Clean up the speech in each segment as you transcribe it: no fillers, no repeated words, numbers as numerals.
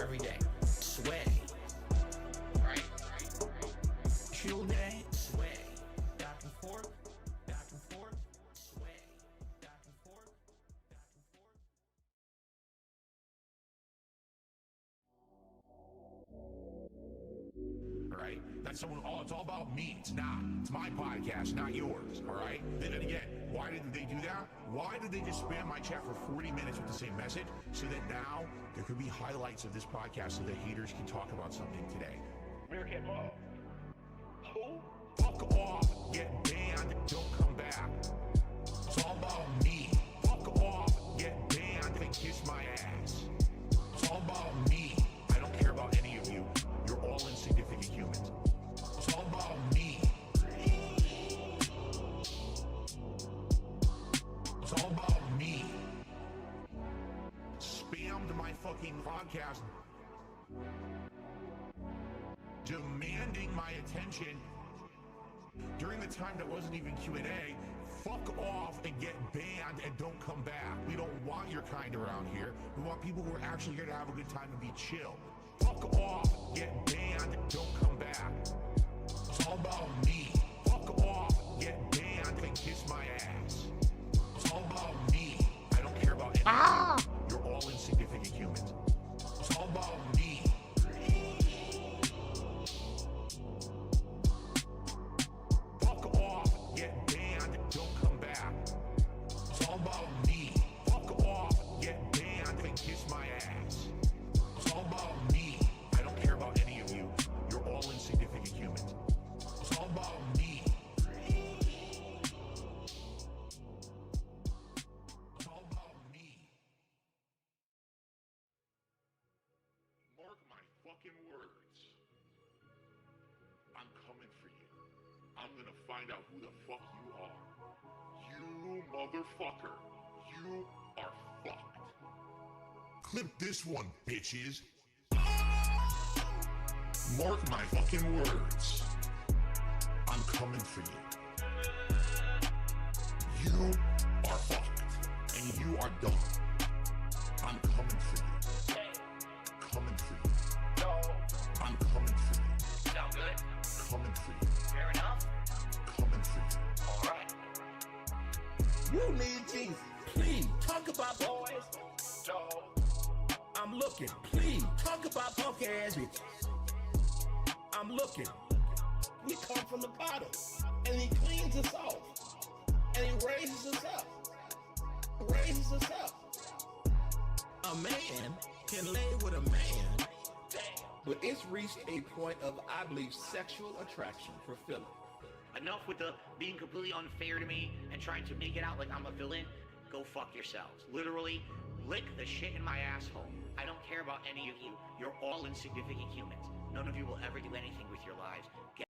every day. Sway. Right. Chill day. Sway. Back and forth. Back and forth. Sway. Back and forth. Back and forth. All right? That's someone. Oh, it's all about me. It's not. It's my podcast, not yours. All right? Then again, why did they do that? Why did they just spam my chat for 40 minutes with the same message? So that now there could be highlights of this podcast so the haters can talk about something today. Meerkat Mo. Who? Fuck off. Get banned. Don't come back. It's all about me. Fuck off. Get banned and kiss my ass. It's all about me. I don't care about any of you. You're all insignificant humans. It's all about me. It's all about me. Spammed my fucking podcast, demanding my attention during the time that wasn't even Q&A. Fuck off and get banned and don't come back. We don't want your kind around here. We want people who are actually here to have a good time and be chill. Fuck off, get banned, don't come back. It's all about me. Fuck off, get banned and kiss my ass. It's all about me. I don't care about any of you. You're all insignificant humans. It's all about me. Fuck off, get banned, don't come back. It's all about me. Fuck off, get banned and kiss my ass. It's all about me. I don't care about any of you. You're all insignificant humans. It's all about me. It's all about me. Mark my fucking words. I'm coming for you. I'm gonna find out who the fuck you are. You motherfucker. You are fucked. Clip this one, bitches. Mark my fucking words. I'm coming for you. You are fucked. And you are done. I'm coming for you. Coming for you. No. I'm coming for you. Sound good? Coming for you. Fair enough. Coming for you. All right. You need Jesus. Please talk about Boys. So. I'm looking. Please talk about punk ass bitches. I'm looking. We come from the bottom, and he cleans us off, and he raises us up. Raises us up. A man can lay with a man, but it's reached a point of, I believe, sexual attraction for Philip. Enough with the being completely unfair to me and trying to make it out like I'm a villain. Go fuck yourselves. Literally, lick the shit in my asshole. I don't care about any of you. You're all insignificant humans. None of you will ever do anything with your lives. Get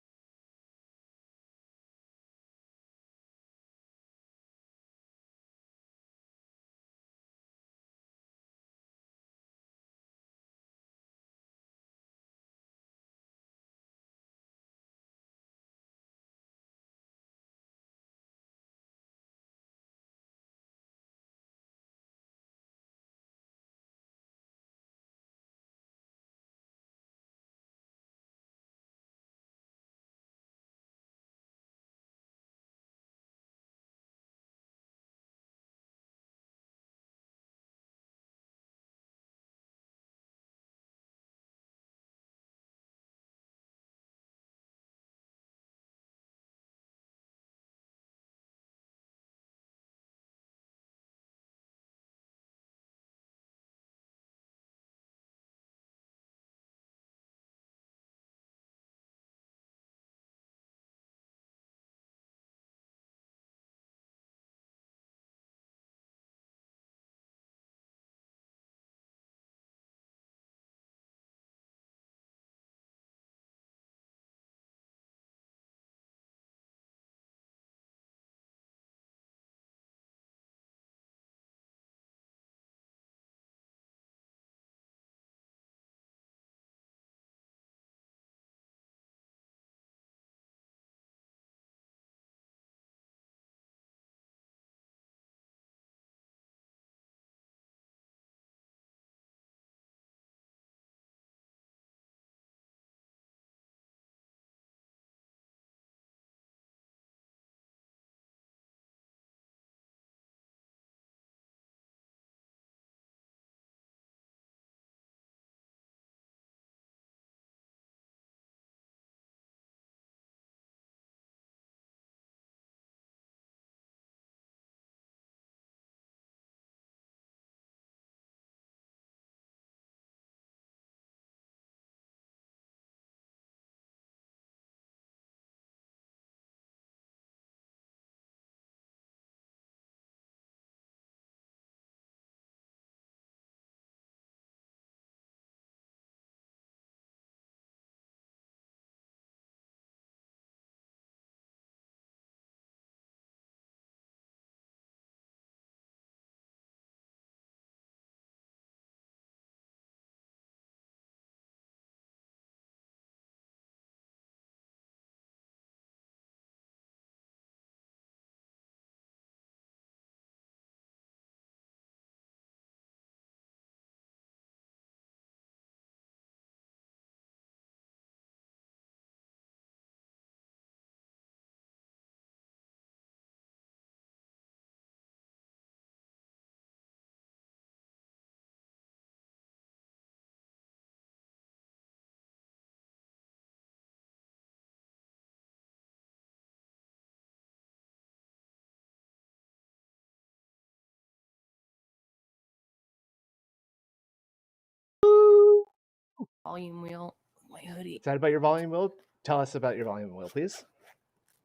volume wheel. My hoodie. Is that about your volume wheel? Tell us about your volume wheel, please.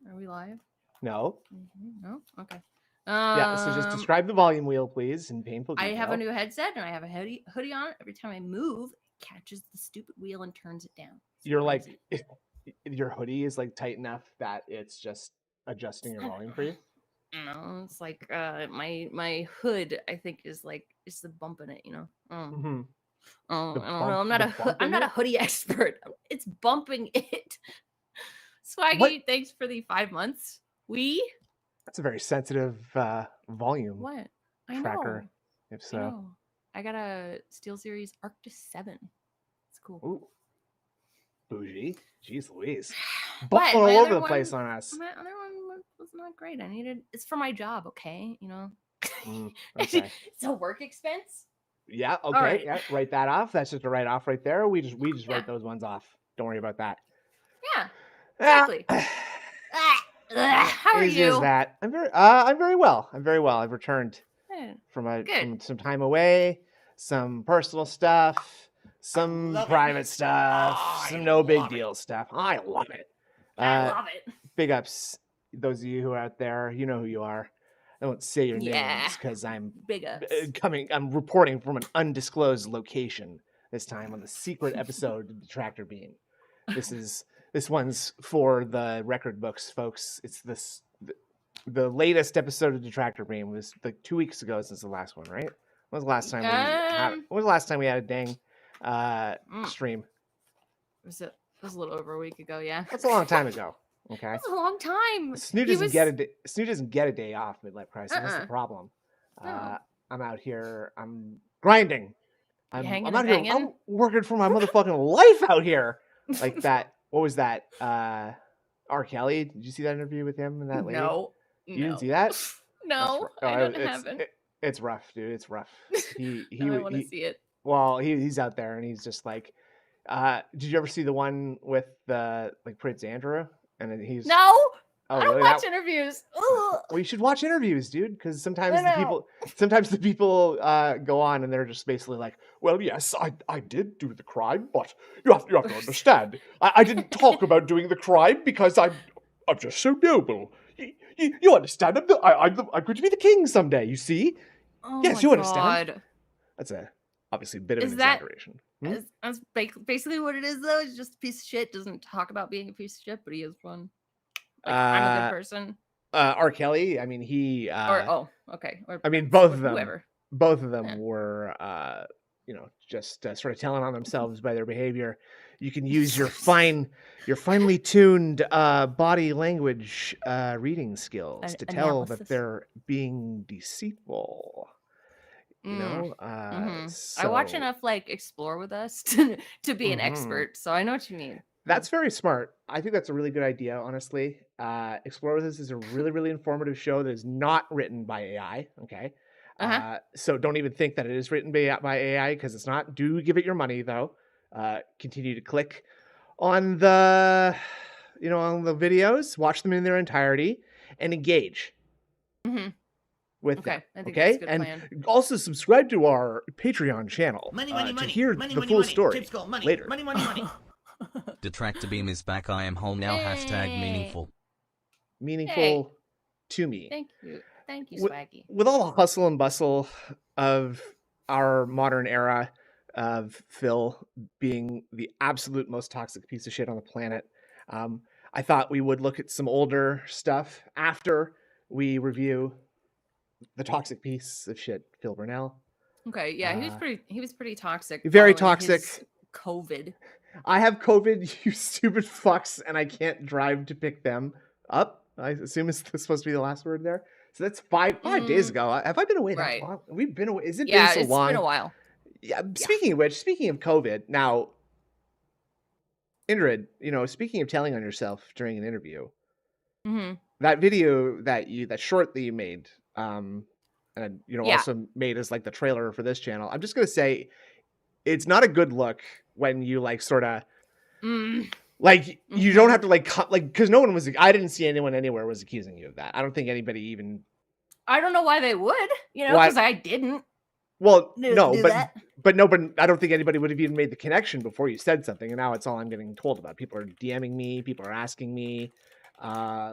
Are we live? No. No. Okay. Yeah. So just describe the volume wheel, please, in painful detail. I have a new headset and I have a hoodie on. Every time I move, it catches the stupid wheel and turns it down. You're like, your hoodie is like tight enough that it's just adjusting your volume for you. No, it's like my hood. I think is like it's the bump in it. You know. Mm-hmm. I don't know. I'm not a hoodie expert. It's bumping it. Swaggy, What? thanks for the 5 months. That's a very sensitive volume What? I tracker. know. If so, I know. I got a SteelSeries Arctis 7. It's cool. ooh, bougie. Jeez Louise. But Buffalo my all other over the place one- on us. My other one was not great. It's for my job, okay? You know. Okay. It's a work expense. Yeah. Okay. right. Yeah. Write that off. That's just a write off right there. We just Yeah. write those ones off. Don't worry about that. Yeah. Exactly. How are It is you? that. I'm very well. I'm very well. I've returned Good. from some time away, some personal stuff, some love it. private stuff, Oh, some I no big love it. deal stuff. I love it. I love it. Big ups, those of you who are out there. You know who you are. I won't say your Yeah. names because I'm Big ups. I'm reporting from an undisclosed location this time on the secret episode of Detractor Beam. This one's for the record books, folks. It's the latest episode of Detractor Beam was like 2 weeks ago since the last one, right? When was the last time we had a dang stream? It was a little over a week ago, yeah. That's a long time ago. Okay. That's a long time. Snoot doesn't get a day off midlife crisis. That's the problem. No. I'm out here. I'm grinding. I'm hanging out and here. banging? I'm working for my motherfucking life out here. Like that. What was that? R. Kelly. Did you see that interview with him and that lady? No. You didn't see that? No, I haven't. It's rough, dude. It's rough. I want to see it. Well, he's out there and he's just like, did you ever see the one with the like Prince Andrew? And then he's No, oh, I don't really? watch interviews. Ugh. Well, you should watch interviews, dude, because sometimes No. the people go on and they're just basically like, well, yes, I did do the crime, but you have to understand, I didn't talk about doing the crime because I'm just so noble. You understand? I'm going to be the king someday. You see? Oh Yes, my you understand. God. That's obviously a bit of Is an that- exaggeration. That's basically what it is, though. It's just a piece of shit. Doesn't talk about being a piece of shit, but he is one. Like, I'm a good person. R. Kelly. I mean, he. Okay. Or I mean, both of them. whoever. Both of them Yeah. were, just sort of telling on themselves by their behavior. You can use your finely tuned body language reading skills to tell that Analysis. they're being deceitful. You know, I watch enough like Explore with Us to be an expert, so I know what you mean. That's very smart. I think that's a really good idea, honestly. Explore with Us is a really, really informative show that is not written by AI. Okay. So don't even think that it is written by AI because it's not. Do give it your money though. Continue to click on the videos, watch them in their entirety, and engage with them. I think that's a good and plan. also subscribe to our Patreon channel Money, to hear money, the money, full money. story Chips go, money, later. Money, money, money. Detractor Beam is back. I am whole now. Hashtag meaningful. Meaningful to me. Thank you, Swaggy. With all the hustle and bustle of our modern era of Phil being the absolute most toxic piece of shit on the planet, I thought we would look at some older stuff after we review the toxic piece of shit, Phil Burnell. Okay, yeah, he was pretty toxic. Very following toxic. his COVID. I have COVID, you stupid fucks, and I can't drive to pick them up. I assume it's supposed to be the last word there. So that's five days ago. Have I been away that long? We've been away. Has it been so long? It's been a while. Yeah. Speaking of which, speaking of COVID, now, Indrid, speaking of telling on yourself during an interview, that video that short that you made, and also made as like the trailer for this channel. I'm just gonna say, it's not a good look when you like sort of. You don't have to because no one was. I didn't see anyone anywhere was accusing you of that. I don't think anybody even. I don't know why they would, because I didn't. Well, Needed to no, do but that. but no, but I don't think anybody would have even made the connection before you said something, and now it's all I'm getting told about. People are DMing me, people are asking me,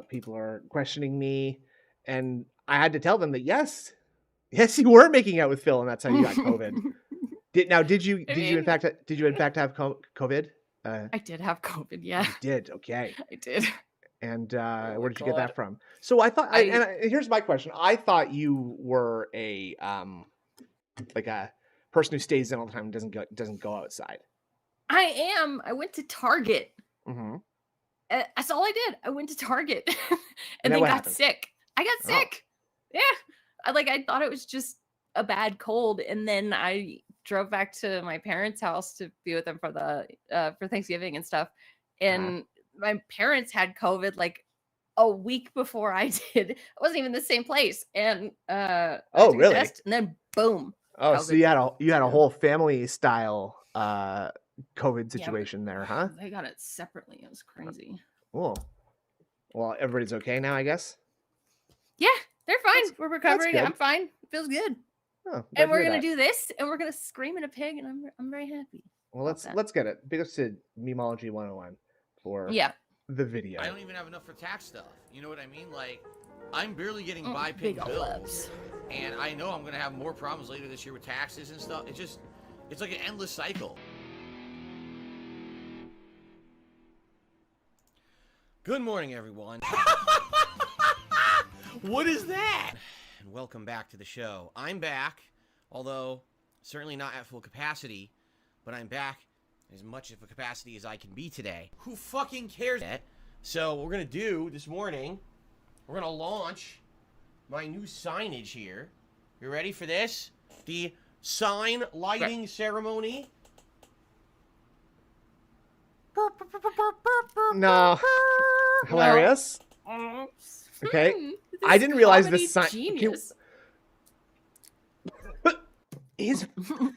people are questioning me, and I had to tell them that yes, you were making out with Phil, and that's how you got COVID. Did you in fact have COVID? I did have COVID. Yeah, You did. Okay. I did. And Oh where my did you get that God. from? So I thought, I here's my question. I thought you were a like a person who stays in all the time and doesn't go outside. I am. I went to Target. Mm-hmm. That's all I did. I went to Target And and then then what got happened? sick. I got Oh. sick. Yeah. I thought it was just a bad cold, and then I drove back to my parents' house to be with them for the for Thanksgiving and stuff. And my parents had COVID like a week before I did. I wasn't even in the same place. And I Oh, took a really? test, and then boom. Oh, so COVID. you had a Yeah. whole family style COVID Yeah, situation there, huh? they got it separately. It was crazy. Oh, well, everybody's okay now, I guess. Yeah, they're fine. We're recovering. good. I'm fine. It feels good. Oh, glad And to we're hear gonna that. do this, and we're gonna scream at a pig, and I'm very happy. Well, about that. let's get it. Big ups to Memology 101 for Yeah. the video. I don't even have enough for tax stuff. You know what I mean? Like, I'm barely getting Mm, by big paying ol' bills, ups. and I know I'm gonna have more problems later this year with taxes and stuff. It's like an endless cycle. Good morning, everyone. What is that? And welcome back to the show. I'm back, although certainly not at full capacity, but I'm back as much of a capacity as I can be today. Who fucking cares? So what we're gonna do this morning, we're gonna launch my new signage here. You ready for this? The sign lighting ceremony. No. Hilarious. Okay. This I didn't realize comedy this sign. Genius. His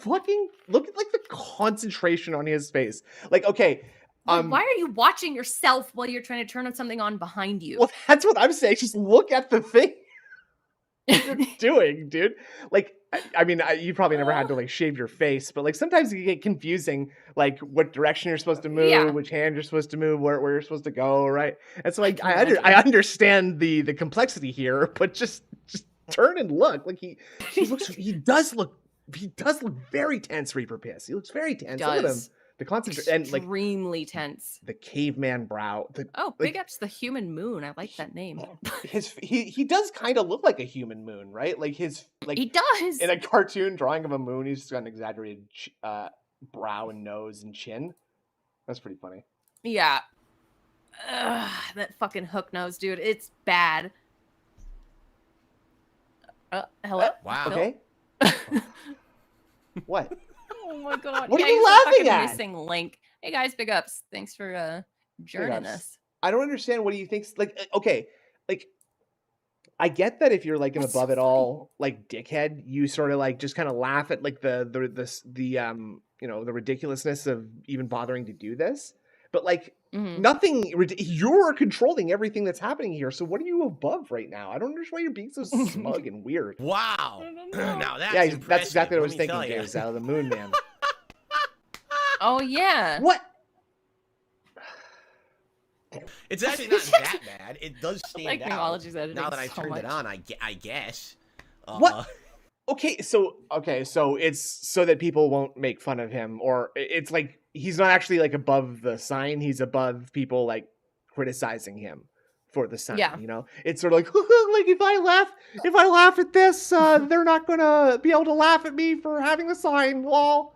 fucking look at like the concentration on his face. Like, okay, Why are you watching yourself while you're trying to turn on something on behind you? well, that's what I'm saying. Just look at the thing you're doing, dude. Like, I mean, you probably never had to like shave your face, but like sometimes you get confusing, like what direction you're supposed to move, Yeah. which hand you're supposed to move, where you're supposed to go, right? And so like can imagine. I understand the complexity here, but just turn and look. Like he does look very tense, Reaper Piss. He looks very tense. Look at him. Does. The concentration and like Extremely tense. the caveman brow. Oh, like- big ups the human moon. I like that name. He does kind of look like a human moon, right? Like his like He does. in a cartoon drawing of a moon, he's just got an exaggerated brow and nose and chin. That's pretty funny. Yeah. Ugh, that fucking hook nose, dude. It's bad. Hello? Wow. Okay. What? Oh my god. What are Yeah, you he's a laughing fucking at? Missing link. Hey guys, big ups. Thanks for joining ups. us. I don't understand. What do you think? Like, okay, like I get that if you're like an What's so above it funny? all like dickhead, you sort of like just kind of laugh at like the you know the ridiculousness of even bothering to do this. But like Mhm. nothing, you're controlling everything that's happening here. So what are you above right now? I don't understand why you're being so smug and weird. Wow. now that's Yeah, impressive, that's exactly what I was let me thinking, tell ya. James, out of the Moon Man. Oh yeah. What? It's actually not that bad. It does stand Like out. Memology's editing Now that I so turned it much. on, I guess. What? Okay, so it's so that people won't make fun of him, or it's like he's not actually like above the sign, he's above people like criticizing him for the sign. Yeah. You know, it's sort of like like if I laugh at this, they're not gonna be able to laugh at me for having the sign. Lol.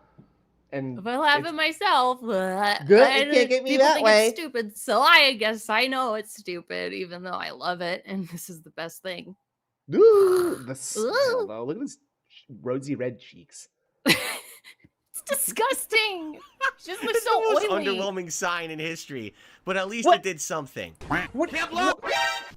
And If I laugh it's- at myself, Good, I it can't get me people that think way. it's stupid. So I guess I know it's stupid, even though I love it, and this is the best thing. Ooh, the smile Ooh. though. Look at his rosy red cheeks. It's disgusting. It just looks It's so the most oily. underwhelming sign in history, but at least What? it did something. What? Can't blow.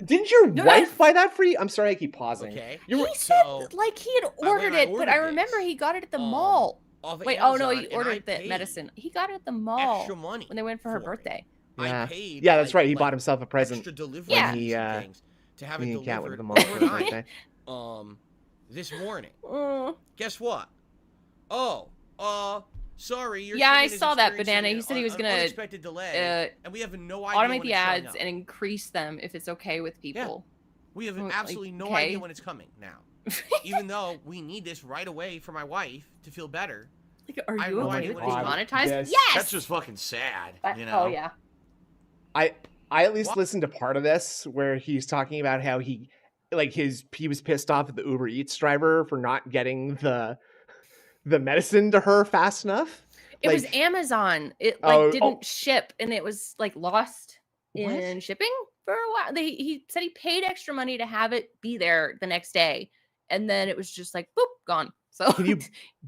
Didn't your No, wife buy that for you? I'm sorry, I keep pausing. Okay. You were- He said So, like he had when ordered I it, but I ordered remember this, he got it at the um, mall. off of Wait, oh no, Amazon, he and ordered I the paid medicine. He got it at the mall extra money when they went for her it. birthday. Yeah. I paid. Yeah, that's like- right. He like bought himself a present. Extra delivery Yeah. fees He, and things to have it He cat with delivered the mall for his overnight. birthday. This morning. Mm. Guess what? oh, sorry, your Yeah, I shipment is saw that, experiencing Banana. He an said he was an gonna, unexpected delay, and we have no idea automate when the it's showing ads up. and increase them if it's okay with people. We have Like, absolutely no okay. idea when it's coming now. Even though we need this right away for my wife to feel better. Like, are I have you no okay idea with when it's being coming. monetized? Yes. Yes. That's just fucking sad, you know? Oh yeah. I at least What? listened to part of this where he's talking about how he was pissed off at the Uber Eats driver for not getting the medicine to her fast enough. It was Like, Amazon. It Oh, didn't ship, and it was like lost What? in shipping for a while. He said he paid extra money to have it be there the next day, and then it was just like boop, gone. So can you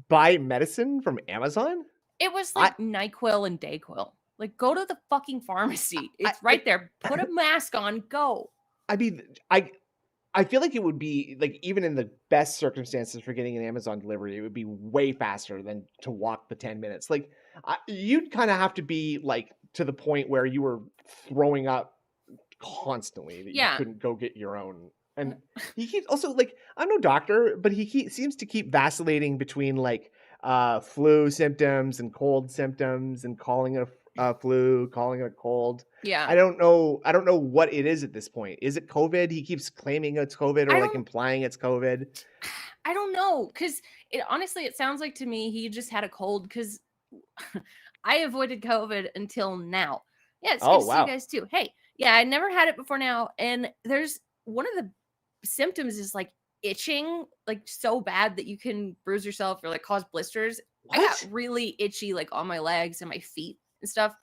buy medicine from Amazon? it was like NyQuil and Dayquil. Like, go to the fucking pharmacy. It's right there. Put a mask on. Go. I mean, I feel like it would be like, even in the best circumstances for getting an Amazon delivery, it would be way faster than to walk the 10 minutes. Like, you'd kind of have to be like to the point where you were throwing up constantly that you couldn't go get your own. And he keeps also, like, I'm no doctor, but he seems to keep vacillating between like flu symptoms and cold symptoms, and calling it a flu, calling it a cold. Yeah. I don't know what it is at this point. Is it COVID? He keeps claiming it's COVID, or like implying it's COVID. I don't know, because honestly, it sounds like to me he just had a cold, because I avoided COVID until now. Yeah, it's good to see you guys too. Hey, yeah, I never had it before now, and there's one of the symptoms is like itching, like so bad that you can bruise yourself or like cause blisters. I got really itchy, like on my legs and my feet and stuff.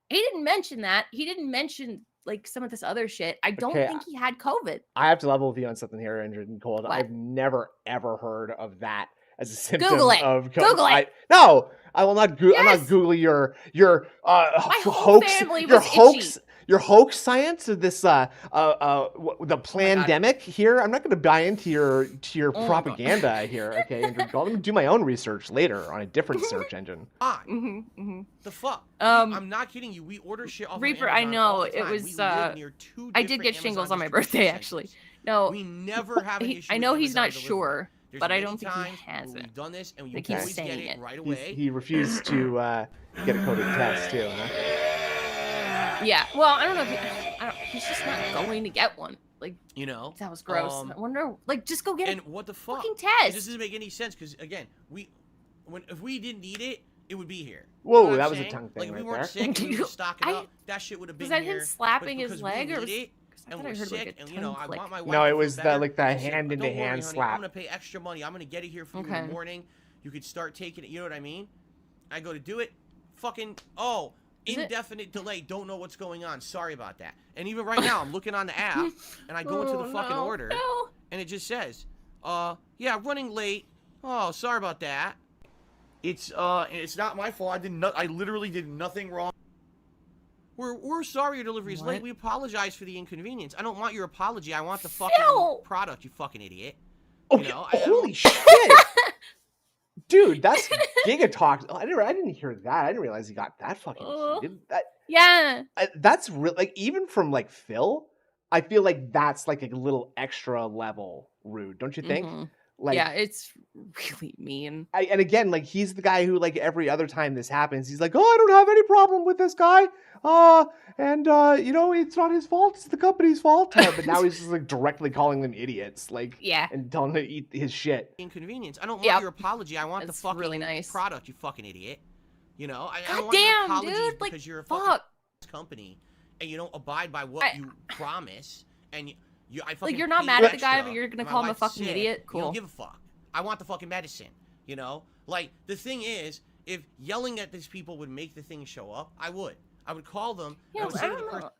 He didn't mention that. He didn't mention like some of this other shit. I don't think he had COVID. I have to level with you on something here, Andrew and Cold. What? I've never ever heard of that as a symptom Google it. of COVID. Google it. No, I will not. I'm not googling your whole hoax. family Your was hoax. itchy. Your hoax science of this the Oh pandemic here. I'm not going to buy into your propaganda here. Okay, Andrew. I'm going to do my own research later on a different search engine. The fuck? I'm not kidding you. We order shit off Reaper, of Amazon I know all the it time. was. We live near two I did get different shingles Amazon on my distribution birthday, centers. actually. No, We never have an issue. I with know he's Amazon not delivery. sure, There's but I many don't think times he has where it. We've done this, and you Like, can he's always get saying it it. right away. He refused to get a COVID test too. Huh? Yeah. Well, I don't know if he's just not going to get one. Like, You know, that was gross. I wonder, like, just go get and a what the fuck? fucking It test. just doesn't make any sense because again, if we didn't need it, it would be here. Whoa, You know what that I'm was a saying? tongue thing Like if we right weren't there. sick, and we were stocking up. That shit would have been Was that here. him slapping but his because we leg, or need it, I and thought I we're heard like sick, a and you know, tongue I flick. want my wife. No, to it feel was better. like the I said, hand into "Don't worry, hand honey, slap. I'm gonna pay extra money. I'm gonna get it here for you in Okay. the morning. You could start taking it. You know what I mean? I go to do it. Fucking Is it- indefinite delay. Don't know what's going on. Sorry about that. And even right now, I'm looking on the app, and I go into the fucking order, and it just says, yeah, running late. Oh, sorry about that. It's not my fault. I literally did nothing wrong. We're sorry your delivery is late. We apologize for the inconvenience. I don't want your apology. I want the fucking product, you fucking idiot. Okay, You know, holy shit. Dude, that's Giga Talk. I didn't hear that. I didn't realize he got that fucking heated. Yeah. That's real. Like, even from like Phil, I feel like that's like a little extra level rude, don't you think? Mhm. Like, Yeah, it's really mean. and again, like, he's the guy who, like, every other time this happens, he's like, "Oh, I don't have any problem with this guy. You know, it's not his fault. It's the company's fault." But now he's just like directly calling them idiots, like, Yeah. and telling them to eat his shit. Inconvenience. I don't want your apology. I want the That's fucking really nice. product, you fucking idiot. You know, I God don't want your damn, apologies dude, like, because you're a fuck. fucking company and you don't abide by what you promise. And I fucking Like, you're not paid mad at the guy, extra, but you're gonna my call him a wife's fucking sick, idiot? You Cool. don't give a fuck. I want the fucking medicine. You know, like, the thing is, if yelling at these people would make the thing show up, I would call them. Yeah, and I would I say to the don't person,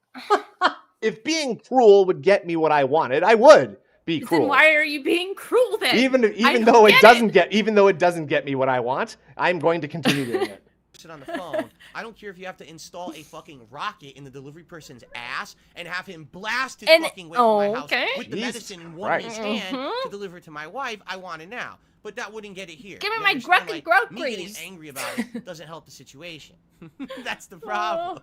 know. If being cruel would get me what I wanted, I would be Then cruel. why are you being cruel then? Even I though it get doesn't get me what I want, I'm going to continue doing it. on the phone. I don't care if you have to install a fucking rocket in the delivery person's ass and have him blast his fucking way to my house with the Jesus medicine in one of his Christ. hand to deliver it to my wife. I want it now. But that wouldn't get it here. Give me You my understand? Grucky Like, me Groceries. getting angry about it doesn't help the situation. That's the problem.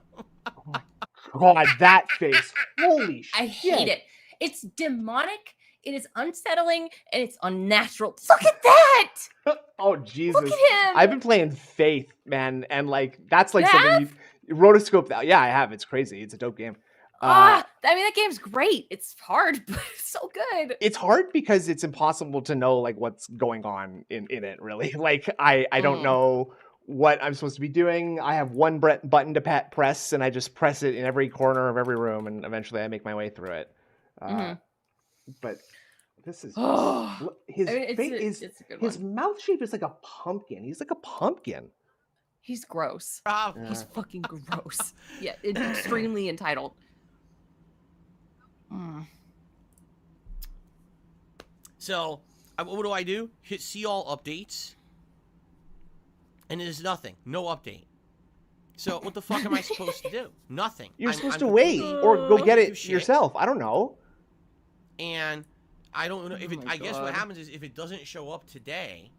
God, that face. Holy shit. I hate it. It's demonic. It is unsettling and it's unnatural. Look at that! Oh Jesus! Look at him! I've been playing Faith, man, and like that's like You something you rotoscope that. Yeah, I have. It's crazy. It's a dope game. I mean, that game's great. It's hard, but it's so good. It's hard because it's impossible to know like what's going on in it. Really, like I don't know what I'm supposed to be doing. I have one button to press, and I just press it in every corner of every room, and eventually I make my way through it. But this is his mouth shape is like a pumpkin. He's like a pumpkin. He's gross. Oh. He's fucking gross. Yeah, it's extremely entitled. So, what do? Hit see all updates. And there's nothing. No update. So, what the fuck am I supposed to do? Nothing. You're supposed to wait or go get it yourself. I don't know. And I don't know if it, I guess what happens is if it doesn't show up today,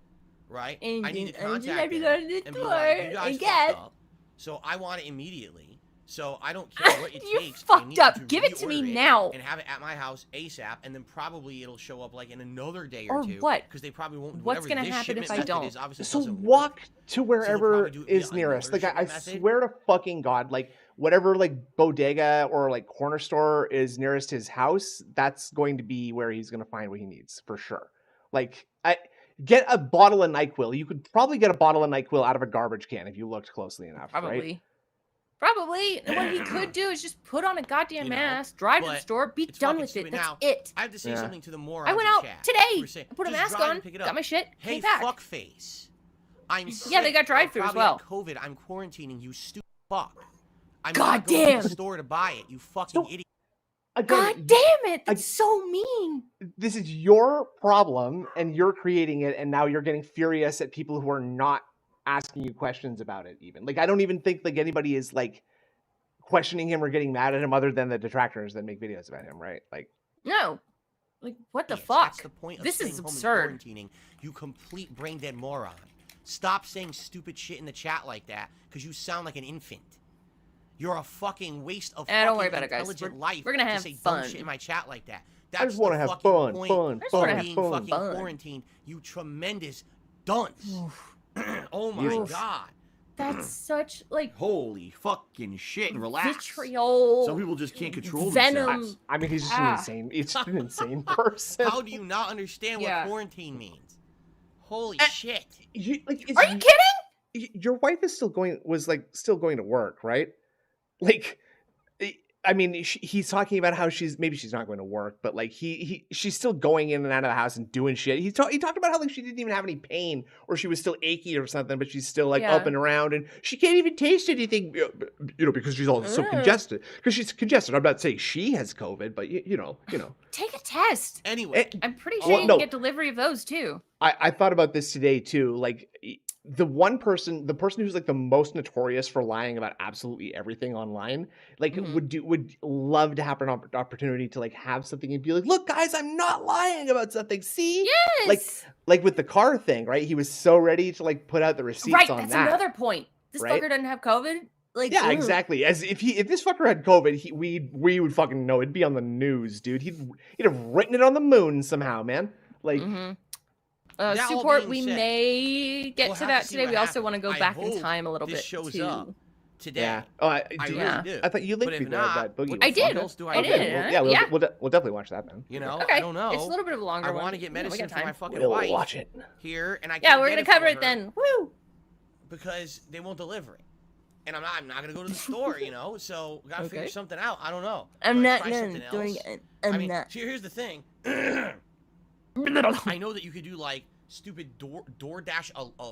right? And I need to contact have to them go to the and be store like, you guys and fucked get. up. So I want it immediately. So I don't care what it You takes. fucked I up. need Give it to me reorder now. and have it at my house ASAP, and then probably it'll show up like in another day or two. What? Because they probably won't. What's gonna happen if I don't? So walk to wherever is nearest. Like I swear to fucking God, like whatever like bodega or like corner store is nearest his house, that's going to be where he's gonna find what he needs for sure. Like get a bottle of NyQuil. You could probably get a bottle of NyQuil out of a garbage can if you looked closely enough. Probably. Right? Probably. And what he could do is just put on a goddamn mask, drive to the store, be done with it. That's it. I have to say something to the morons. I went in out chat today. I put a mask on, got my shit, Hey, came back. fuckface. I'm sick. Yeah, they got drive-thru as well. COVID. I'm quarantining. You stupid fuck. I'm God not going damn. to the store to buy it. You fucking idiot. Again, God damn it! That's so mean. This is your problem, and you're creating it, and now you're getting furious at people who are not asking you questions about it. Even like I don't even think like anybody is like questioning him or getting mad at him other than the detractors that make videos about him, right? Like no, like what the fuck? That's the point of this staying is home and absurd. quarantining. You complete brain dead moron. Stop saying stupid shit in the chat like that, because you sound like an infant. You're a fucking waste of don't worry about it, guys. intelligent life. We're gonna have to say fun. dumb shit in my chat like that. That's I just want to have fun, being fucking quarantined. You tremendous dunce. Oh my god. That's such like holy fucking shit. Relax. Vitriol. Some people just can't control venom. themselves. I mean, he's just an insane. It's just an insane person. How do you not understand what quarantine means? Holy shit. Are you kidding? Your wife is still going to work, right? Like, I mean, he's talking about how she's not going to work, but like she's still going in and out of the house and doing shit. He talked about how like she didn't even have any pain or she was still achy or something, but she's still like up and around and she can't even taste anything, because she's all so congested. Because she's congested. I'm not saying she has COVID, but you know. Take a test. Anyway, I'm pretty sure you can get delivery of those too. I thought about this today too. Like the person who's like the most notorious for lying about absolutely everything online, like would love to have an opportunity to like have something and be like, look guys, I'm not lying about something. See? Yes. Like with the car thing, right? He was so ready to like put out the receipts on that. Right, that's another point. This fucker doesn't have COVID. Like, yeah, exactly. As if this fucker had COVID, we would fucking know. It'd be on the news, dude. He'd have written it on the moon somehow, man. Like support, we may get to that today. We also want to go back in time a little bit too. Today. Yeah. Oh, I thought you linked me to that boogie. I did. I did. We'll definitely watch that then. You know, okay. I don't know. It's a little bit of a longer one. I want to get medicine for my fucking we'll wife. Watch it here, and I can't yeah, we're gonna cover it then. Woo! Because they won't deliver it, and I'm not gonna go to the store, So we gotta figure something out. I don't know. I'm not doing it. I'm not. Here's the thing. I know that you could do like stupid DoorDash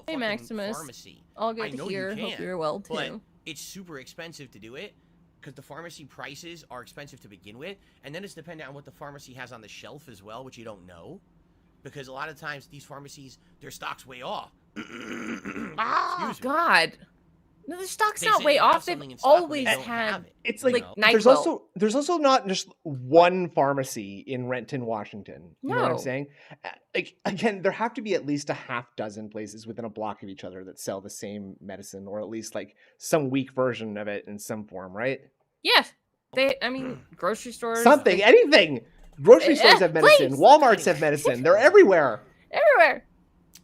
a Maximus. pharmacy. All good to hear. Hope you're well too. But it's super expensive to do it because the pharmacy prices are expensive to begin with, and then it's dependent on what the pharmacy has on the shelf as well, which you don't know, because a lot of times these pharmacies, their stock's way off. Oh God. No, the stock's not way off. They've always had. It's like NyQuil. there's also not just one pharmacy in Renton, Washington. You know what I'm saying? Like again, there have to be at least a half dozen places within a block of each other that sell the same medicine, or at least like some weak version of it in some form, right? Yes. I mean, grocery stores. Anything. Grocery stores have medicine. Please. Walmarts have medicine. They're everywhere. Everywhere.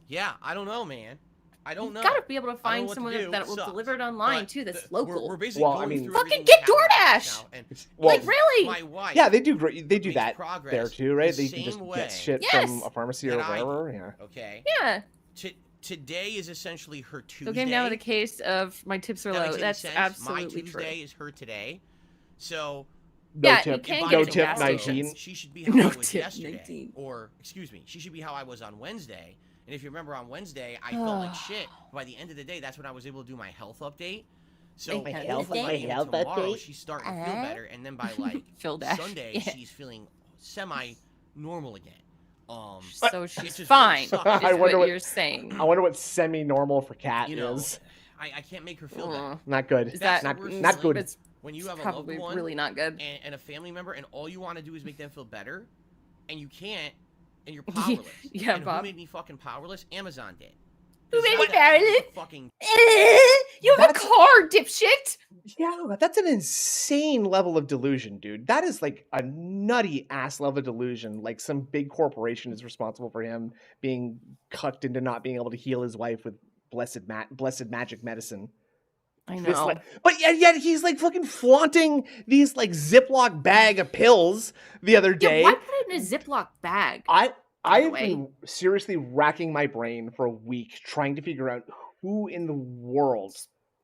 Yeah, I don't know, man. I don't know. You gotta be able to I don't find know what to someone do. that will Sucks. deliver it online But too. That's the- local. We're basically Well, I going mean- through Fucking everything get that happens DoorDash! now, and Well, Like really? my wife yeah, they do great. They do makes that progress there too, right? the They can just same get way shit Yes. from a pharmacy or that I do. wherever. Yeah. Okay. Yeah. Today is essentially her Tuesday. So it came down with a case of my tips are That low. makes any That's sense? absolutely My true. Tuesday is her today. So No Yeah, you tip. can't by No get tip. gas tomorrow, 19. She should be how No I was tip, yesterday. 19. Or, excuse me, she should be how I was on Wednesday. And if you remember on Wednesday, I felt like shit. By the end of the day, that's when I was able to do my health update. So My hopefully health by the end of update? tomorrow, she's starting to feel better. And then by like Phil Dash. Sunday, Yeah. she's feeling semi-normal again. So it she's just fine. really sucks. I Is wonder what what- you're saying. I wonder what semi-normal for cat You know, is. I can't make her feel better. Not good. Is That's that the worst not good. It's When you have a probably loved one really not good. and a family member, and all you want to do is make them feel better, and you can't, and you're powerless. Yeah, and Bob. who made me fucking powerless? Amazon did. Who It's made not me that I'm powerless? Fucking You have a That's- car, dipshit. Yeah, that's an insane level of delusion, dude. That is like a nutty ass level of delusion. Like some big corporation is responsible for him being cucked into not being able to heal his wife with blessed magic medicine. I This, know. like- but yet he's like fucking flaunting these like Ziploc bag of pills the other Yeah, day. why put it in a Ziploc bag? I've way? been seriously racking my brain for a week trying to figure out who in the world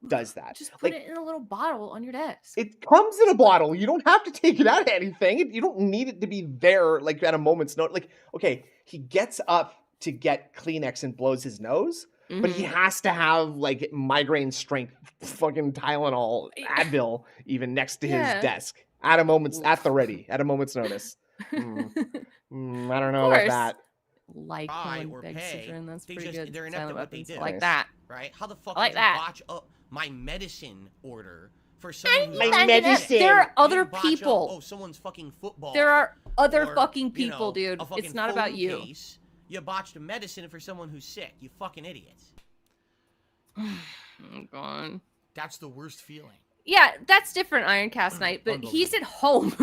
does that. Just put Like, it in a little bottle on your desk. it comes in a bottle. You don't have to take it out of anything. You don't need it to be there like at a moment's notice. Like, okay, he gets up to get Kleenex and blows his nose, but he Mhm. has to have like migraine strength fucking Tylenol, Advil even next to Yeah. his desk at a moment's at the Oof. ready, at a moment's notice. I don't know Of about course. that. Like buy or pay. Bexidrin, that's They pretty just- good. they're inept silent at what they weapons. do. I like Nice. that. right. How the fuck I like did that. you botch up my medicine order for someone who's My on medicine. There are You other botch up, people. oh, someone's fucking football. There are other or, fucking you people, know, dude. a fucking It's not about phone you. case. You botched a medicine for someone who's sick. You fucking idiots. Oh, God. That's the worst feeling. Yeah, that's different, Ironcast Knight, but he's at home.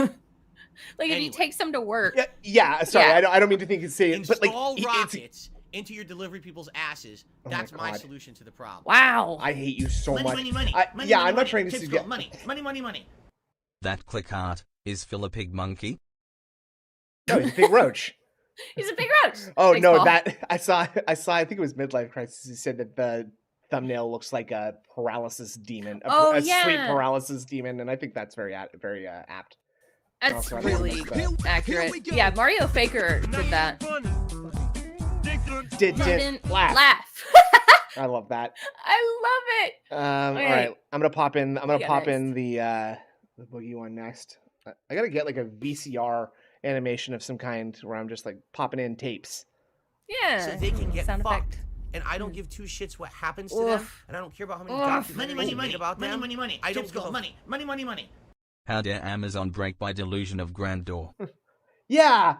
Like, if Anyway. he takes them to work. Yeah, sorry, Yeah. I don't mean to think it's saying, but like Install it's, rockets into your delivery people's asses. Oh my That's my God. solution to the problem. Wow. I hate you so much. Money, money, I- money, yeah, money, I'm not money. trying to Tips suggest. called money, money, money, money. That click art is Phil a pig monkey? No, he's a big roach. He's a big roach. Oh Thanks, no, Paul. that I saw. I think it was Midlife Crisis. He said that the thumbnail looks like a paralysis demon, a sleep yeah. paralysis demon, and I think that's very apt. That's Also, I really love that. accurate. Yeah, Mario Faker did that. Didn't laugh. I love that. I love it. All Okay. right, I'm gonna pop in. I'm gonna got pop next? in the boogie one next. I gotta get like a VCR animation of some kind where I'm just like popping in tapes. Yeah. So they can get Sound fucked. effect. And I don't give two shits what happens to them. Oof. And I don't care about how many Oof. documentaries Money, they money, made money, about money, them. money, money. I don't Tips give called a money, money, money, money. How dare Amazon break by delusion of grandeur? Yeah.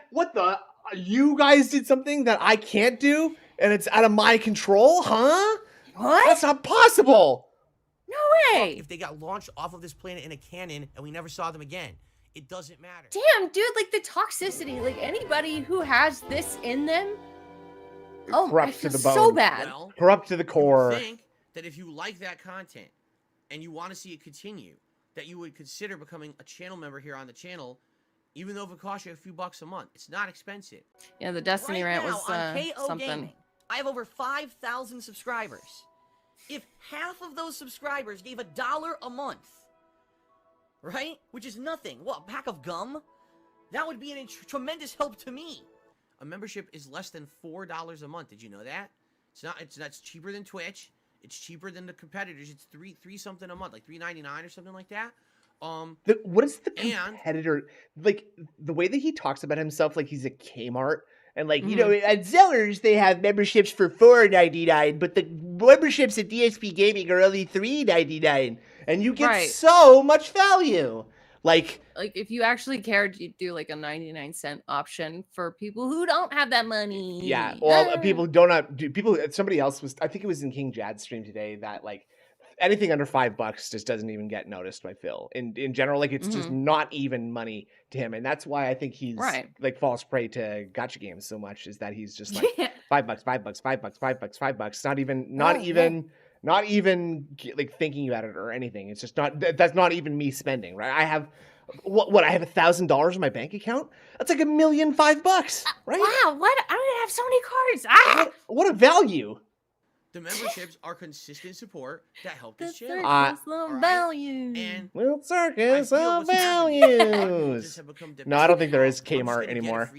What the? You guys did something that I can't do, and it's out of my control, huh? What? That's not possible. No way. If they got launched off of this planet in a cannon and we never saw them again, it doesn't matter. Damn, dude, like the toxicity, like anybody who has this in them. Oh, I Corrupt feel to the bone. so bad. Well, Corrupt to the you core. would think that if you like that content and you want to see it continue, that you would consider becoming a channel member here on the channel, even though if it costs you a few bucks a month. It's not expensive. Yeah, the Destiny Right rant now was on KO something. Gaming, I have over 5,000 subscribers. If half of those subscribers gave $1 a month, right? Which is nothing. What, a pack of gum? That would be a tremendous help to me. A membership is less than $4 a month. Did you know that? That's cheaper than Twitch. It's cheaper than the competitors. It's three something a month, like $3.99 or something like that. What is the And- competitor like? The way that he talks about himself, like he's a Kmart, and like you know, at Zellers they have memberships for $4.99, but the memberships at DSP Gaming are only $3.99, and you get Right. so much value. Like, Like, if you actually cared, you'd do like a 99-cent option for people who don't have that money. yeah, well, Ah. people don't have, do people. Somebody else was, I think it was in King Jad's stream today that like anything under $5 just doesn't even get noticed by Phil. In general, like it's just not even money to him, and that's why I think he's like falls prey to gacha games so much. Is that he's just like $5, $5, $5, $5. Not even like thinking about it or anything. It's just not. That's not even me spending. Right? I have what? I have $1,000 in my bank account. That's like $1,005,000, right? Wow! What? I don't have so many cards. Ah! What a value! The memberships are consistent support that help this channel. Value. And Little circus of values. No, I don't think there is Kmart anymore.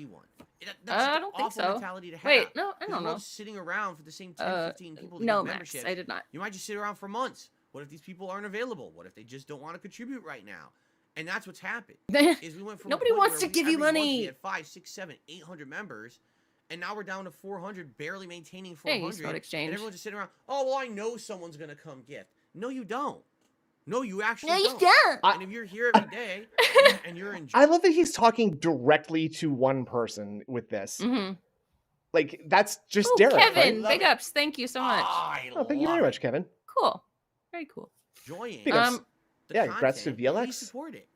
I don't think so. Wait, no, I don't know. Sitting around for the same 10, 15 people to no, get Max, memberships. I did not. You might just sit around for months. What if these people aren't available? What if they just don't want to contribute right now? And that's what's happened. Is we went from Nobody wants to give you money. We had 5, 6, 7, 800 members. And now we're down to 400, barely maintaining 400. Hey, exchange. And everyone's just sitting around, oh, well, I know someone's going to come gift. No, you don't. No, you actually don't. And if you're here every day and you're enjoying... I love that he's talking directly to one person with this. Like, that's just Derek, Kevin, right? big ups. Thank you so much. Oh, thank you very much, Kevin. Cool. Very cool. Enjoying yeah, congrats to VLX. Please support it.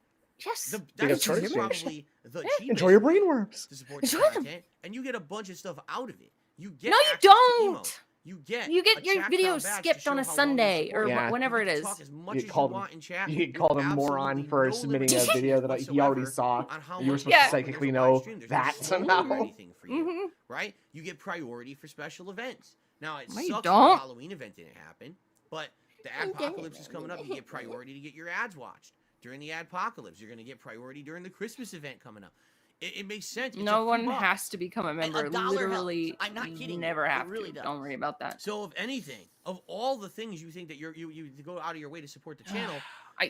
Yes. That's probably the cheapest. Enjoy your brainworms. To support the content, and you get a bunch of stuff out of it. You get no, you don't. You get your video skipped on a Sunday or whenever it is. Talk as much you as called you want in chat. You called him moron for submitting a video that he already saw. You were supposed to psychically know that somehow. Right? You get priority for special events. Now it No, sucks you the don't. Halloween event didn't happen, but the apocalypse is coming up. You get priority to get your ads watched. During the adpocalypse, you're going to get priority during the Christmas event coming up. It makes sense. No one has to become a member. Literally, Literally, I'm not kidding. Never have really to. Does. Don't worry about that. So, if anything, of all the things you think that you go out of your way to support the channel,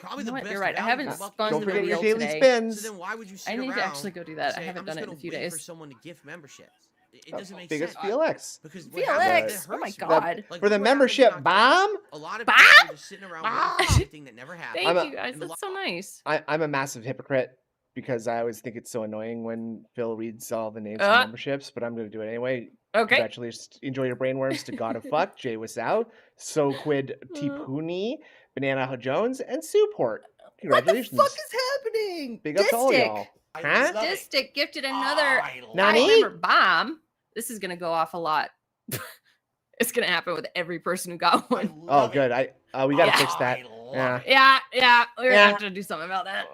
probably the best. You're right. I haven't spun Don't the forget your wheel daily today. spins. So then, why would you sit I need around to actually go do that. I say, haven't done it in a few wait days. for someone to gift memberships. It doesn't make Biggest sense. VLX. Because VLX. Oh my god. Like, for the what membership happens in bomb. A lot of people are just sitting around waiting for something that never happened. Thank you guys. That's so nice. I'm a massive hypocrite because I always think it's so annoying when Phil reads all the names of memberships, but I'm going to do it anyway. Okay. Congratulations. Enjoy your brainworms to God of Fuck, Jay Wasau, Soquid Tipuni, Banana Jones, and Suport. Congratulations. What the fuck is happening? Big up to all y'all. Huh? Distic gifted another Nani? member bomb. This is gonna go off a lot. It's gonna happen with every person who got one. Oh, good. We gotta fix that. Yeah. We're gonna have to do something about that.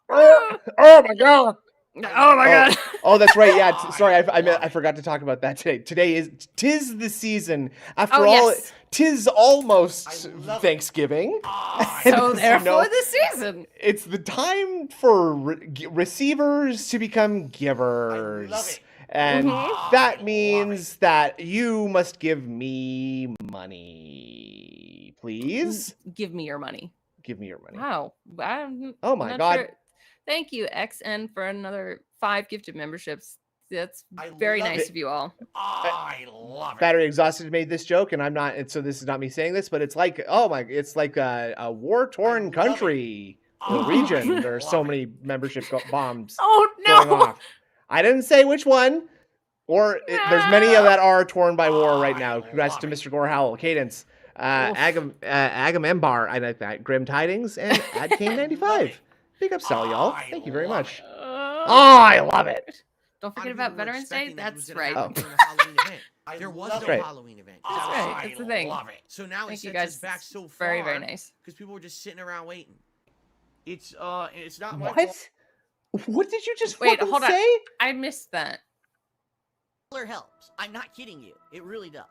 Oh my god. Oh my god. Oh, that's right. Yeah. Sorry, I forgot to talk about that today. Tis the season. After all, yes. Tis almost Thanksgiving. So therefore, the season. It's the time for receivers to become givers. I love it. And that means that you must give me money, please. Give me your money. Give me your money. Wow. Oh my god. Sure. Thank you, XN, for another 5 gifted memberships. That's very nice of you all. I love it. Battery Exhausted made this joke, and I'm not. And so this is not me saying this, but it's like, it's like a war-torn country or region. There are so many membership bombs going off. I didn't say which one, or there's many that are torn by war right now. Congrats to Mr. Gore Howell, Cadence, Agamembar, I like that, Grim Tidings, and AdKane95. Big up, Sal, y'all. Thank you very much. I love it. Don't forget about Veterans Day. That's right. There was no Halloween event. That's right. That's the thing. So now it Thank you sets guys. us back so far. Very, very nice. Because people were just sitting around waiting. It's not my What? fault. What did you just Wait, fucking hold on. say? I missed that. Helps. I'm not kidding you. It really does.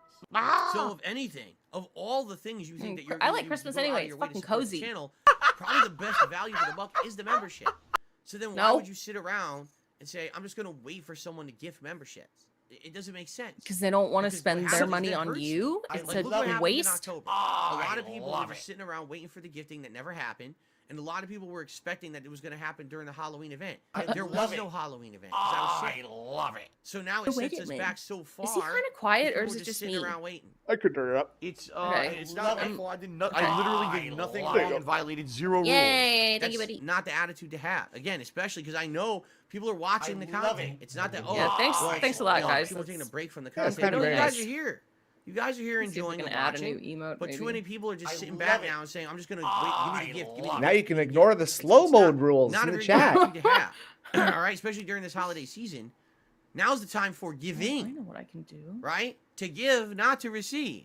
So if anything, of all the things you think that you're I like Christmas anyway. It's fucking cozy. Channel, probably the best value for the buck is the membership. So then why would you sit around and say, I'm just going to wait for someone to gift memberships? It doesn't make sense. Because they don't want to spend their money on you. It's a waste. A lot of people were just sitting around waiting for the gifting that never happened. And a lot of people were expecting that it was going to happen during the Halloween event. There was no Halloween event. I love it. So now it sets us back so far. Is he kind of quiet, or is it just sitting me? around waiting? I could turn it up. It's Okay. it's not my fault. I literally did nothing wrong and violated 0 rules. Yay! Thank you, That's buddy. not the attitude to have. Again, especially because I know people are watching the love content. it. It's not that Yeah, thanks a lot, guys. People are taking a break from the Yeah, it's content. kinda No, you very guys nice. are here. You guys are here Let's see if we enjoying can and add a new watching, emote, but too maybe. many people are just I sitting love back it. now and saying, "I'm just gonna wait. Give me the gift. Give me the Now gift, you can give me the ignore gift." the It's slow not- mode rules not in a the very good chat. attitude to have. All right, especially during this holiday season. Now's the time for I giving, know what I can do. right? To give, not to receive.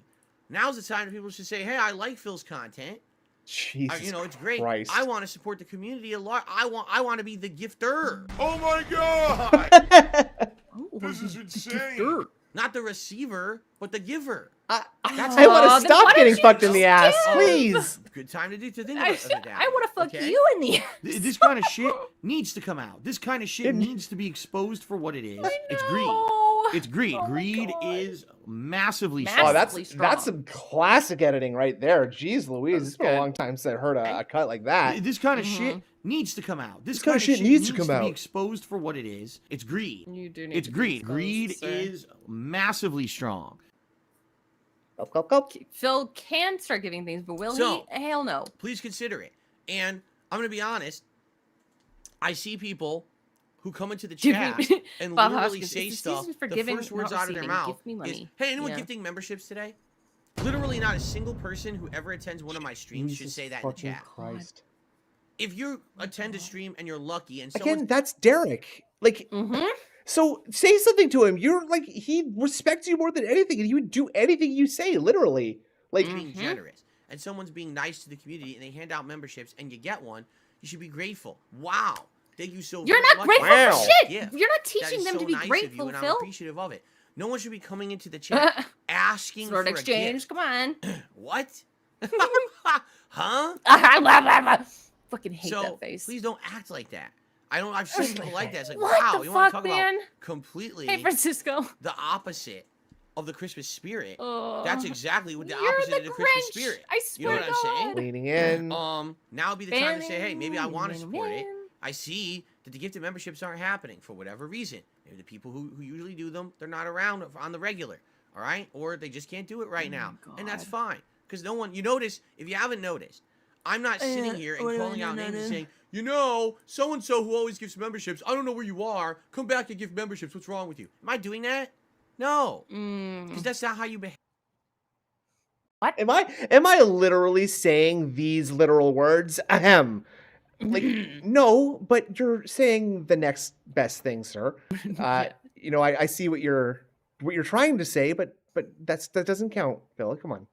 Now's the time that people should say, "Hey, I like Phil's content. Jesus You know, it's great. Christ. I want to support the community a lot. I want to be the gifter, Oh my god! Oh, This is the insane. gifter. not the receiver, but the giver." I Aw, want then to stop why getting don't you fucked in the ass, skip? please. Good time to think I, about that. I want to fuck okay? you in the ass. This kind of shit needs to come out. This kind of shit It- needs to be exposed for what it is. It's greed. No. It's greed. Oh my Greed God. is massively Massive. Oh, strong. that's strong. some classic editing right there. Jeez Louise, it's been a good. long time since I heard a cut like that. This kind of Mm-hmm. shit needs to come out. This kinda kind of shit shit needs to come be out. exposed for what it is. It's greed. You do need It's to be greed. exposed, Greed sir. is massively strong. Go. Phil can start giving things, but will So- he? Hell no. Please consider it. And I'm going to be honest. I see people who come into the Give chat me- and Bob literally Hoskins, say it's the stuff. season for The giving, first words not out of their receiving. mouth Give me is, money. "Hey, anyone Yeah. gifting memberships today?" Literally not a single person who ever attends one of my streams should Jesus say that in the fucking chat. Christ. If you attend a stream and you're lucky and Again, someone that's Derek. Like, Mm-hmm. so say something to him. You're like, he respects you more than anything, and he would do anything you say, literally. Like, being generous and someone's being nice to the community and they hand out memberships and you get one, you should be grateful. Wow. Thank you so You're very not much. grateful Wow. for shit. gift. You're not That teaching is them so to be nice of grateful, you, and I'm Phil. appreciative of it. No one should be coming into the chat asking Sword for exchange. a gift. Come on. What? Huh? Fucking hate So that face. please don't act like that. I've seen people like that. It's like, What wow, the you want to fuck, talk man? about completely Hey, Francisco. the opposite of the Christmas spirit. Oh. That's exactly what the You're opposite the of the Christmas Grinch. spirit. I You know swear what to I'm saying? God. leaning in. Now would be the time to say, hey, maybe I want to support it. I see that the gifted memberships aren't happening for whatever reason. Maybe the people who usually do them, they're not around on the regular, all right? Or they just can't do it right now. And that's fine. Because no one, you notice, if you haven't noticed, I'm not sitting here and calling out names and saying, you know, so-and-so who always gives memberships, I don't know where you are, come back and give memberships, what's wrong with you? Am I doing that? No. Because that's not how you behave. Am I literally saying these literal words? Ahem. Like, no, but you're saying the next best thing, sir. You know, I see what you're trying to say, but that doesn't count, Phil. Come on.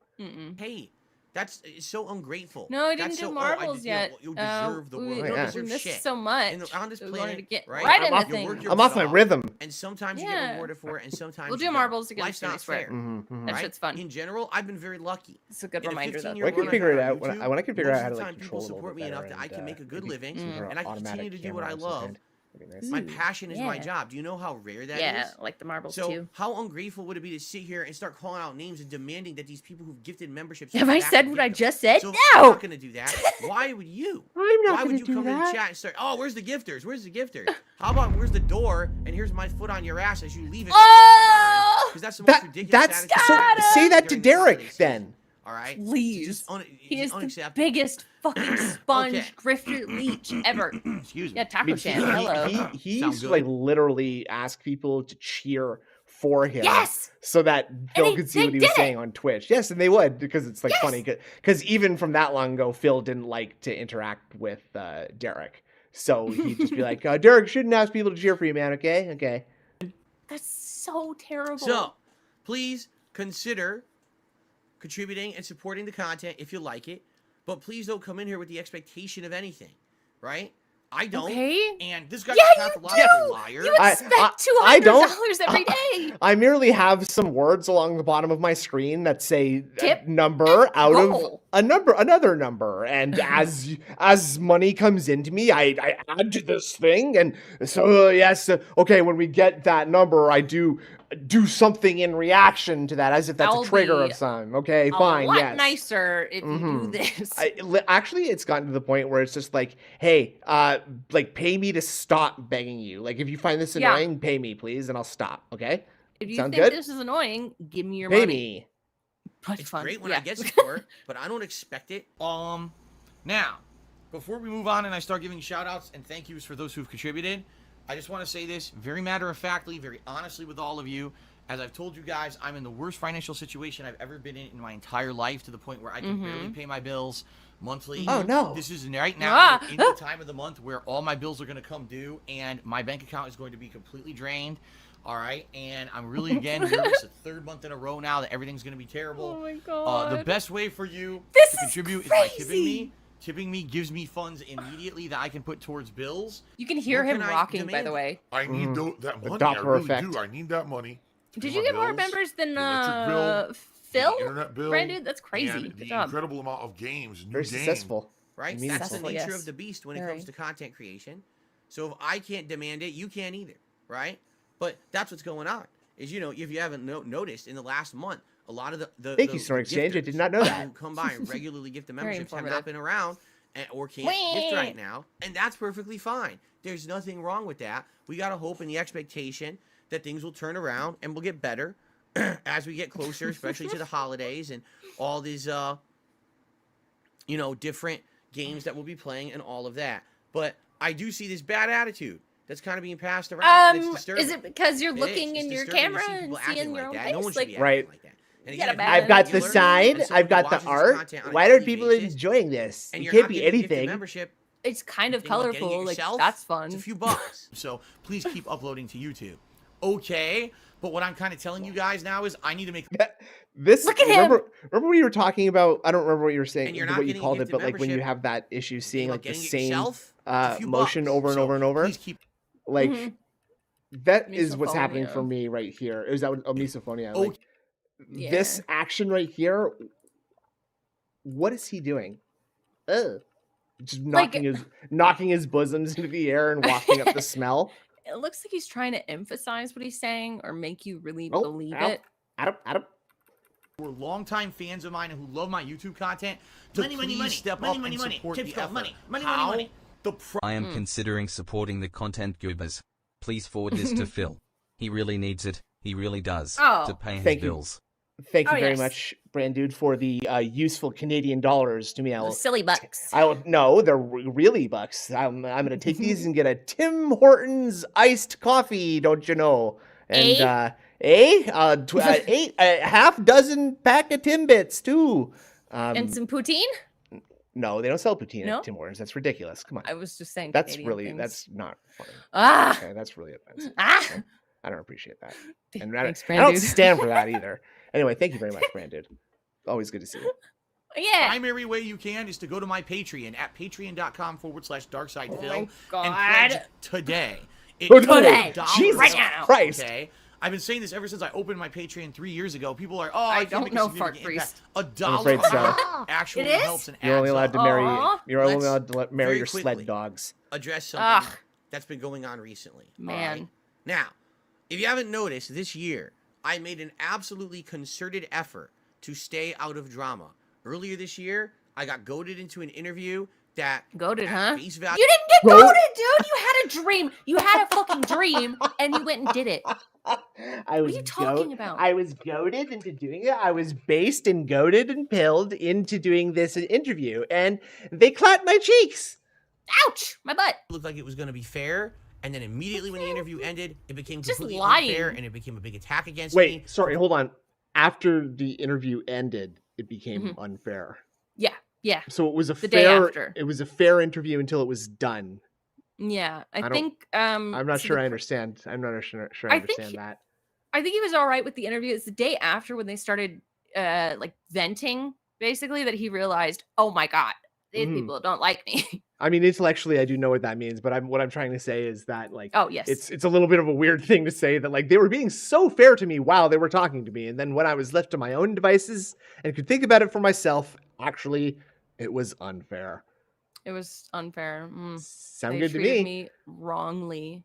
Hey, that's so ungrateful. No, I didn't That's do so, marbles yet. You deserve the world. You We don't deserve missed shit. so much. And on this We wanted planet, to get right? right in I'm the You work thing. your I'm off butt my rhythm. And sometimes you get Yeah. rewarded for it, and sometimes We'll you do don't. marbles together Life's soon, I not swear. fair. That right? shit's fun. In general, I've been very lucky. It's a good In a reminder, though. 15-year I can run figure I've it had out on when I YouTube, can figure most out how of to the like time people control a little support bit me enough better that I can make a good living, use and I can automatic continue to do what camera I on love. second. That'd be nice. My passion is my Yeah. job. Do you know how rare that is? Yeah, like the marbles So too. how ungrateful would it be to sit here and start calling out names and demanding that these people who've gifted memberships Have come I back said and what I gift them? just said? So I'm No. not gonna do that. Why would you? I'm not Why would gonna you do come to the that. chat and start? Oh, where's the gifters? Where's the gifters? How about where's the door? And here's my foot on your ass as you leave it. Oh! Because that's the most ridiculous. That's attitude so. to have Say that to during the holiday Derek season. then. All right. Please. It's just He it's is the unacceptable. biggest fucking sponge Okay. grifter leech ever. Excuse me. Yeah, Taco Chan. Hello. He Sound used to good? like literally ask people to cheer for him. Yes! So that Phil they- could see they what he was did it! saying on Twitch. Yes, and they would, because it's like Yes! funny. Because even from that long ago, Phil didn't like to interact with Derek. So he'd just be like, Derek, you shouldn't ask people to cheer for you, man. Okay? Okay. That's so terrible. So, please consider contributing and supporting the content if you like it, but please don't come in here with the expectation of anything, right? I don't. Okay. And this guy's Yeah, a you pathological do. liar. You I- expect I don't- $200 every day. I merely have some words along the bottom of my screen that say Tip a number out of goal. another number, and as money comes into me, I add to this thing, and so yes, okay, when we get that number, I do something in reaction to that, as if that's I'll a trigger be of some. Okay, A fine, lot yes. nicer if you do Mhm. this. Actually, it's gotten to the point where it's just like, hey, like pay me to stop begging you. Like, if you find this Yeah. annoying, pay me, please, and I'll stop. Okay, If you sound think good? this is annoying, give me your pay money. me. But It's fun. great when yeah. I get support, but I don't expect it. Now, before we move on and I start giving shout outs and thank yous for those who've contributed, I just want to say this very matter-of-factly, very honestly with all of you, As I've told you guys, I'm in the worst financial situation I've ever been in my entire life, to the point where I can barely pay my bills monthly. Oh, no. This is right now in the time of the month where all my bills are going to come due, and my bank account is going to be completely drained. All right, and I'm really, again, nervous. The third month in a row now that everything's going to be terrible. Oh my god. The best way for you This to is contribute is by tipping crazy. me. Tipping me gives me funds immediately that I can put towards bills. You can hear What him can I rocking, by demand? the way. I need that money. I Doppler really effect. do. I need that money. to Did pay you my get more bills, members than the electric bill, the Phil? internet bill, Brandon, that's crazy. and Good the job. incredible amount of games, new Very games. successful. Right? I mean, That's the successful, nature yes. of the beast when it Very. comes to content creation. So if I can't demand it, you can't either, right? But that's what's going on. Is, you know, if you haven't noticed, in the last month, a lot of the Thank you, Snore Exchange. I did not know that. who come by and regularly gift the Very memberships have not informative. been around or can't gift right now, and that's perfectly fine. There's nothing wrong with that. We gotta hope in the expectation that things will turn around and will get better as we get closer, especially to the holidays and all these, you know, different games that we'll be playing and all of that. But I do see this bad attitude that's kind of being passed around. and it's disturbing. Is it because you're It is. looking It's in your disturbing camera to see and people acting seeing your like own that. face? No one should Like, be Right. acting like that. And You got a again, bad I've got the attitude. side, As I've someone got who the watches this art. content on a Why are daily people basis, enjoying this? and It you're can't not be getting gifted anything. membership, It's kind of thinking about getting colorful. it Like, yourself, that's fun. It's a few bucks. So please keep uploading to YouTube. Okay, but what I'm kind of telling you guys now is I need to make. This Look at him. remember what you were talking about? I don't remember what you were saying, And you're not what you getting a called it, gifted but like when you membership, have that issue seeing about like the getting it same yourself, it's a few motion bucks. over and So over and over. Please keep. Like Mhm. that is what's happening Misophonia. for me right here. Is that misophonia? Oh, Like this Yeah. action right here. What is he doing? Just Like- knocking his bosoms into the air and wafting up the smell. It looks like he's trying to emphasize what he's saying or make you really Oh, believe ow. it. Adam. who are longtime fans of mine and who love my YouTube content to please step up and support the effort. How? The I am considering supporting the content goobers. Please forward this to Phil. He really needs it. He really does. Oh, to pay his thank you. bills. Thank you Oh, very yes. much, Brand Dude, for the useful Canadian dollars to me. The silly bucks. No, they're really bucks. I'm gonna take these and get a Tim Hortons iced coffee. Don't you know? And a half dozen pack of Timbits too. And some poutine? No, they don't sell poutine No? at Tim Hortons. That's ridiculous. Come on, I was just saying. that's Canadian really things. that's not funny. Ah! Okay, that's really offensive. Ah! I don't appreciate that, Th- and Thanks, I don't Brand Dude. stand for that either. Anyway, thank you very much, Brand Dude. Always good to see you. Yeah. primary way you can is to go to my Patreon at patreon.com/darksidephil Oh my and God. pledge today. It Oh, is today. $1. Jesus Right now. Christ. Okay. I've been saying this ever since I opened my Patreon 3 years ago. People are, I can't don't make a know, significant Fart impact. Priest. $1 afraid so. actually It is? helps and You're only adds allowed up. to marry. Aw. You're only Let's allowed to marry very your quickly sled dogs. Address something Ugh. that's been going on recently. all Man. right? Now, if you haven't noticed, this year, I made an absolutely concerted effort to stay out of drama. Earlier this year, I got goaded into an interview that Goated, at huh? face value- You didn't get Goat- goaded, dude. You had a dream. You had a fucking dream, and you went and did it. I was you talking about? I was goaded into doing it. I was based and goaded and pilled into doing this interview, and they clapped my cheeks. Ouch! My butt. looked like it was going to be fair, and then immediately when the interview ended, it became Just completely lying. unfair, and it became a big attack against me. Wait, sorry, hold on. After the interview ended, it became Mm-hmm. unfair. Yeah. So it was a The day fair. after. It was a fair interview until it was done. Yeah. I don't- think. I'm not so sure the I pr- understand. I'm not sure I I think understand that. I think he was all right with the interview. It's the day after when they started like venting, basically, that he realized, oh my god, these Mhm. people don't like me. I mean, intellectually, I do know what that means, but what I'm trying to say is that like Oh yes. it's a little bit of a weird thing to say that like they were being so fair to me while they were talking to me, and then when I was left to my own devices and could think about it for myself, actually, it was unfair. It was unfair. Sound They good to treated me. wrongly.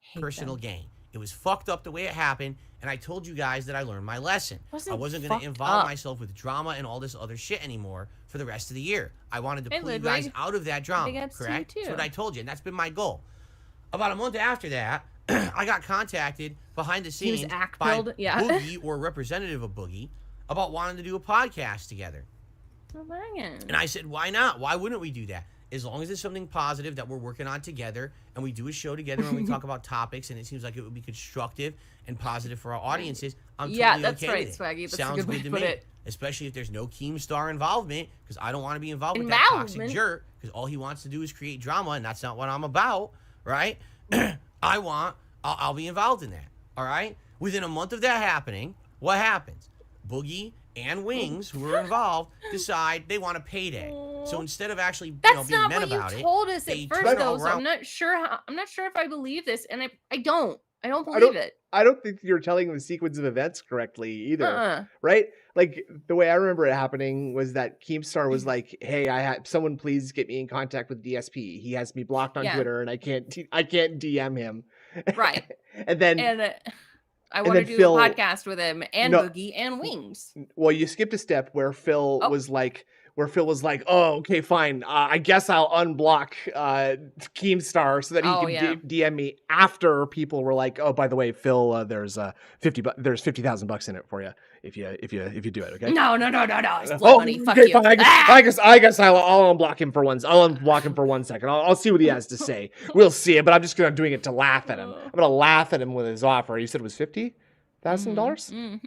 Hate Personal them. gain. It was fucked up the way it happened, and I told you guys that I learned my lesson. Wasn't I wasn't going to fucked involve up. myself with drama and all this other shit anymore for the rest of the year. I wanted to Hey, pull you guys Ludwig. out of that drama, Big ups to you, correct? That's too. what I told you, and that's been my goal. About a month after that, I got contacted behind the He was scenes act by pilled, yeah. Boogie or a representative of Boogie about wanting to do a podcast together. Oh, bangin'. And I said, why not? Why wouldn't we do that? as long as it's something positive that we're working on together, and we do a show together and we talk about topics, and it seems like it would be constructive and positive for our audiences, I'm totally that's okay right, with it. Swaggy. That's Sounds a good way good to to put me. it. Especially if there's no Keemstar involvement, because I don't want to be involved with that toxic jerk, because all he wants to do is create drama, and that's not what I'm about, right? I'll be involved in that, all right? Within a month of that happening, what happens? Boogie and Wings, who are involved, decide they want a payday. So instead of actually being not men what about you it, told us at they first, turn though. So around. I'm not sure if I believe this, and I don't believe it. I don't think you're telling the sequence of events correctly either, right? Like the way I remember it happening was that Keemstar was like, "Hey, someone please get me in contact with DSP. He has me blocked on Twitter, and I can't DM him." Right. and then I want to do Phil, a podcast with him and Boogie and Wings. Well, you skipped a step where Phil was like, "Oh, okay, fine. I guess I'll unblock Keemstar so that he can DM me." After people were like, "Oh, by the way, Phil, there's $50,000 in it for you if you do it." Okay. No. It's blood money. Fuck you. Fine. I guess I'll unblock him for one. I'll unblock him for 1 second. I'll see what he has to say. We'll see it, but I'm just doing it to laugh at him. I'm gonna laugh at him with his offer. You said it was $50,000.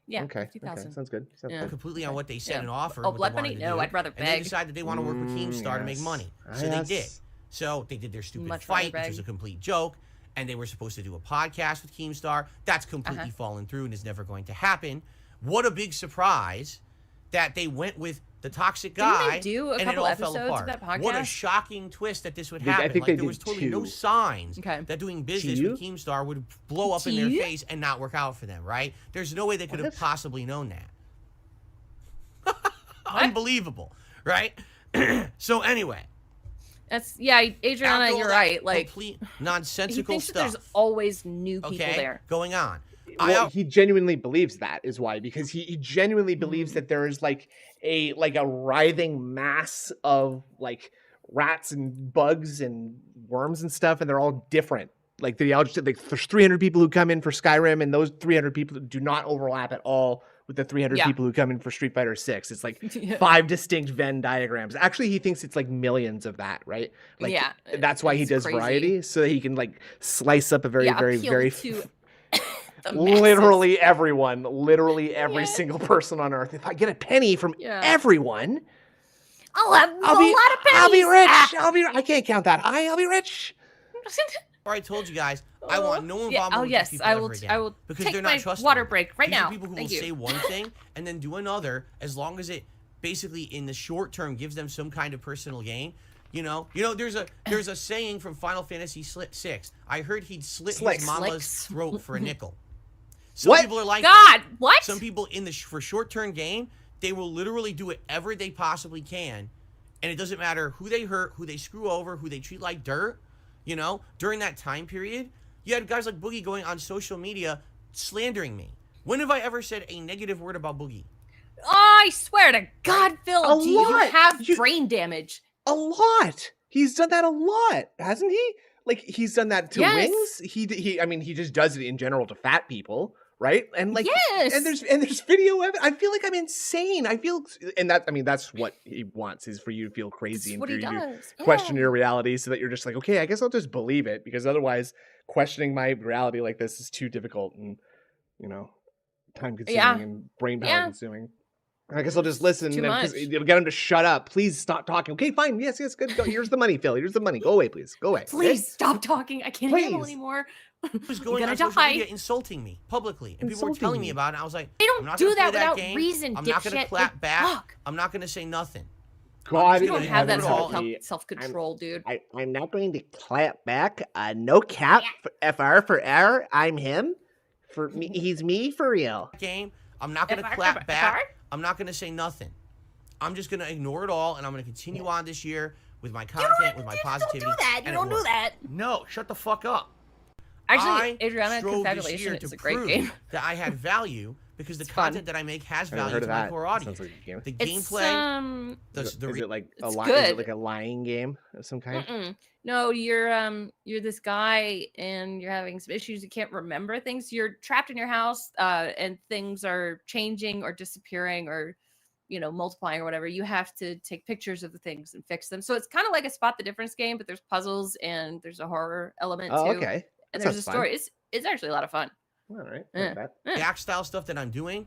Yeah. Okay. 50,000. Sounds good. Completely on what they said and offered. Oh, what blood they money? wanted to No, do. I'd rather beg. And they decided they want to work with Keemstar to make money. So they did. So they did their stupid fight, which was a complete joke. And they were supposed to do a podcast with Keemstar. That's completely fallen through and is never going to happen. What a big surprise that they went with the toxic guy. Didn't they do a couple episodes of that podcast? What a shocking twist that this would happen. I think there was totally no signs Okay. that doing business with Keemstar would blow up in their face and not work out for them, right? There's no way they could have possibly known that. Unbelievable, right? So anyway. That's Adriana, you're right. Like complete nonsensical he thinks stuff. that there's always new people there going on. Well, he genuinely believes that is why, because he genuinely believes that there is like a writhing mass of like rats and bugs and worms and stuff, and they're all different. Like there's 300 people who come in for Skyrim, and those 300 people do not overlap at all with the 300 people who come in for Street Fighter 6. It's like 5 distinct Venn diagrams. Actually, he thinks it's like millions of that, right? Like, that's why he does crazy. Variety, so that he can like slice up a very literally everyone, literally every single person on Earth. If I get a penny from everyone, I'll have a lot of pennies. I'll be rich. I can't count that high. I'll be rich. I told you guys, I want no involvement with these people ever again. I will because take they're my not trustworthy. water break right These now. are people who Thank will you. say one thing and then do another, as long as it basically in the short term gives them some kind of personal gain. You know, there's a saying from Final Fantasy VI. I heard he'd slit his mama's throat for a nickel. Some people are like what? Some people for short-term gain, they will literally do whatever they possibly can, and it doesn't matter who they hurt, who they screw over, who they treat like dirt. You know, during that time period, you had guys like Boogie going on social media slandering me. When have I ever said a negative word about Boogie? Oh, I swear to God, Phil, do you have brain damage? A lot. He's done that a lot, hasn't he? Like he's done that to Wings. I mean, he just does it in general to fat people, right? And like, and there's video evidence. I feel like I'm insane. That's what he wants, is for you to feel crazy and for you to question your reality, so that you're just like, okay, I guess I'll just believe it, because otherwise questioning my reality like this is too difficult and, time consuming and brain power consuming. I guess I'll just listen, and it'll get him to shut up. Please stop talking. Okay, fine. Yes, good. Go. Here's the money, Phil. Here's the money. Go away, please. Go away. Please stop talking. I can't handle anymore. He was going on social media insulting me publicly, and people were telling me about it. I was like, they don't I'm not do gonna that play without game. reason. I'm not going to clap back. Fuck. I'm not going to say nothing. God, you don't have that self-control, dude. I'm not going to clap back. No cap. FR for error. I'm him. For me, he's me for real. Game. I'm not going to clap back. I'm not going to say nothing. I'm just going to ignore it all, and I'm going to continue on this year with my content, with my positivity. You don't do that. No, shut the fuck up. Actually, Adriana, Confabulation is a great game. That I had value, because the content that I make has value to my core audience. Like a game. The gameplay. Is it like a is it like a lying game of some kind? No, you're this guy and you're having some issues. You can't remember things. You're trapped in your house, and things are changing or disappearing or multiplying or whatever, you have to take pictures of the things and fix them. So it's kind of like a spot the difference game, but there's puzzles and there's a horror element Oh, too. okay. And That there's a sounds fun. story. It's actually a lot of fun. All right. Yeah. Like that. Yeah. The act style stuff that I'm doing,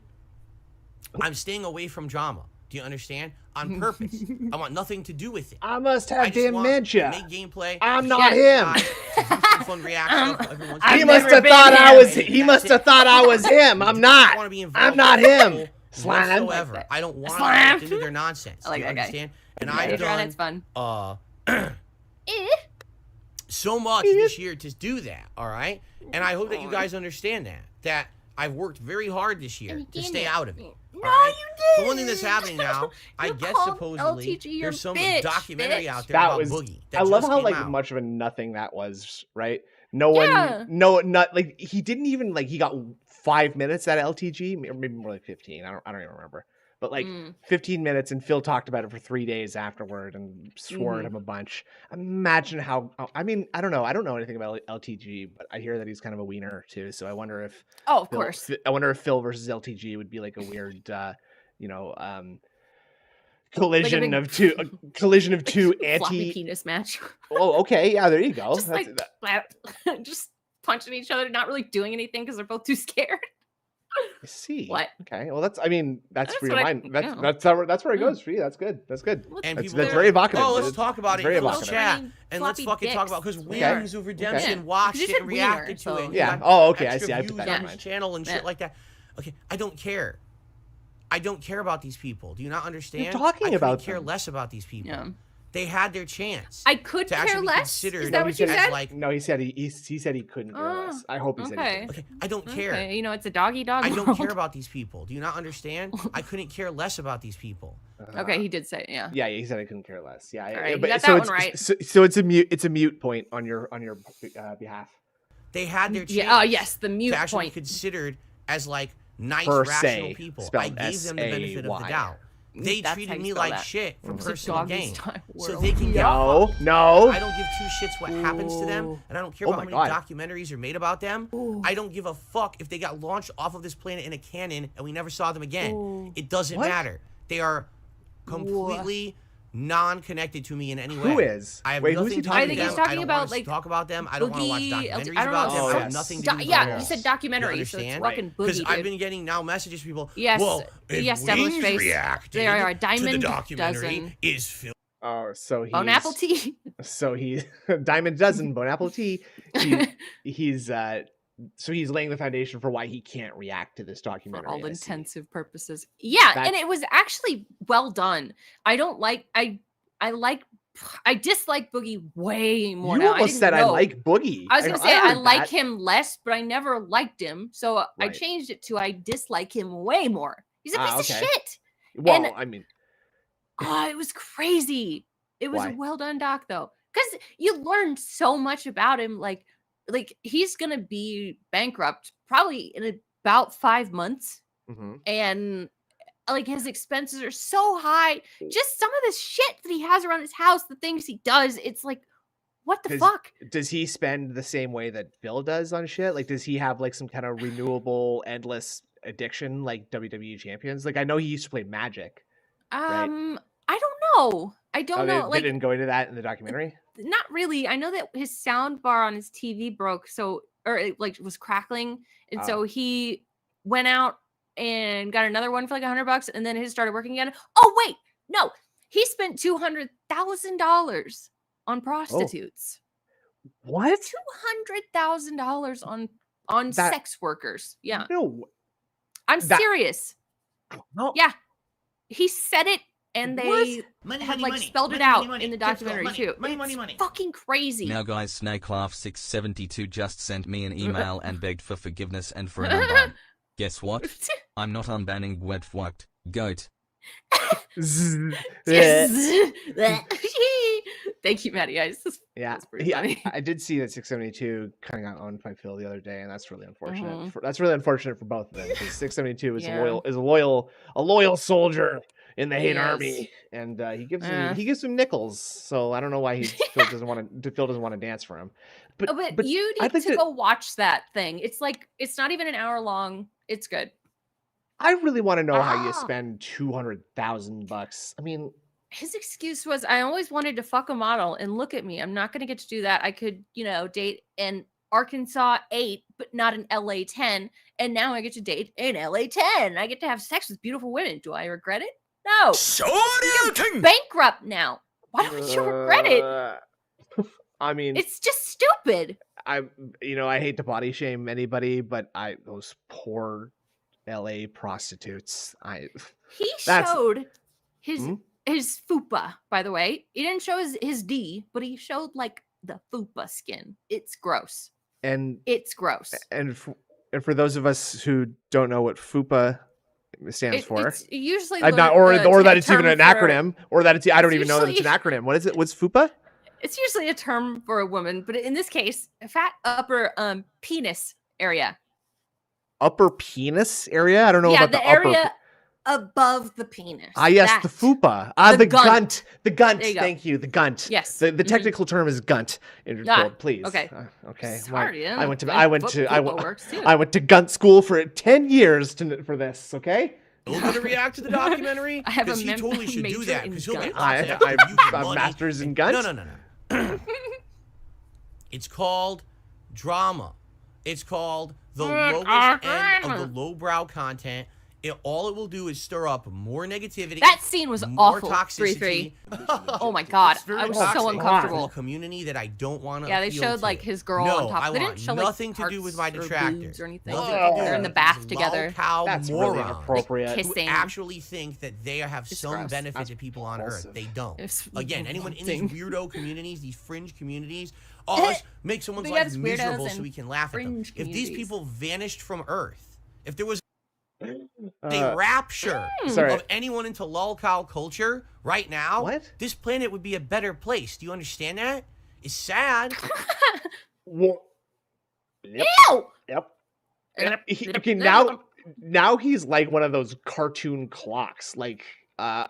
I'm staying away from drama. Do you understand? On purpose. I want nothing to do with it. I must I have just want to dementia. make gameplay. I'm to not shoot him. guys, to do some fun react stuff every once in a He I've while. must never have been thought I him. was. And He that's must it. have thought I was him. I'm I not. want to be involved I'm not with him. people Slime. whatsoever. Like that. I don't want to Slime. get into their nonsense. I like Do you that guy. understand? And Yeah, I've it's done fun. so much this year to do that, all right? And I hope that you guys understand that I've worked very hard this year to stay out of it. No, all right? you didn't. The one thing that's happening now, I You guess called supposedly LTG your there's some bitch, documentary bitch. out there That about was. Boogie. That I love just how came like out. much of a nothing that was. Right. No one. Yeah. No. Not like he didn't even like he got 5 minutes at LTG or maybe more like 15. I don't even remember. But like 15 minutes, and Phil talked about it for 3 days afterward and swore at him a bunch. Imagine how. I mean, I don't know. I don't know anything about LTG, but I hear that he's kind of a wiener too. So I wonder if. Oh, of Phil, course. I wonder if Phil versus LTG would be like a weird, collision of two. Collision of two Floppy anti. penis match. Oh, okay. Yeah, there you go. Just like just punching each other, not really doing anything because they're both too scared. I see. What? Okay. Well, that's for your what I- mind. That's yeah. that's where it goes for you. That's good. That's good. And that's people are very evocative. Oh, let's dude. talk about It's it very in the evocative. chat. Learning And let's floppy fucking talk dicks. about because Okay. Wings of Redemption Yeah. watched You it said and wiener, reacted to so- it. and Yeah. got Oh, okay. I extra see. I put views that on in his mind. channel and shit Yeah. like that. Okay, I don't care. I don't care about these people. Do you not understand? talking I couldn't about care them. less about these people. Yeah. They had their chance. I could to care actually be less. considered Is that what you as, said? like, No, he said he said he couldn't care Oh, less. I hope he said he okay. couldn't. okay, I don't care. Okay, it's a doggy dog. I don't world. care about these people. Do you not understand? I couldn't care less about these people. Okay, he did say it, yeah. Yeah, he said I couldn't care less. Yeah, All yeah, right, you but got so that it's one right. so it's a mute point on your behalf. They had their chance. Yeah. Oh, yes, the mute to actually point. be considered as like nice, Per rational se, people. I spelled gave them the benefit of the S-A-Y. doubt. They That's how treated you me spell like that. shit for It's a personal doggy gain. style So world. they can get No, fucked. no. I don't give two shits what happens to them, and I don't care Oh about my how many God. documentaries are made about them. I don't give a fuck if they got launched off of this planet in a cannon and we never saw them again. It doesn't What? matter. They are completely non-connected to me in any way. Who is? I have Wait, who's nothing he to talking do I think with he's them. talking I don't about, want to like, talk about them. I don't want to watch Boogie- documentaries I don't know. about them. Oh, I have yes. nothing to do with Yeah, them. you said You documentary, so it's understand? fucking Because boogie, I've dude. been getting now messages from people. Yes, Well, if yes, Devil's Wings Face. reacted They are a to the diamond documentary dozen. is Phil. Oh, so he's Bone apple tea. So he Diamond Dozen Bone Apple Tea. He's so he's laying the foundation for why he can't react to this For documentary. all I see. intensive purposes. Yeah, and That's- it was actually well done. I don't like I dislike Boogie way more You now. almost said I like Boogie. I was gonna say I heard like that. him less, but I never liked him. So I Right. changed it to I dislike him way more. He's a piece of okay. shit. Well, and- I mean, Oh, it was crazy. It was Why? a well done doc though. Because you learned so much about him. Like he's gonna be bankrupt probably in about 5 months. mhm. And like his expenses are so high. Just some of this shit that he has around his house, the things he does, it's like, what the Does- fuck? Does he spend the same way that Phil does on shit? Like, does he have like some kind of renewable, endless addiction like WWE champions? Like, I know he used to play Magic. Right. I don't know. I don't Oh, know. they Like, didn't go into that in the documentary. not really. I know that his sound bar on his TV broke, so or it like was crackling, and Oh. so he went out and got another one for like $100, and then his started working again. Oh wait, no, he spent $200,000 on prostitutes. What? $200,000 on That- sex workers. Yeah, No. I'm that- serious. No. Yeah, he said it, and they Money, had money, like money. spelled it Money, out money, money. in the Kids go, documentary money, too. money, It's money, money. fucking crazy. Now guys, SnakeLaugh672 just sent me an email and begged for forgiveness and for an unban. Guess what? I'm not unbanning wet fucked. Goat. Zzz. Yes. Thank you, Maddie. Guys. Yeah, That's pretty funny. I did see that 672 kind of got owned by Phil the other day, and that's really unfortunate. Mhm. That's really unfortunate for both of them because 672 is Yeah. a loyal soldier in the Hate He is. Army, and he gives Yeah. him nickels. So I don't know why Phil doesn't want to dance for him. Oh, but you I'd need like to go watch that thing. It's like it's not even an hour long. It's good. I really want to know how you Ah. spend $200,000. I mean, His excuse was, I always wanted to fuck a model, and look at me. I'm not going to get to do that. I could, date an Arkansas 8, but not an LA 10. And now I get to date an LA 10. I get to have sex with beautiful women. Do I regret it? No. You're bankrupt now. Why don't you regret it? I mean, It's just stupid. I hate to body shame anybody, but those poor LA prostitutes. He That's- showed his Hmm? his fupa, by the way. He didn't show his D, but he showed like the fupa skin. It's gross. and It's gross. and for those of us who don't know what FUPA stands for, It's usually not or that it's even an acronym, or that I don't even know that it's an acronym. What is it? What's FUPA? It's usually a term for a woman, but in this case, a fat upper penis area. Upper penis area? I don't know Yeah, about the the upper. area above the penis. Yes, That. the FUPA. The The gunt. gunt. The gunt. There you go. Thank you. The gunt. Yes. The Mhm. technical term is gunt. Please. okay. Okay. Sorry, I went to fupa works too. I went to gunt school for 10 years for this. Okay. He'll gonna react to the documentary I have a because he totally should do major that in because he'll get gunt. lots of YouTube I'm money. masters in gunt. No. It's called drama. It's called the lowest end of the lowbrow content. All it will do is stir up more negativity. That scene was more awful. toxicity. 3-3. Oh my god, It's very I was toxic. so In uncomfortable. a community that I don't want to. Yeah, they showed like his girl No, on top. I They want didn't show nothing like to do with my parts or detractor. boobs or anything. Nothing to do They're in with the bath together. Cow That's really morons inappropriate. Kiss- who Kissing. actually think that they have It's some gross. benefit That's to people on Earth. repulsive. They don't. It's Again, anyone in revolting. these weirdo communities, these fringe communities, let's make someone's Big life ass weirdos miserable so and we can laugh at them. fringe If these communities. people vanished from Earth, if there was a Uh, rapture Sorry. of anyone into lolcow culture right now, What? this planet would be a better place. Do you understand that? It's sad. Well, yep. Ew! Yep. Okay, now he's like one of those cartoon clocks. Like, Yeah,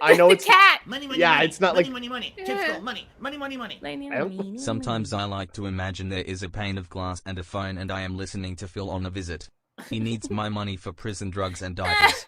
I know the it's cat. Money, Yeah, money, it's not money, like- money, money. Yeah. Typical money, money, money, money. Sometimes I like to imagine there is a pane of glass and a phone and I am listening to Phil on a visit. He needs my money for prison drugs and diapers.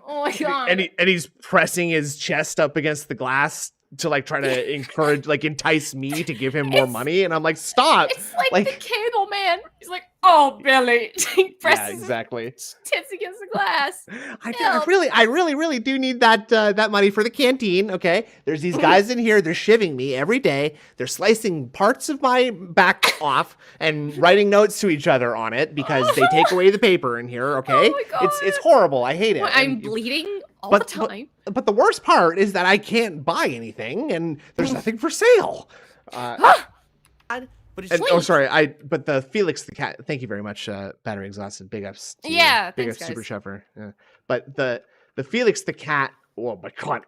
Oh my god. and he's pressing his chest up against the glass to like try to entice me to give him more It's- money, and I'm like, stop. It's like the cable man. He's like, oh, Billy. He Yeah, presses exactly. his tits against the glass. I really do need that money for the canteen. Okay, there's these guys in here. They're shivving me every day. They're slicing parts of my back off and writing notes to each other on it because they take away the paper in here. Okay, Oh my God. it's horrible. I hate it. I'm And- bleeding all the time. But the worst part is that I can't buy anything, and there's nothing for sale. But it's And, oh, sorry. But the Felix the cat. Thank you very much, Battery Exhausted. Big ups. To you. Yeah, Big thanks, ups, Super guys. Shuffer. Yeah. But the Felix the cat. Oh my god.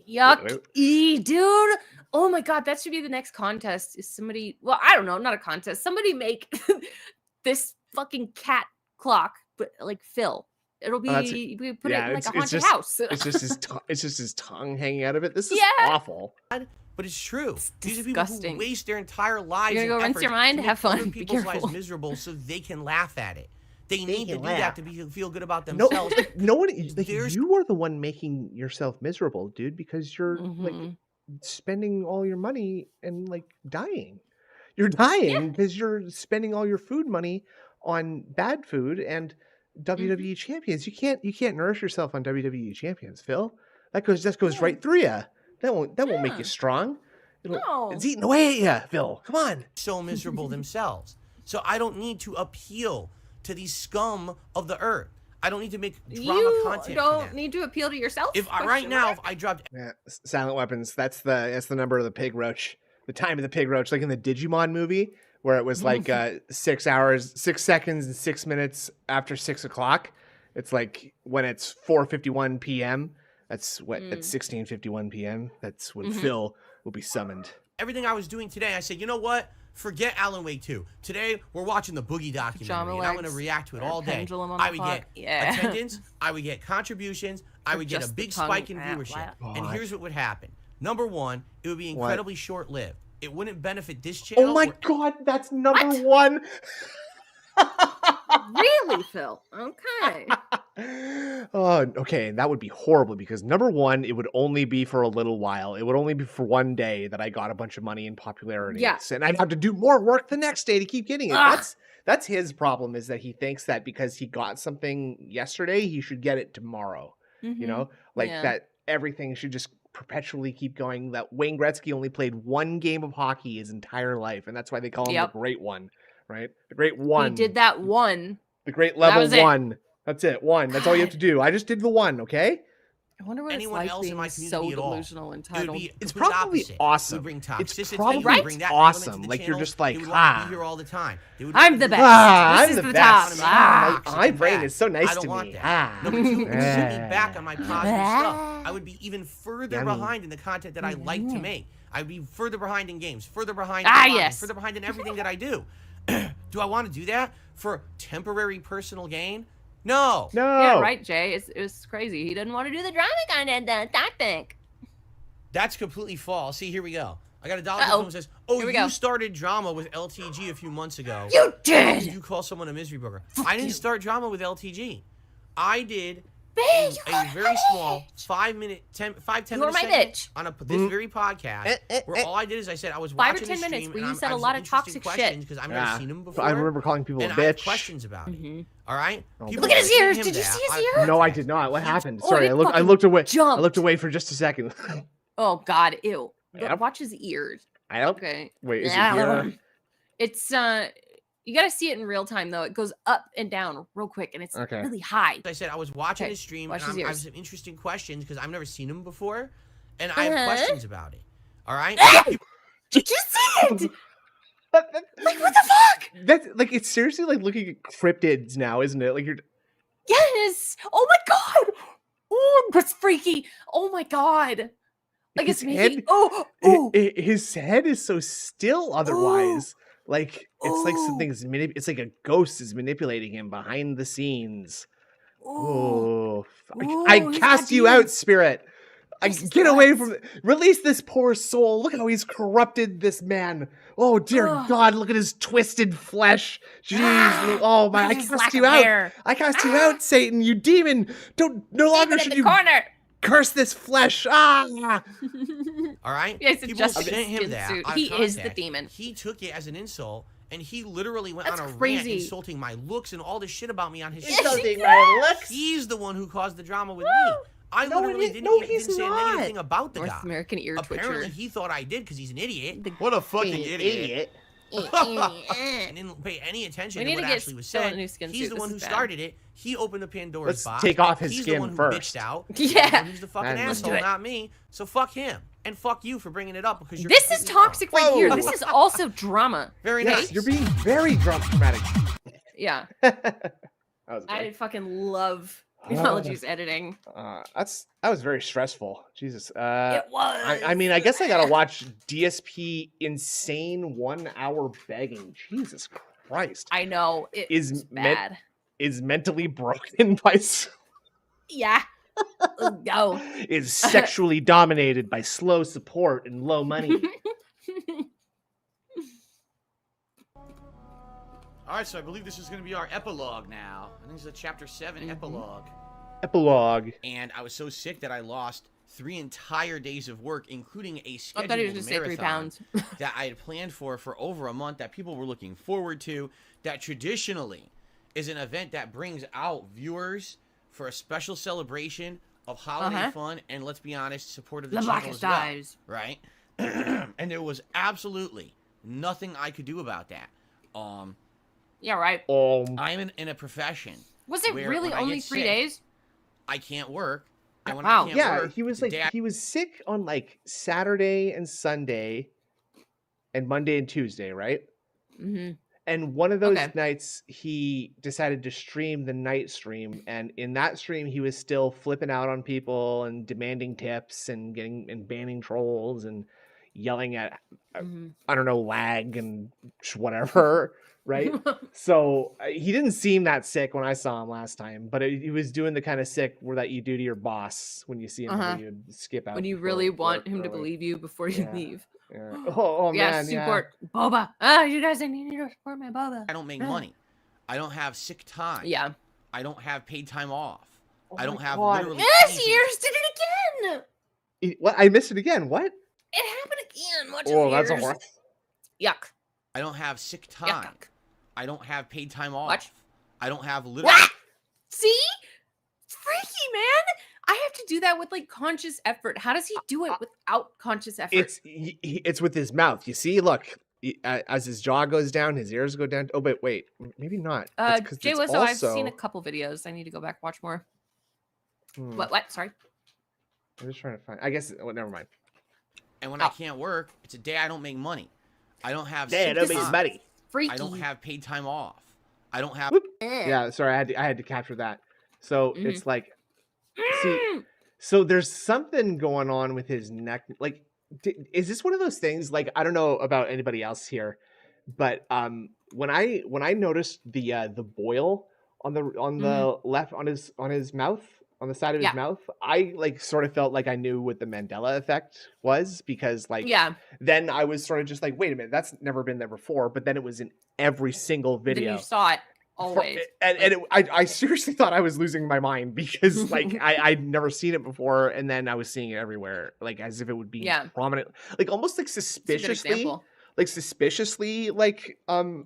Yuck. Dude. Oh my god, that should be the next contest. Is somebody, well, I don't know, not a contest. Somebody make this fucking cat clock, but like Phil. It'll be, that's- we put yeah, it in like it's a haunted just- house. It's just his tongue hanging out of it. This is Yeah. awful. But it's true. It's These are people disgusting. who waste their entire lives. You're gonna and go rinse effort your mind? to make Have fun. other Be people's careful. lives miserable so they can laugh at it. They need to can do laugh. that to feel good about No, themselves. no one. Like, There's- you are the one making yourself miserable, dude, because you're like Mhm. spending all your money and like dying. You're dying because you're spending all your food money on bad food and WWE champions. You can't nourish yourself on WWE champions, Phil. That goes right through you. That won't make Yeah. you strong. No. It's eating away at you, Phil. Come on. So miserable themselves. So I don't need to appeal to the scum of the earth. I don't need to make drama You content. for don't them. need to appeal to yourself. If I, right Question now, mark? if I dropped Yeah, silent weapons. That's the number of the pig roach. The time of the pig roach, like in the Digimon movie, where it was like 6 hours, 6 seconds, and 6 minutes after 6 o'clock. It's like when it's 4:51 p.m. That's what at 16:51 p.m. That's when Phil will be summoned. everything I was doing today, I said, you know what? Forget Alan Wake 2. Today, we're watching the Boogie documentary, Pajama and I'm going to legs react to it or all day. pendulum on I the would clock. get Yeah. attendance, I would get contributions, I Or would get a just the big tongue. spike in Ah, viewership. blah. And God. here's what would happen. Number one, it would be What? incredibly short-lived. It wouldn't benefit this channel. Oh my or- god, that's number one. Really, Phil? Okay. Oh, okay. That would be horrible because number one, it would only be for a little while. It would only be for one day that I got a bunch of money and popularity. Yeah. And I'd have to do more work the next day to keep getting it. Ugh. That's his problem, is that he thinks that because he got something yesterday, he should get it tomorrow. You know, like Yeah. that everything should just perpetually keep going. That Wayne Gretzky only played one game of hockey his entire life, and that's why they call him Yep. the Great One, right? The Great One. He did that one. The Great That Level was it. One. That's it. One. That's all you have to do. I just did the one, okay? I wonder what Anyone it's like else in being my so community at all. delusional and It would entitled. be It's complete probably opposite. It awesome. would bring It's toxicity. probably It would bring that awesome. element to the Like, you're channel. just like, They would want to ah. be here all the time. They would I'm the best. Ah, This I'm is the the best. top. Ah. My brain is so nice I don't to want me. that. Ah. Number two, it would set me Ah. back on my positive stuff. I would be even further Yummy. behind in the content that I like to make. I would be further behind in games, further behind Ah, in blogging, yes. further behind in everything that I do. Do I want to do that for temporary personal gain? No. No. Yeah, right, Jay. It was crazy. He didn't want to do the drama content, I think. That's completely false. See, here we go. I got a dollar Uh-oh. that says, "Oh, Here we you go. started drama with LTG a few months ago. You How did! did you call someone a misery booger?" Fuck I didn't you. start drama with LTG. I did Babe, you a are very my small bitch. 5 10 You minute are my segment bitch. on this very podcast where all I did is I said I was 5 or watching 10 the minutes stream where and you said I a was lot of interested in toxic shit. questions because I've never Yeah. seen them before. I remember calling people and a I have bitch. questions about it. Mhm. All right? Oh, People Look at his say to ears. him Did you that see his I- ears? No, I did not. What happened? Oh, Sorry, he I fucking looked away. I jumped. looked away for just a second. Oh, God. Ew. Yep. Watch his ears. I don't. Okay. Wait, is it here? It's, you gotta see it in real time, though. It goes up and down real quick, and it's Okay. really high. I said I was watching Okay, his stream watch and his I have ears. some interesting questions because I've never seen him before, and I have questions about it. All right? Did you see it? That- Like, what the fuck? That's like, it's seriously like looking at cryptids now, isn't it? Like, you're. Yes. Oh my God. Oh, that's freaky. Oh my God. Like, His it's making. head- Oh. Oh. His head is so still otherwise. Like, it's like Ooh. something's it's like a ghost is manipulating him behind the scenes. Oh. Oh, I Ooh, he's cast got you out, demons. spirit. I This is get away nuts. from release this poor soul. Look how he's corrupted this man. Oh dear Ugh. God, look at his twisted flesh. Jeez, oh my, I Look at his cast lack you of out. hair. I cast you out, Satan, you demon. No longer Demon in should the you corner. curse this flesh. Ah. All right? Yes, People adjusted sent his him skin that. suit. out of He is the context. demon. He took it as an insult, and he literally went That's on a rant crazy. insulting my looks and all this shit about me on his Yes, stream. he Insulting my looks. He's the one who caused the drama with Woo! me. I No, literally he- didn't, no, even he's didn't say not. anything about the North guy. American ear Apparently, twitcher. he thought I did because he's an idiot. The What a fucking Fucking idiot. idiot. And didn't pay any attention We to need what to get actually was Phil a said. new skin He's suit. the one This who is bad. started it. He opened the Pandora's Let's box. take off his He's skin the one who first. bitched out. Yeah. He's the one who's the fucking And- Let's asshole, do it. not me. So fuck him. And fuck you for bringing it up because you're This is completely wrong. toxic right here. Whoa. This is also drama. Very Yes, nice. you're being very dramatic. Yeah. That was good. I fucking love Oh. Apologies editing. That was very stressful. Jesus. It was. I mean, I guess I gotta watch DSP insane 1 hour begging. Jesus Christ. I know. It Is was meant- bad. Is mentally broken by Yeah. No. is sexually dominated by slow support and low money. All right, so I believe this is going to be our epilogue now. I think this is a chapter 7 epilogue. Epilogue. And I was so sick that I lost 3 entire days of work, including a I scheduled thought he was going to say 3 marathon pounds. that I had planned for over a month, that people were looking forward to, that traditionally is an event that brings out viewers for a special celebration of holiday fun and, let's be honest, support of the The channel blackest as well, eyes. right? And there was absolutely nothing I could do about that. Yeah, right. I'm in a profession. Was it where really when I only get 3 sick, days? I can't work. And when Wow. I can't Yeah, work, he was like the day he was sick on like Saturday and Sunday and Monday and Tuesday, right? Mm-hmm. And one of those Okay. nights he decided to stream the night stream, and in that stream he was still flipping out on people and demanding tips and banning trolls and yelling at Mm-hmm. I don't know, lag and whatever, right? So he didn't seem that sick when I saw him last time, but he was doing the kind of sick where that you do to your boss when you see him, where you skip out When you before really want work him to early. believe you before you Yeah. leave. Yeah. Oh Yeah, man, support Boba. You guys need to support my Boba. I don't make Yeah. money. I don't have sick time. Yeah. I don't have paid time off. Oh I don't my have God. literally Yes, anything. yours did it again. What? I missed it again. What? It happened again. Watch Oh, his that's a ears. horror. Yuck. I don't have sick Yuck. time. I don't have paid time off. Watch. I don't have literally. What? See? It's freaky, man. I have to do that with like conscious effort. How does he do it without conscious effort? It's with his mouth. You see, look, as his jaw goes down, his ears go down. Oh, but wait, maybe not. Jay Wizzo, I've seen a couple videos. I need to go back watch more. What? Sorry. I'm just trying to find. I guess. Oh, never mind. And when I can't work, it's a day I don't make money. I don't have. Day I don't make money. Freaky. I don't have paid time off. I don't have. Yeah, sorry, I had to capture that. So it's like, see, so there's something going on with his neck. Like, is this one of those things? Like, I don't know about anybody else here, but when I noticed the boil on the left on his mouth, on the side of his mouth, I like sort of felt like I knew what the Mandela effect was, because like then I was sort of just like, wait a minute, that's never been there before. But then it was in every single video. Then you saw it always. I seriously thought I was losing my mind, because like I'd never seen it before, and then I was seeing it everywhere, like as if it would be prominent, like almost like suspiciously like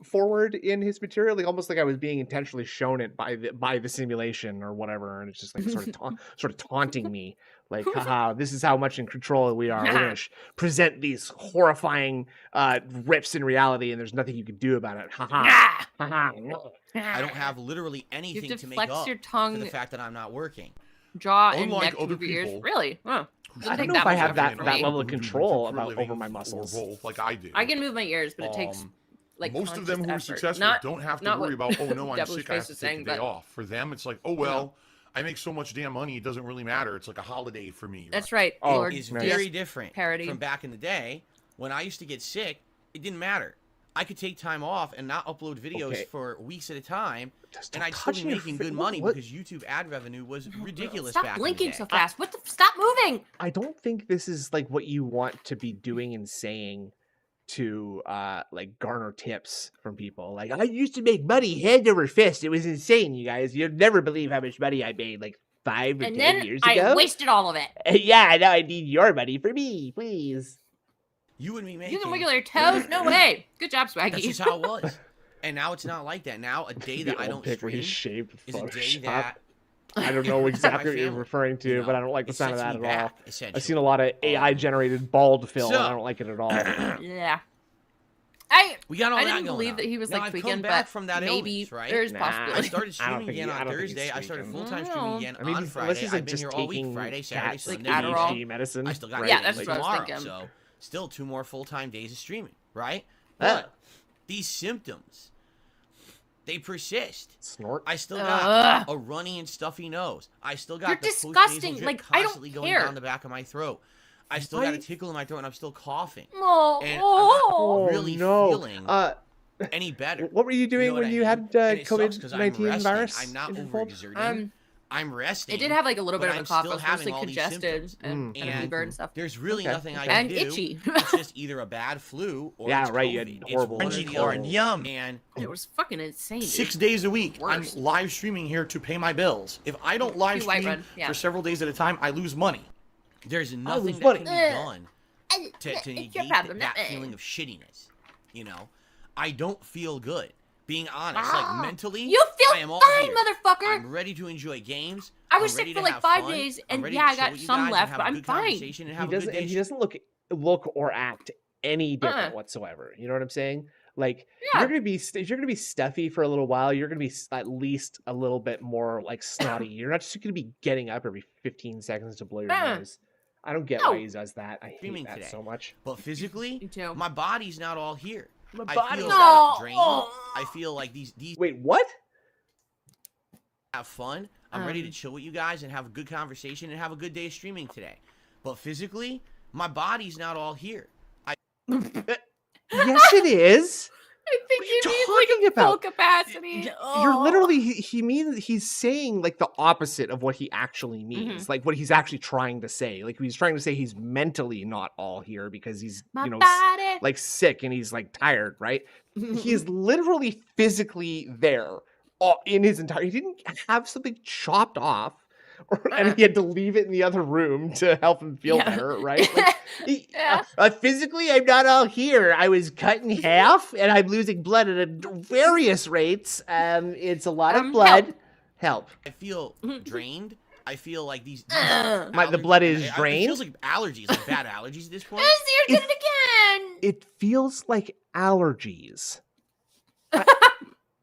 forward in his material, like almost like I was being intentionally shown it by the simulation or whatever, and it's just like sort of taunting me, like, haha, this is how much in control we are. We're gonna present these horrifying rips in reality, and there's nothing you can do about it. Haha. I don't have literally anything to make flex up your tongue, for the fact that I'm not working. Jaw and Unlike neck other to your ears. people, Really? Huh. I don't know if I have that level of control over my muscles. Like I do. I can move my ears, but it takes like most of them who are effort. successful don't have to worry about, oh no, I'm sick, I have to take a saying, day off. For them, it's like, oh well, I make so much damn money, it doesn't really matter. It's like a holiday for me. That's right. It is very different from back in the day when I used to get sick. It didn't matter. I could take time off and not upload videos for weeks at a time, and I'd still be making good money because YouTube ad revenue was ridiculous back in the day. Stop blinking so fast. What the? Stop moving. I don't think this is like what you want to be doing and saying to like garner tips from people. Like, I used to make money hand over fist. It was insane, you guys. You'd never believe how much money I made like 5 or 10 years ago. I wasted all of it. Yeah, now I need your money for me, please. You and me making. You can wiggle your toes? No way. Good job, Swaggy. That's just how it was. And now it's not like that. Now a day that I don't stream is a day that I don't know exactly what you're referring to, but I don't like the sound of that at all. I've seen a lot of AI generated bald film, and I don't like it at all. Yeah. I didn't believe that he was like tweaking, but from that maybe illness, right? there's possibility. I started streaming again on Thursday. I started full-time streaming again on Friday. I've been here all week, Friday, Saturday, Sunday. ADHD medicine. I still got that's what I was tomorrow, thinking. so still 2 more full-time days of streaming, right? But these symptoms, they persist. Snort. I still got a runny and stuffy nose. I still got the disgusting. Drip Like, I don't constantly going care. down the back of my throat. I still got a tickle in my throat, and I'm still coughing. Oh, And I'm not really feeling any better. What were you doing when you had COVID-19 virus? I'm not overexerting. I'm resting. It did have like a little bit of a cough. It was mostly all these congested and kind of fever and stuff. There's really nothing I can do. And itchy. It's just either a bad flu or it's right. You COVID. had horrible. It's one or the other. And it was fucking insane. 6 days a week, I'm live streaming here to pay my bills. If I don't live stream for several days at a time, I lose money. There's nothing that can be done to negate that feeling of shittiness. You know, I don't feel good. Being honest, like mentally, you feel I am all fine, here. motherfucker. I'm ready to enjoy games. I was sick for like 5 days, and yeah, I got some left, but I'm fine. He doesn't look or act any different whatsoever. You know what I'm saying? Like, you're gonna be stuffy for a little while. You're gonna be at least a little bit more like snotty. You're not just gonna be getting up every 15 seconds to blow your nose. I don't get why he does that. I hate that so much. But physically, my body's not all here. I feel drained. I feel like these. Wait, what? Have fun. I'm ready to chill with you guys and have a good conversation and have a good day of streaming today. But physically, my body's not all here. Yes, it is. I think he needs like full capacity. You're literally he's saying like the opposite of what he actually means, like what he's actually trying to say. Like he's trying to say he's mentally not all here because he's like sick and he's like tired, right? He is literally physically there in his entire. He didn't have something chopped off, and he had to leave it in the other room to help him feel better, right? Like, physically, I'm not all here. I was cut in half, and I'm losing blood at various rates. It's a lot of blood. Help. I feel drained. I feel like these the blood is drained. It feels like allergies, like bad allergies at this point. You did it again. It feels like allergies.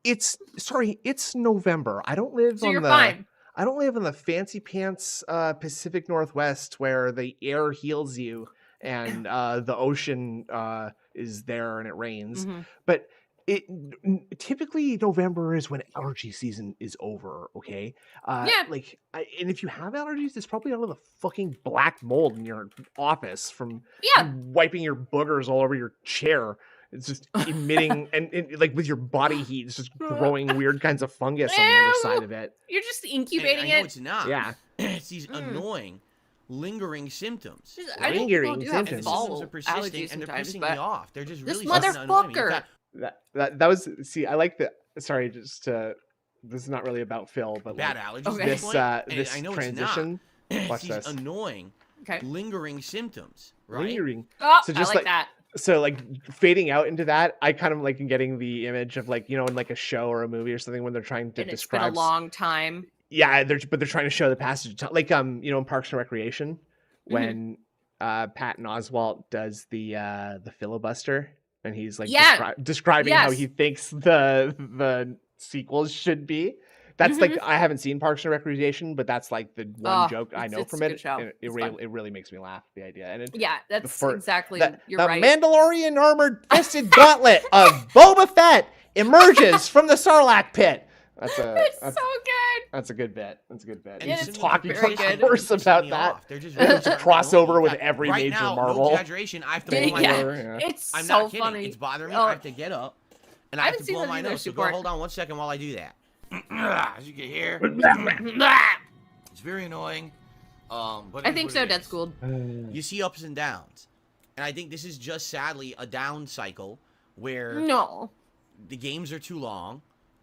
It's November. I don't live So you're fine. I don't live in the fancy pants Pacific Northwest where the air heals you and the ocean is there and it rains. But typically November is when allergy season is over. Okay. And if you have allergies, it's probably out of the fucking black mold in your office from wiping your boogers all over your chair. It's just emitting and like with your body heat, it's just growing weird kinds of fungus on the underside of it. You're just incubating I know it. it's not. Yeah. It's these annoying, lingering symptoms. I think people do have And the fall symptoms are persisting allergies and they're sometimes, pissing but me off. They're just this really starting to annoy me. motherfucker. That was I like the sorry just to this is not really about Phil but bad like, allergies. this I know transition. It's Watch these this. annoying, lingering symptoms, right? Lingering. Oh, So just I like that. So like fading out into that, I kind of like getting the image of like, in like a show or a movie or something when they're trying to And it's describe. been a long time. Yeah, they're trying to show the passage of time. Like in Parks and Recreation when Patton Oswalt does the filibuster and he's like describing how he thinks the sequels should be. That's like I haven't seen Parks and Recreation, but that's like the one joke I know from it. And it really makes me laugh. The idea, and that's exactly you're right. The Mandalorian armored fisted gauntlet of Boba Fett emerges from the Sarlacc pit. It's so good. That's a good bit. And He's it's talking very for good. hours about that. They're just It's a crossover with every right major now, Marvel. No exaggeration. I have to blow my nose. It's I'm so not kidding. funny. It's bothering me. I have to get up and I have to blow my nose. So support. hold on 1 second while I do that. As you can hear, it's very annoying. But I think so, Dead School. You see ups and downs, and I think this is just sadly a down cycle where the games are too long.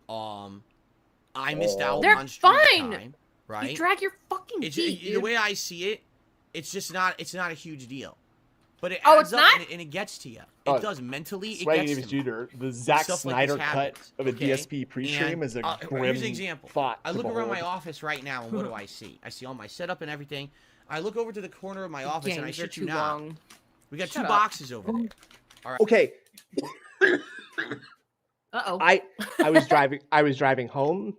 I missed out on stream time, right? You drag your fucking feet, the way I see it, it's not a huge deal. But it Oh, adds it's up not? and it gets to you. It does mentally. It Swaggy gets to me. the Zack Stuff like Snyder this cut happens, of a okay? DSP pre-stream is a grim here's an example. thought. I to look around my behold. office right now, and what do I see? I see all my setup and everything. I look over to the corner of my office, and I shit you not. We got two boxes over there. All right. Okay. Uh-oh. I was driving home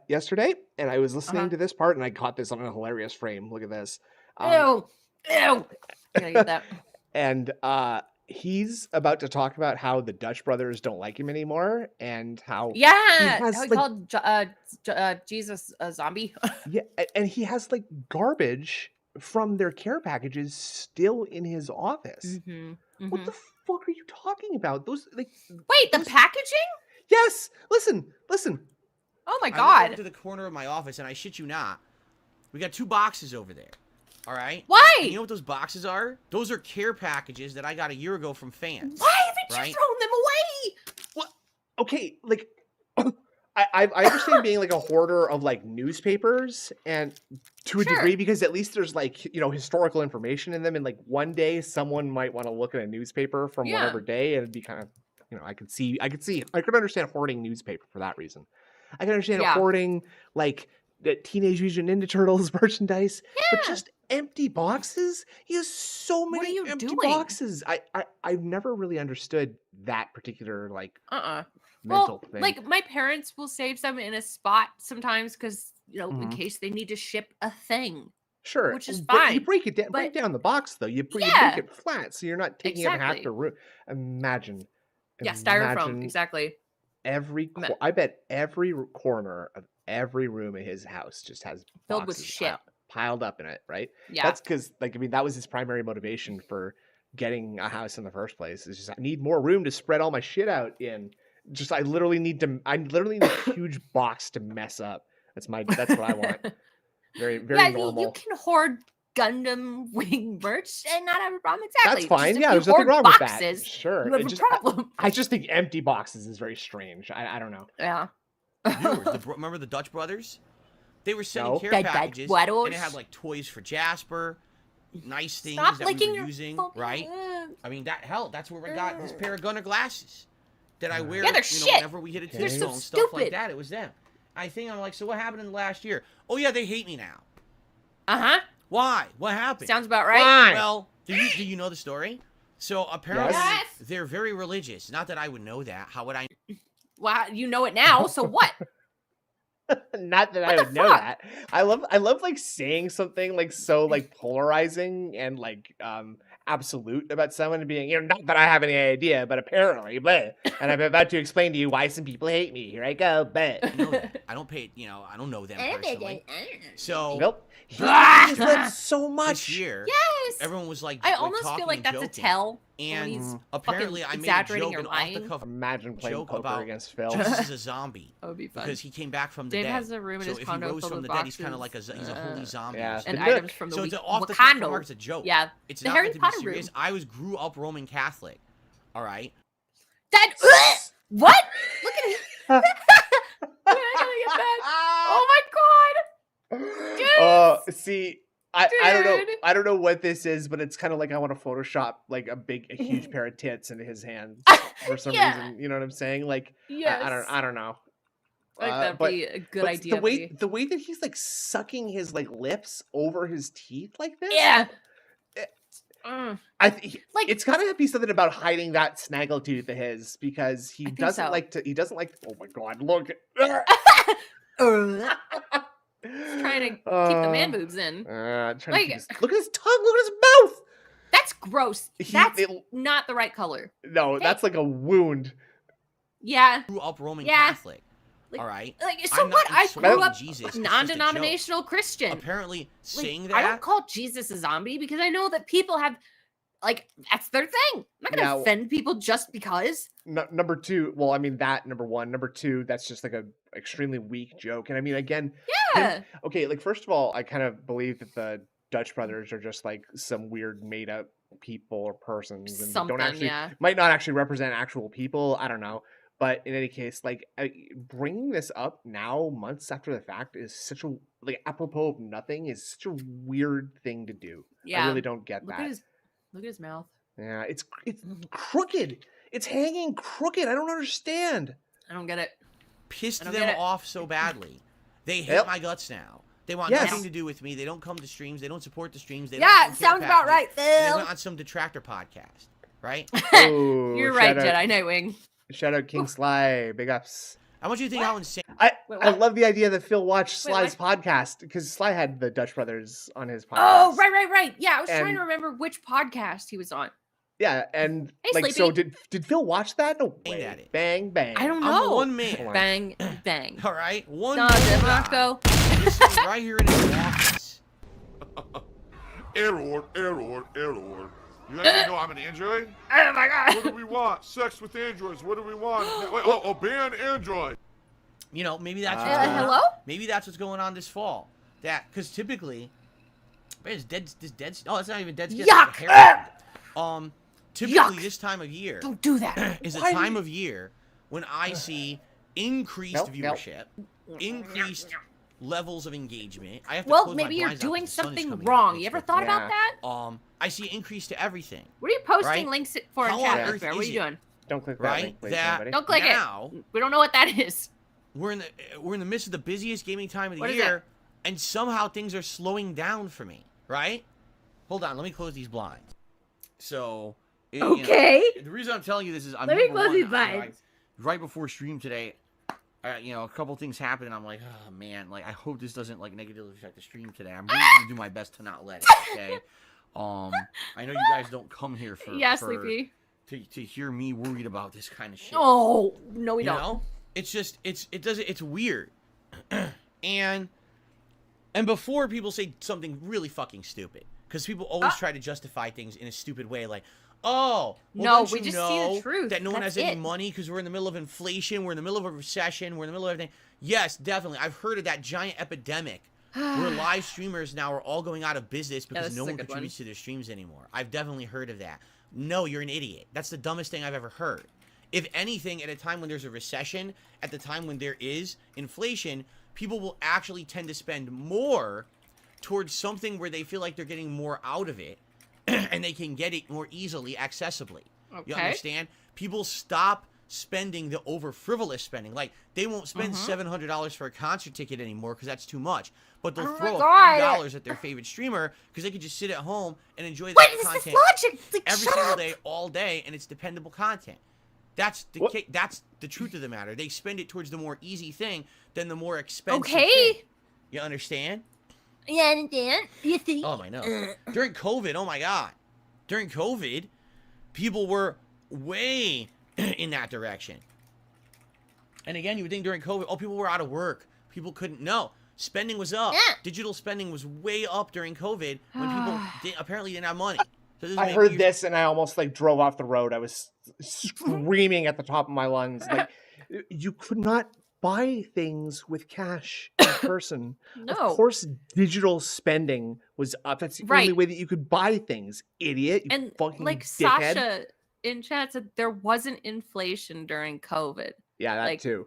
yesterday, and I was listening to this part, and I caught this on a hilarious frame. Look at this. Ew. I gotta get that. And he's about to talk about how the Dutch brothers don't like him anymore, and how how he called Jesus a zombie. yeah, and he has like garbage from their care packages still in his office. What the fuck are you talking about? Those like wait, the packaging? Yes. Listen. Oh my I look god! over to the corner of my office, and I shit you not. We got two boxes over there. All right. Why? And you know what those boxes are? Those are care packages that I got a year ago from fans. Why haven't you thrown them away? What? Okay, like I understand being like a hoarder of like newspapers and to a degree because at least there's like historical information in them, and like one day someone might want to look at a newspaper from whatever day and it'd be kind of I could understand hoarding newspaper for that reason. I can understand hoarding like the Teenage Mutant Ninja Turtles merchandise, but just empty boxes. He has so many empty boxes. I've never really understood that particular like mental thing. Like my parents will save some in a spot sometimes because in case they need to ship a thing. Sure, which is but fine. You break it down. Break down the box though. You break it flat, so you're not taking up half the room. Imagine. Yeah, styrofoam. Exactly. I bet every corner of every room in his house just has filled with shit piled up in it, right? Yeah. That's because that was his primary motivation for getting a house in the first place. Is just I need more room to spread all my shit out in. Just I literally need a huge box to mess up. That's what I want. Very, very normal. You can hoard Gundam wing merch and not have a problem. Exactly. That's fine. Just yeah, there's nothing wrong with that. Sure. You have a problem. I just think empty boxes is very strange. I don't know. Yeah. viewers. Remember the Dutch brothers? They were sending No. care The Dutch packages, brothers? and it had like toys for Jasper, nice things Stop that we licking were your using, fucking right? lips. I mean, that's where I got this pair of Gunner glasses that I wear. Yeah, they're you know, shit. whenever we hit a They're disco so and stuff like stupid. that. It was them. I think I'm like, so what happened in the last year? Oh yeah, they hate me now. Uh-huh. Why? What happened? Sounds about right. Why? Well, do you know the story? So apparently Yes. they're very religious. Not that I would know that. How would I? Wow, you know it now, so what? Not that I What the would know fuck? that. I love like saying something like so like polarizing and like absolute about someone and being, not that I have any idea, but apparently, but and I'm about to explain to you why some people hate me. Here I go, but I know that. I don't pay. I don't know them personally. So nope. Ah! He's lived so this much. year, Yes. everyone was like, I like almost talking feel like and that's a joking. tell. when And he's apparently, I fucking made a exaggerating joke or and off lying. the cuff Imagine playing joke poker about against Phil. Jesus is a zombie That would be fun. because he came back from the Dave dead. has a room in so his if condo he rose filled from with the dead, he's kind of like boxes, he's a holy zombie. yeah. or and something. Good. items from the So it's week. an off the cuff Wakanda. remark. It's a joke. Yeah. It's The not Harry meant to be Potter serious. room. I grew up Roman Catholic. All right. That what? Look at it. I gotta get that. Oh my god. See, I don't know. Dude. I don't know what this is, but it's kind of like I want to Photoshop like a huge pair of tits into his hands for some Yeah. reason. You know what I'm saying? Like, Yes. I don't know. Like that'd but- be a good but idea. the way that he's like sucking his like lips over his teeth like this. Yeah. Eh, Mm. Like it's gotta be something about hiding that snaggletooth of his because he I think doesn't so. like to. He doesn't like. Oh my god! Look. Trying to keep the man boobs in. Trying to Like- keep look at his tongue. Look at his mouth. That's gross. He- That's it- not the right color. No, that's like a wound. Yeah. Grew up Roman Yeah. Catholic. Like- all right. Like so I'm not what? I insulting grew up Jesus. It's just a non-denominational Christian. joke. Apparently, Like, saying I that. don't call Jesus a zombie because I know that people have like that's their thing. I'm not gonna Yeah, offend people just because. Number two, well, I mean that number one. Number two, that's just like a extremely weak joke. And I mean, again, Yeah. okay, like first of all, I kind of believe that the Dutch brothers are just like some weird made up people or persons and Something, don't actually yeah. might not actually represent actual people. I don't know. But in any case, like bringing this up now, months after the fact, is such a like apropos of nothing. Is such a weird thing to do. Yeah. I really don't get Look that. at his mouth. Yeah, it's crooked. It's hanging crooked. I don't understand. I don't get it. Pissed I don't them get it. off so badly. They hate Yep. my guts now. They want Yes. nothing to do with me. They don't come to streams. They don't support the streams. They Yeah, don't it care sounds about right, packages, and They Phil. went on some Detractor podcast, right? Oh, You're right, shout out- Jedi Nightwing. Shout out King Sly, big ups. I want you to think how insane. I Wait, I what? love the idea that Phil watched Wait, Sly's podcast because Sly had the Dutch brothers on his podcast. Oh, right. Yeah, I was trying And- to remember which podcast he was on. Yeah, and Hey, like so Sleepy. did Phil watch that? No Aimed way. at it. Bang bang. I don't I'm know. one man. Hold on. Bang, bang. All right, one No, man guy. Marco. He's sitting right here in his office. Error. You guys know I'm an android? Oh my god. What do we want? Sex with androids. What do we want? Wait, ban android. You know, maybe that's what's Uh, going on. hello? Maybe that's what's going on this fall. That because typically, this dead. Oh, it's not even dead skin. Yuck! It's hair. Typically Yuck! this time of year Don't do that. is a Why do time you- of year when I see increased Nope, nope. viewership, increased levels of engagement. I have to Well, close my maybe you're blinds out doing 'cause the sun is something coming wrong. out. You ever It's thought like- about Yeah. that? I see increase to everything. What are you posting Right? links for in How on chat? earth Bear? What are is you it? doing? Don't click that Right? link, please, That- anybody. Don't click Now- it. We don't know what that is. We're in the midst of the busiest gaming time of the What is year, and somehow things are slowing down for me. Right? Hold on, let me close these blinds. So, you know, Okay. the reason I'm telling you this is I'm Let me number close one, these I- blinds. right before stream today. A couple things happened, and I'm like, oh man, like I hope this doesn't like negatively affect the stream today. I'm really gonna do my best to not let it. Okay. I know you guys don't come here for Yeah, for- Sleepy. to hear me worried about this kind of shit. Oh, no, we You don't. know, it's just it's weird, and before people say something really fucking stupid, because people always try to justify things in a stupid way, like, oh, well, No, don't we you just see the know truth. that no one That's has any it. money because we're in the middle of inflation, we're in the middle of a recession, we're in the middle of everything. Yes, definitely, I've heard of that giant epidemic where live streamers now are all going out of business because this no is a one good one. contributes to their streams anymore. I've definitely heard of that. No, you're an idiot. That's the dumbest thing I've ever heard. If anything, at a time when there's a recession, at the time when there is inflation, people will actually tend to spend more towards something where they feel like they're getting more out of it and they can get it more easily, accessibly. Okay. You understand? People stop spending the over frivolous spending. Like, they won't spend $700 for a concert ticket anymore because that's too much. But they'll throw a few dollars at their favorite streamer because they could just sit at home and enjoy that content every single day, all day, and it's dependable content. That's the truth of the matter. They spend it towards the more easy thing than the more expensive thing. You understand? Yeah, I understand. You see? Oh, I know. During COVID, oh my God. During COVID, people were way in that direction. And again, you would think during COVID, oh, people were out of work. People couldn't know. Spending was up. Yeah. Digital spending was way up during COVID when people apparently didn't have money. So I heard this and I almost like drove off the road. I was screaming at the top of my lungs. Like, you could not buy things with cash in person. No. Of course, digital spending was up. That's the only way that you could buy things, idiot. You And fucking like dickhead. Sasha in chat said, there wasn't inflation during COVID. Yeah, that like, too.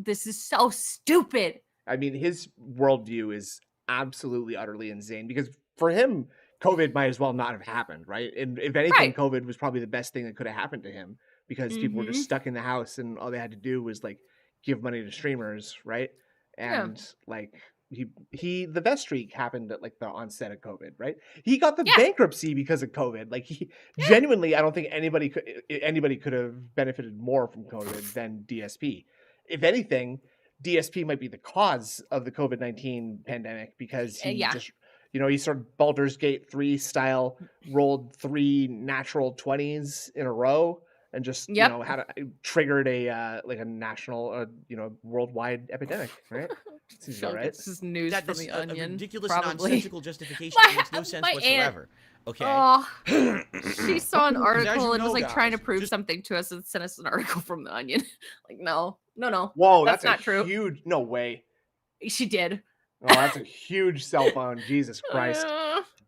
This is so stupid. I mean, his worldview is absolutely, utterly insane because for him, COVID might as well not have happened, right? And if anything, COVID was probably the best thing that could have happened to him because people were just stuck in the house and all they had to do was like give money to streamers, right? And like the best streak happened at like the onset of COVID, right? He got the bankruptcy because of COVID. Like he genuinely, I don't think anybody could have benefited more from COVID than DSP. If anything, DSP might be the cause of the COVID-19 pandemic because he just, you know, he sort of Baldur's Gate 3 style rolled 3 natural 20s in a row and just, you know, triggered a like a national, you know, worldwide epidemic, right? Seems about right. This is news from the Onion. A ridiculous, probably. nonsensical justification that makes no sense whatsoever. Okay. Oh, she saw an article and was like guys, trying to prove something to us and sent us an article from the Onion. Like, no. Whoa, that's not a true. Huge. No way. She did. Oh, that's a huge cell phone. Jesus Christ.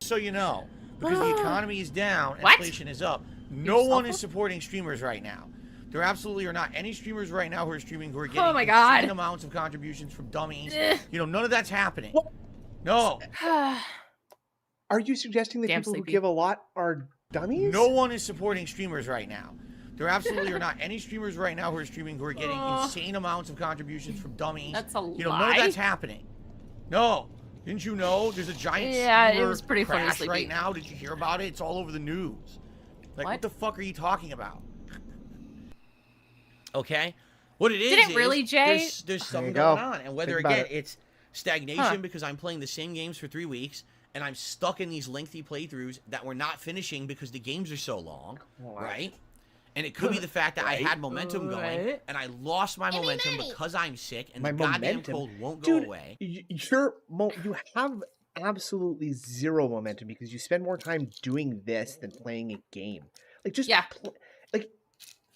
So you know, because the economy is down, inflation is up. No one is supporting streamers right now. There absolutely are not any streamers right now who are streaming who are getting insane amounts of contributions from dummies. You know, none of that's happening. What? No. Are you suggesting that people who give a lot are dummies? No one is supporting streamers right now. There absolutely are not any streamers right now who are streaming who are getting insane amounts of contributions from dummies. That's a lie. You know, none of that's happening. No. Didn't you know there's a giant it was pretty crash funny right now? Did you hear about it? It's all over the news. Like, what the fuck are you talking about? Okay? What it is, Did it really, Jay? There's something going on. And whether, again, it's stagnation because I'm playing the same games for 3 weeks, and I'm stuck in these lengthy playthroughs that we're not finishing because the games are so long, right? And it could be the fact that I had momentum going, and I lost my momentum because I'm sick, and the goddamn cold won't go away. You have absolutely zero momentum because you spend more time doing this than playing a game. Like, just like,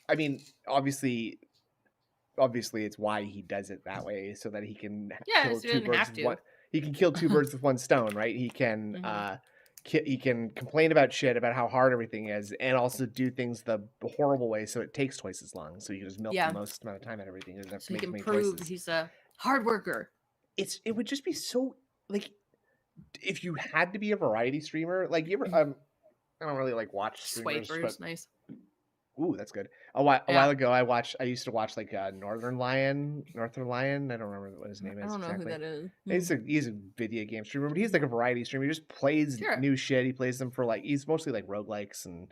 I mean, obviously it's why he does it that way, so that he can kill two birds with one. He can kill two birds with one stone, right? He can he can complain about shit about how hard everything is, and also do things the horrible way, so it takes twice as long. So you can just milk the most amount of time out of everything. So he can prove he's a hard worker. It would just be so like if you had to be a variety streamer, like you ever I don't really like watch streamers, but nice. Ooh, that's good. A while ago, I used to watch like Northern Lion. I don't remember what his name is. I don't know exactly. who that is. He's a video game streamer, but he's like a variety streamer. He just plays new shit. He plays them for like he's mostly like roguelikes and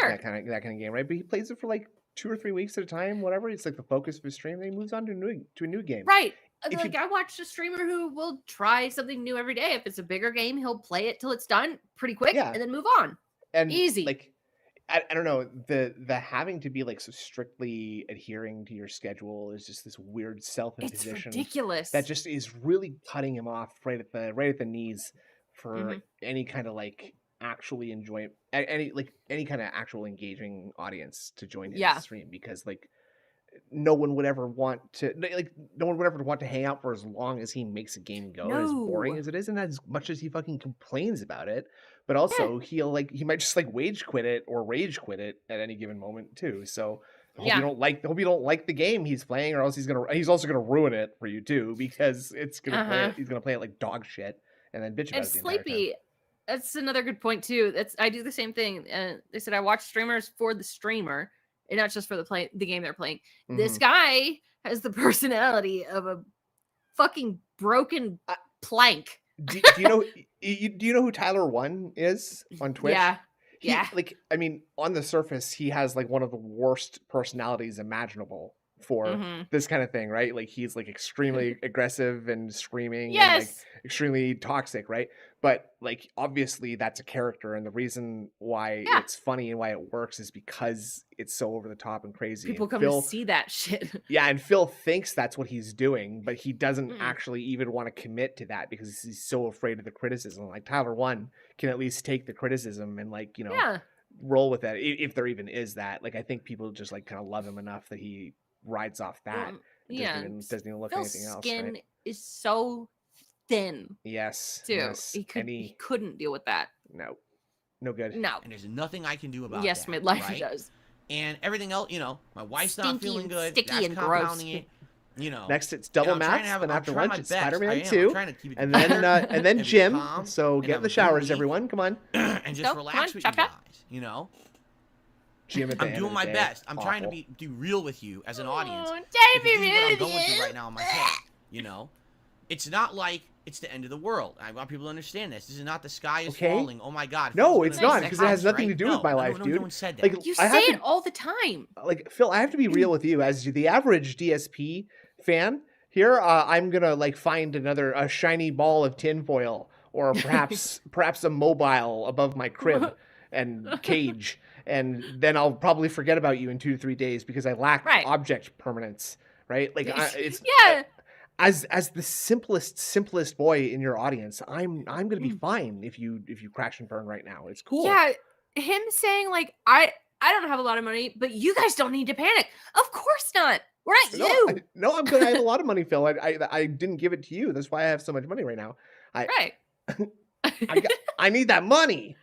that kind of game, right? But he plays it for like 2 or 3 weeks at a time, whatever. It's like the focus of his stream. Then he moves on to a new game. Right. Like I watched a streamer who will try something new every day. If it's a bigger game, he'll play it till it's done pretty quick and then move on. And easy. Like I don't know, the having to be like so strictly adhering to your schedule is just this weird self-imposition. It's ridiculous. That just is really cutting him off right at the knees for any kind of like actually enjoy any kind of actual engaging audience to join his stream, because like no one would ever want to hang out for as long as he makes a game go, as boring No. as it is, and as much as he fucking complains about it. But also he might just like rage quit it at any given moment too. So I hope you don't like the game he's playing, or else he's also gonna ruin it for you too, because he's gonna play it like dog shit and then bitch about it the entire time. Sleepy. That's another good point too. I do the same thing. They said I watch streamers for the streamer and not just for the game they're playing. This guy has the personality of a fucking broken plank. Do you know who Tyler One is on Twitch? Yeah. Like, I mean, on the surface, he has like one of the worst personalities imaginable for this kind of thing, right? Like, he's like extremely aggressive and screaming and like extremely toxic, right? But like, obviously that's a character, and the reason why it's funny and why it works is because it's so over the top and crazy. People and come to see that shit. Yeah, and Phil thinks that's what he's doing, but he doesn't actually even want to commit to that because he's so afraid of the criticism. Like, Tyler One can at least take the criticism and like, roll with that, if there even is that. Like, I think people just like kind of love him enough that he rides off that. Doesn't even look at anything else. Skin right? is so thin. Yes. Too. Yes. He couldn't deal with that. No good. No. And there's nothing I can do about yes, that. midlife right? does. And everything else, my wife's Stinky not feeling and good. sticky That's and compounding gross. it. Next it's double math, and after lunch it's best. Spider-Man I'm 2, trying to keep it and then Jim. calm, So get in the showers, everyone. Come on. and just relax with you guys. Jim at the I'm end doing of my the day. best. I'm trying to be real with you as an audience. Trying to If be you think what real I'm going with through you. right now in my head, it's not like it's the end of the world. I want people to understand this. This is not the sky is falling. Oh my God. No, Phil's it's gonna not, next because it has house, nothing to right? do with my life, no dude. one said that. Like, You I say have it all the time. Like, Phil, I have to be real with you as the average DSP fan here. I'm gonna like find a shiny ball of tinfoil, or perhaps a mobile above my crib and cage, and then I'll probably forget about you in 2 to 3 days because I lack object permanence, right? Like, it's as the simplest boy in your audience, I'm gonna be fine if you crash and burn right now. It's cool. Yeah, him saying like I don't have a lot of money, but you guys don't need to panic. Of course not. We're not you. I'm good. I have a lot of money, Phil. I didn't give it to you. That's why I have so much money right now. I need that money.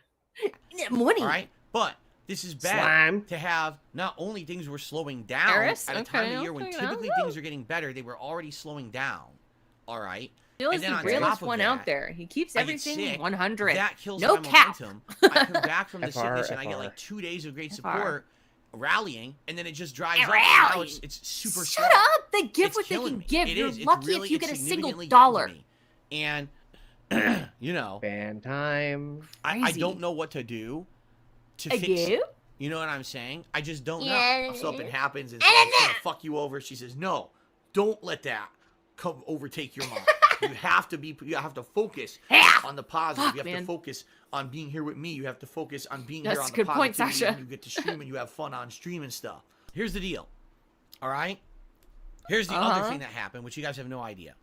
Money. All right, but this is bad to have. Not only things were slowing down at a time of year when typically things are getting better, they were already slowing down. All right. Phil is the realest one out there. He keeps everything 100. That kills no my cap. momentum. I come back from the sickness and I get like 2 days of great support, rallying, and then it just dries up. Now it's super slow. Shut up! They give what they can give. You're lucky if you get a single dollar. And fan time. I don't know what to do to fix it. You know what I'm saying? I just don't know. So if it happens, it's gonna fuck you over. She says, no, don't let that come overtake your mind. You have to focus on the positive. You have to focus on being here with me. You have to focus on being here on the positivity. Point, Sasha. And you get to stream and you have fun on stream and stuff. Here's the deal. All right? Here's the other thing that happened, which you guys have no idea.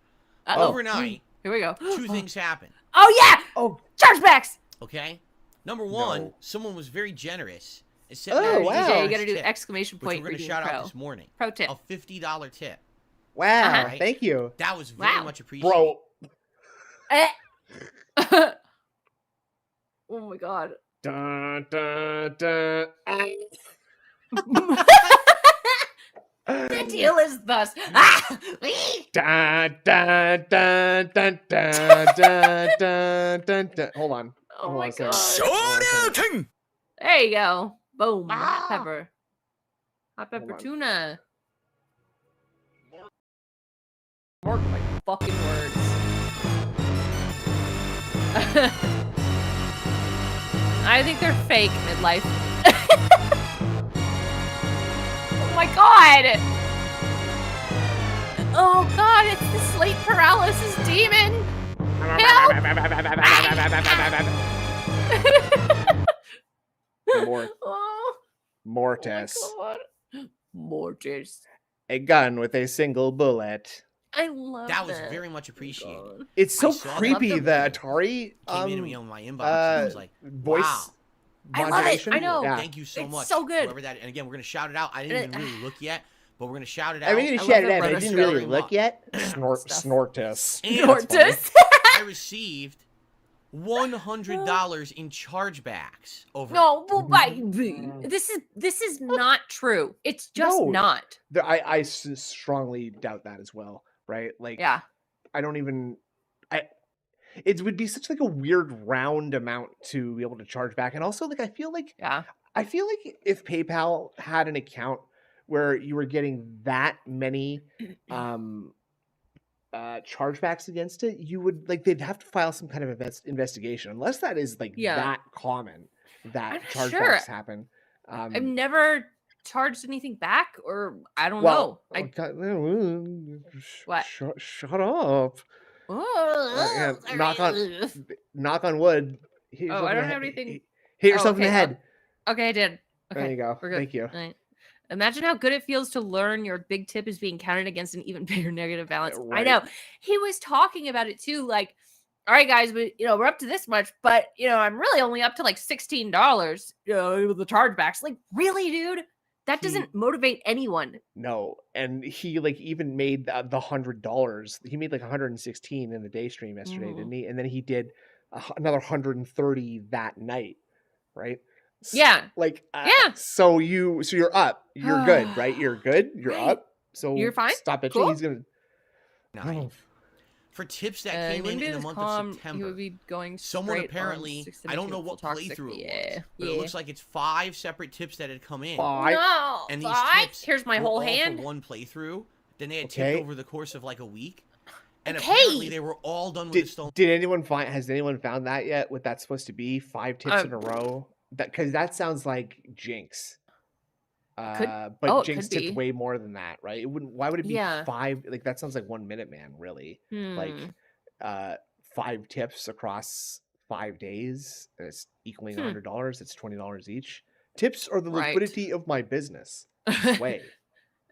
Overnight, here we go. 2 things happened. Oh, yeah! Chargebacks! Okay? Number 1, someone was very generous. It said, DJ, you gotta do exclamation point. Which we're gonna shout out this morning. Pro tip. A $50 tip. Wow, thank you. That was very much appreciated. Bro. Oh my God. Dun, dun, dun. The deal is thus. Dun, dun, dun, dun, dun, dun, dun, dun, dun. Hold on. Oh my God. There you go. Boom. Hot pepper. Hot pepper tuna. Mark my fucking words. I think they're fake midlife. Oh my God. Oh God, it's the sleep paralysis demon. Mortis. Oh Mortis. A gun with a single bullet. I love that. Was very much appreciated. It's so creepy. The Atari came into me on my inbox. I was like, voice. Wow. I love it. I know. Thank you so much. So good. Whoever that, and again, we're gonna shout it out. I didn't even really look yet, but we're gonna shout it out. I mean, you I shout love it out, but I the didn't really very look much. yet. Stuff. Snortus. And Nortus. I received $100 in chargebacks over. No, well, baby, this is not true. It's just No. not. I strongly doubt that as well, right? Like, Yeah. I don't even. It would be such like a weird round amount to be able to charge back, and also like I feel like if PayPal had an account where you were getting that many chargebacks against it, you would like they'd have to file some kind of investigation, unless that is like that common that I'm not chargebacks sure. happen. I've never charged anything back, or I don't know. What? Shut up. Yeah, knock on wood. Hit yourself I in don't the have head. anything. Hit yourself in the okay, head. Okay, I did. Okay, There you go. we're good. Thank you. All right. Imagine how good it feels to learn your big tip is being counted against an even bigger negative balance. I Right. know. He was talking about it too, like, all right, guys, we're up to this much, but I'm really only up to like $16. The chargebacks. Like, really, dude? That doesn't motivate anyone. No, and he like even made the $100. He made like 116 in the day stream yesterday, didn't he? And then he did another 130 that night, right? Yeah. Like Yeah. So you're up. You're good, right? You're good. You're Right. up. So You're fine? Stop bitching. Cool. He's gonna. Nine. For tips that He came wouldn't in be the as month calm. of September. He would be going Someone straight on apparently, I don't know what toxic. playthrough it Yeah. was, but it looks like it's 5 separate tips that had come in. No. And these Five? tips Here's my were whole all hand. for one playthrough. Then they had Okay. tipped over the course of like a week. And Okay. apparently they were all done with the stolen. Has anyone found that yet? What that's supposed to be? 5 tips in a row? Because that sounds like Jinx. But it Jinx could tipped be. way more than that, right? It wouldn't. Why would it be Yeah. 5? Like that sounds like 1 minute, man. Really, like 5 tips across 5 days. And it's equaling $100. It's $20 each. Tips are the Right. liquidity of my business. Way.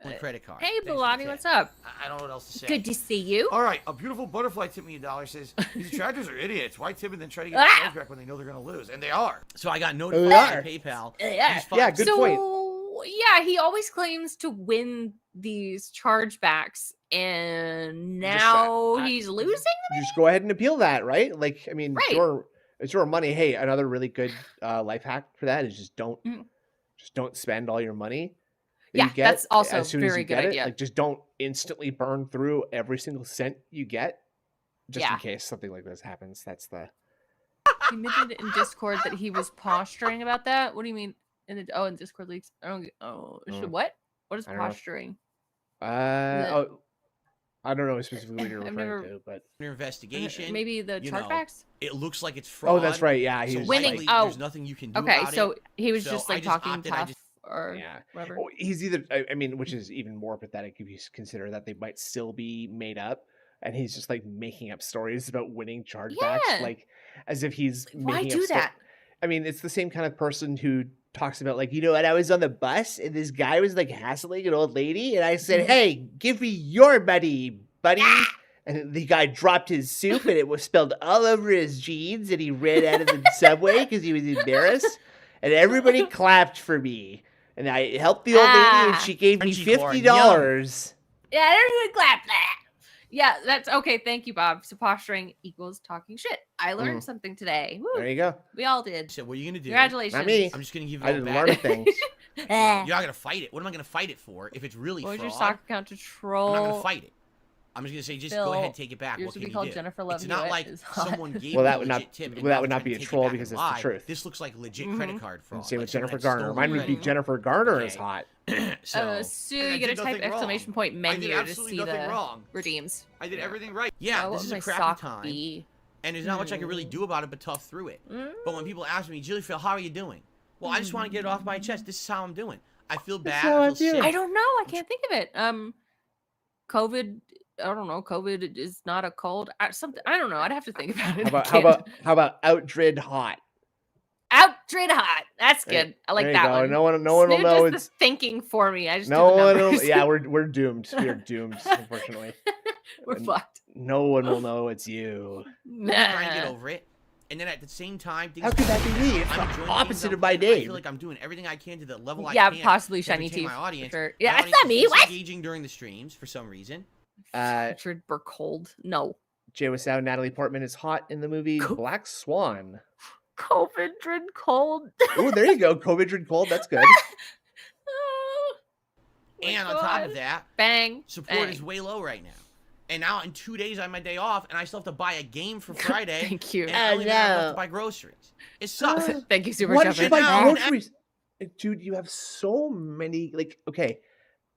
One credit card. Hey, Thanks for the Bellotti, tip. what's up? I don't know what else to say. Good to see you. All right, a beautiful butterfly tipped me $1. Says these detractors are idiots. Why tip and then try to get Ah! the charge back when they know they're going to lose? And they are. So I got notified by PayPal. Yeah. Yeah, good so, point. yeah, he always claims to win these chargebacks, and now he's losing them? Just go ahead and appeal that, right? Like, I mean, Right. it's your money. Hey, another really good life hack for that is just don't spend all your money. that Yeah, you get that's also as soon as very you good get it. idea. Like, just don't instantly burn through every single cent you get, just Yeah. in case something like this happens. That's the. He admitted in Discord that he was posturing about that. What do you mean? In Discord leaks. I don't. What? What is I don't know. posturing? I don't know specifically what you're I've referring never- to, but Investigation. Maybe the you know, chargebacks. It looks like it's fraud. that's right. Yeah, he So was Winning- likely oh. there's nothing you can do Okay, about so it. he was So just I like just talking opted, I tough just- or yeah. whatever. Oh, he's either. I mean, which is even more pathetic if you consider that they might still be made up, and he's just like making up stories about winning chargebacks, Yeah. like as if he's Why making do up that? I mean, it's the same kind of person who talks about like, you know what, I was on the bus and this guy was like hassling an old lady, and I said, "Hey, give me your money, buddy." And the guy dropped his soup and it was spilled all over his jeans, and he ran out of the subway because he was embarrassed. And everybody clapped for me. And I helped the old lady, and she gave me Crunchy corn, $50. Yeah, everyone clap that. Yeah, that's okay. Thank you, Bob. So posturing equals talking shit. I learned something today. Woo. There you go. We all did. So what are you gonna do? Congratulations. Not me. I'm just gonna give you I a didn't back. learn a thing. You're not gonna fight it. What am I gonna fight it for? If it's really What was fraud, your stock account to I'm troll? not gonna fight it. I'm just gonna say, just go Bill, ahead, take it back. yours What would can be you called do? Jennifer Love It's not Hewitt like is hot. someone gave Well, me that a would not- legit tip. and well, that now would they're not be trying a to take it troll back because and it's the lie. truth. This looks like legit credit card fraud. Same with like someone Jennifer had Garner. stolen Mine would be credit. Jennifer Garner is Okay. hot. So Sue, and I you gotta did type nothing exclamation wrong. point I did menu to absolutely see nothing the wrong. redeems. I did everything right. Yeah, What this would is a my crappy sock time, be? and there's not much I can really do about it but tough through it. But when people ask me, Jilly Phil, how are you doing? Well, I just want to get it off my chest. This is how I'm doing. I feel bad. how I I feel feel. sick. I don't know. I can't think of it. COVID. I don't know. COVID is not a cold. Something. I don't know. I'd have to think about it. How about outdrid hot? Outdrid hot? That's There- good. I like there you that go. one. No one will Snoo know does it's the thinking for me. I just no do the one will, numbers. yeah, we're doomed. We are doomed, unfortunately. We're And fucked. No one will know it's you. trying to get over it. And then at the same time, How could that be me? It's I'm the enjoying opposite games. of my I name. feel like I'm doing everything I can to the level I Yeah, can. possibly to shiny entertain teeth. my For audience. sure. My Yeah, it's audience not is me. What? disengaging during the streams for some reason. Richard Burkhold. No. Jay Wasow, Natalie Portman is hot in the movie Black Swan. COVID cold. Oh, there you go. COVID cold. That's good. Oh, my And on top of God. that, Bang. support bang. is way low right now. And now in 2 days I have my day off, and I still have to buy a game for Friday. Thank you. And I only have enough no. to buy groceries. It sucks. Thank you, Super Why did you Shepherd. buy now- groceries? Dude, you have so many. Like, okay,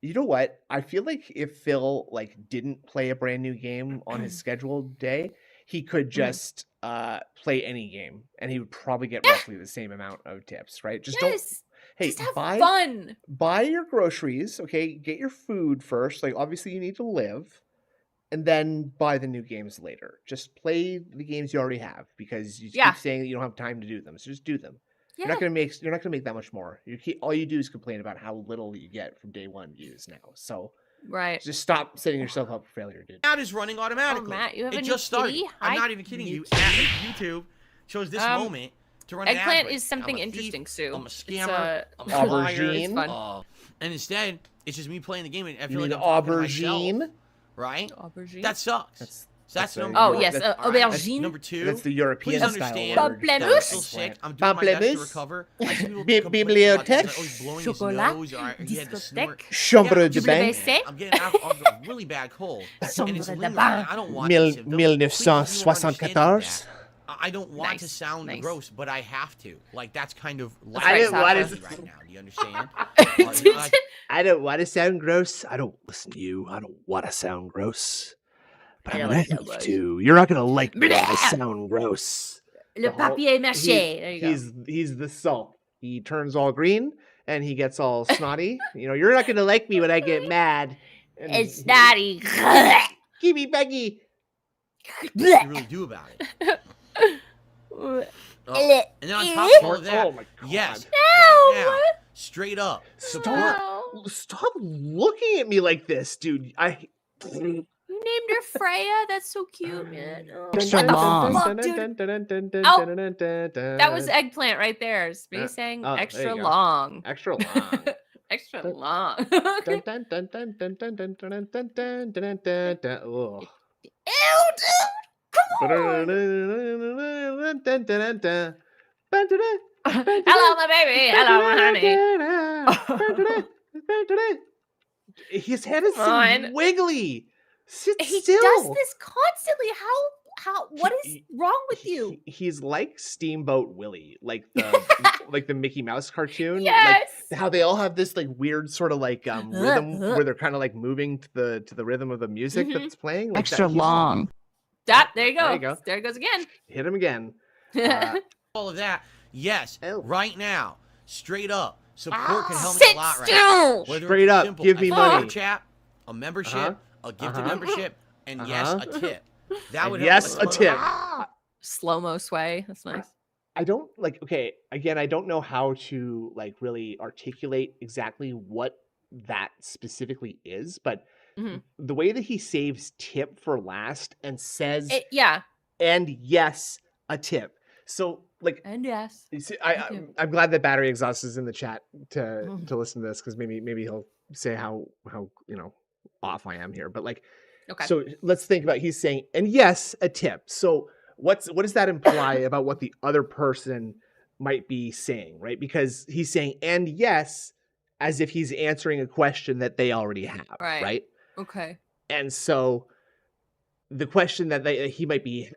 you know what? I feel like if Phil like didn't play a brand new game on his scheduled day, he could just play any game, and he would probably get roughly the same amount of tips, right? Just don't. Yes. Hey, Just have buy fun. buy your groceries. Okay, get your food first. Like, obviously, you need to live. And then buy the new games later. Just play the games you already have because you Yeah. keep saying that you don't have time to do them. So just do them. Yeah. You're not gonna make that much more. All you do is complain about how little you get from day one views now. So Right. just stop setting yourself up for failure, dude. Ad is running automatically. Oh, Matt, you have it a new just started. kitty? I'm Hi, not even kidding new you. kitty. YouTube chose this Um, moment to run an ad Eggplant break. is something I'm a thief, interesting, Sue. I'm a It's, scammer. I'm a Aubergine. liar. It's fun. And instead, it's just me playing the game, and I You feel mean like I'm talking to myself, aubergine? right? Aubergine. That sucks. That's That's a- number Oh one. yes, that's- All right, aubergine. Number two. That's the European Please style understand word. that I'm Pamplemousse. still sick. I'm doing my best to Pamplemousse. recover. I see people Bi- complaining about this, bibliothèque. like, oh, he's blowing Chocolat. his nose, or he had to snort. Discothèque. Chambre Yeah, de I'm bain. WC. I'm getting out of a really bad cold. And it's Chambre de lingering. bain. I don't want Mil- this symptom. Please, if you don't understand 1974. I don't want to Nice, sound nice. gross, but I have to. Like, that's kind of life I didn't want to- right now. Do you understand? I don't want to sound gross. I don't listen to you. I don't want to sound gross. But I I'm don't gonna wanna sound have gross. to. You're not gonna like me if I Blah. sound gross. Le The whole- papier mâché. There you go. He's the sulk. He turns all green and he gets all snotty. You know, you're not gonna like me when I get mad. And It's snotty. Give me Becky. What do you really do about it? Oh, and then on top of all of that, Oh my god. yes, No. now, straight up, support. No. Stop looking at me like this, dude. You named her Freya. That's so cute, man. Oh, Extra what the long. fuck, dude? That was eggplant right there. It's me saying oh, there extra you go. long. extra long. Extra long. Dun, dun, dun, dun, dun, dun, dun, dun, dun, dun, dun, dun, dun. Ugh. Ew, dude. Come on. Hello, my baby. Hello, my honey. His head is so Fine. wiggly. Sit He still. does this constantly. What is He- wrong with you? He's like Steamboat Willie, like the Mickey Mouse cartoon. Yes. Like how they all have this like weird sort of like rhythm where they're kind of like moving to the rhythm of the music Mhm. that's playing. Like Extra that. He's- long. There you go. There you go. There it goes again. Hit him again. All of that, yes, Oh. right now, straight up, support can help me Sit a lot right now. still. Whether Straight it's up, simple, give me a money. super chat, a membership, Uh-huh. a gifted Uh-huh. membership, and yes, Uh-huh. a tip. That would And help yes, us a tip. Slow-mo sway. That's nice. I don't like. Okay, again, I don't know how to like really articulate exactly what that specifically is, but Mhm. the way that he saves tip for last and says Yeah. and yes, a tip. So like And yes. you see, Okay. I'm glad that Battery Exhaust is in the chat to Mhm. listen to this because maybe he'll say how off I am here. But like, Okay. so let's think about he's saying and yes, a tip. So what does that imply about what the other person might be saying, right? Because he's saying and yes as if he's answering a question that they already have, Right. right? Okay. And so the question that he might be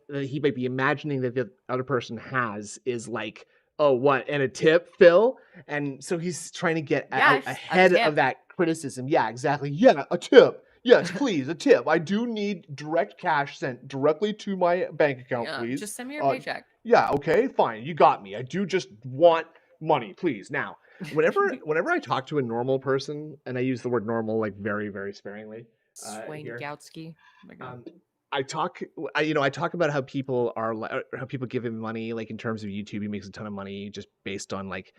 imagining that the other person has is like, oh, what, and a tip, Phil? And so he's trying to get Yes, a ahead tip. of that criticism. Yeah, exactly. Yeah, a tip. Yes, please, a tip. I do need direct cash sent directly to my bank account, Yeah, please. just send me your Uh, paycheck. Yeah, okay, fine. You got me. I do just want money, please. Now, whenever I talk to a normal person, and I use the word normal like very, very sparingly, Swain here, Goutsky. Oh my God. I talk about how people how people give him money, like in terms of YouTube, he makes a ton of money just based on like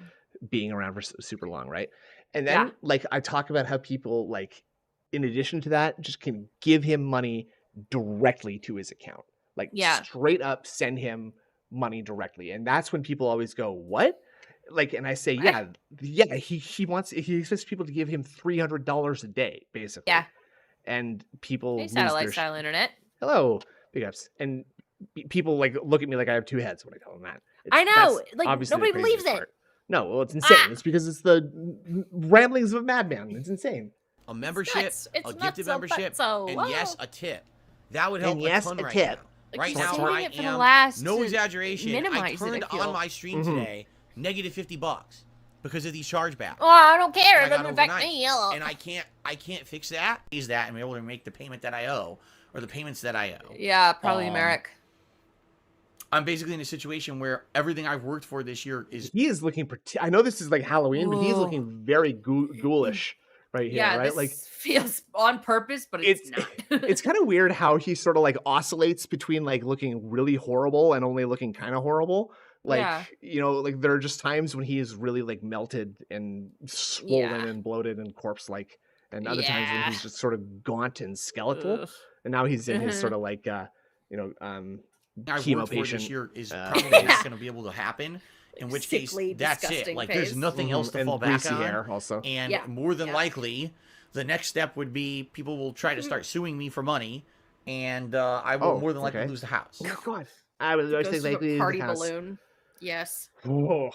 being around for super long, right? And then Yeah. like I talk about how people like, in addition to that, just can give him money directly to his account, like Yeah. straight up send him money directly, and that's when people always go, "What?" Like, and I say, What? yeah. He expects people to give him $300 a day, basically. Yeah. And people Hey, lose satellite their style internet. hello, big ups, and people like look at me like I have two heads when I tell them that. I know, That's like obviously the nobody believes craziest it. part. No, well, it's insane. Ah! It's because it's the ramblings of a madman. It's insane. A membership, nuts. It's a gifted nutso, membership, butso. and yes, Whoa. a tip. That would help And yes, a ton a right tip. now. Like, Right keep now, saving where I it for the am, last no to exaggeration, I minimize it, turned I feel. on my stream today negative $50 because of these chargebacks. Oh, I don't care. It I got doesn't affect overnight. me. Yellow. And I can't fix that. Is that and be able to make the payment that I owe or the payments that I owe. Yeah, probably Merrick. I'm basically in a situation where everything I've worked for this year is. He is looking. I know this is like Halloween, but he's Whoa. looking very ghoulish right here. Yeah, right, this like feels on purpose, but it's not. it's kind of weird how he sort of like oscillates between like looking really horrible and only looking kind of horrible. Like, Yeah. you know, like there are just times when he is really like melted and swollen Yeah. and bloated and corpse like, and other times when Yeah. he's just sort of gaunt and skeletal. Ugh. And now he's in his Mhm. sort of like I've chemo worked for this patient. year is uh, probably not going to be able to happen. In which case, Sickly, that's it. disgusting Like, there's face. nothing else to and fall back greasy on. hair also. And Yeah. more than Yeah. likely, the next step would be people will try to start suing me for money, and I will Oh, more than likely okay. lose the house. Oh God, I was Goes actually to like the party balloon. Yes. Whoa,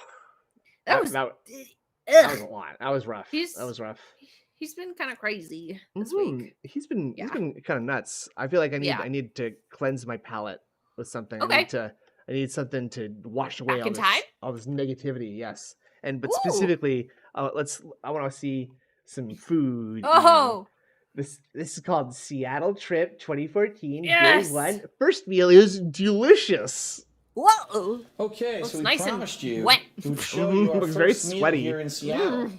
That was. that was a Ugh. lot. That was rough. He's- That was rough. He's been kind of crazy this Mhm. week. He's been Yeah. kind of nuts. I feel like Yeah. I need to cleanse my palate with something. Okay. I need something to wash away Back in time? all this negativity. Yes, but Ooh. specifically, I want to see some food. Oh. This is called Seattle Trip 2014 Yes. Day 1. First meal is delicious. Whoa. Okay, Looks so we nice and promised you wet. we'd show you our Looks very first meal sweaty. here in Seattle.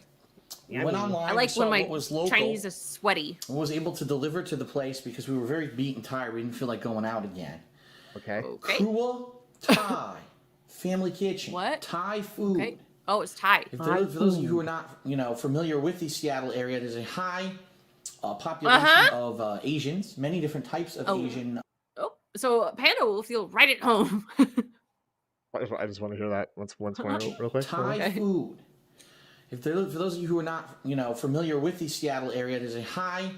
We went online, I like saw when my what was local, Chinese is sweaty. and was able to deliver to the place because we were very beat and tired. We didn't feel like going out again. Okay. Okay. Kua Thai Family Kitchen. What? Thai food. Okay. Oh, it's Thai. For those of you who are not, familiar with the Seattle area, there's a high population of Asians, many different types of Asian. Oh, so Panda will feel right at home. I just want to hear that once more real quick. Thai food. For those of you who are not, familiar with the Seattle area, there's a high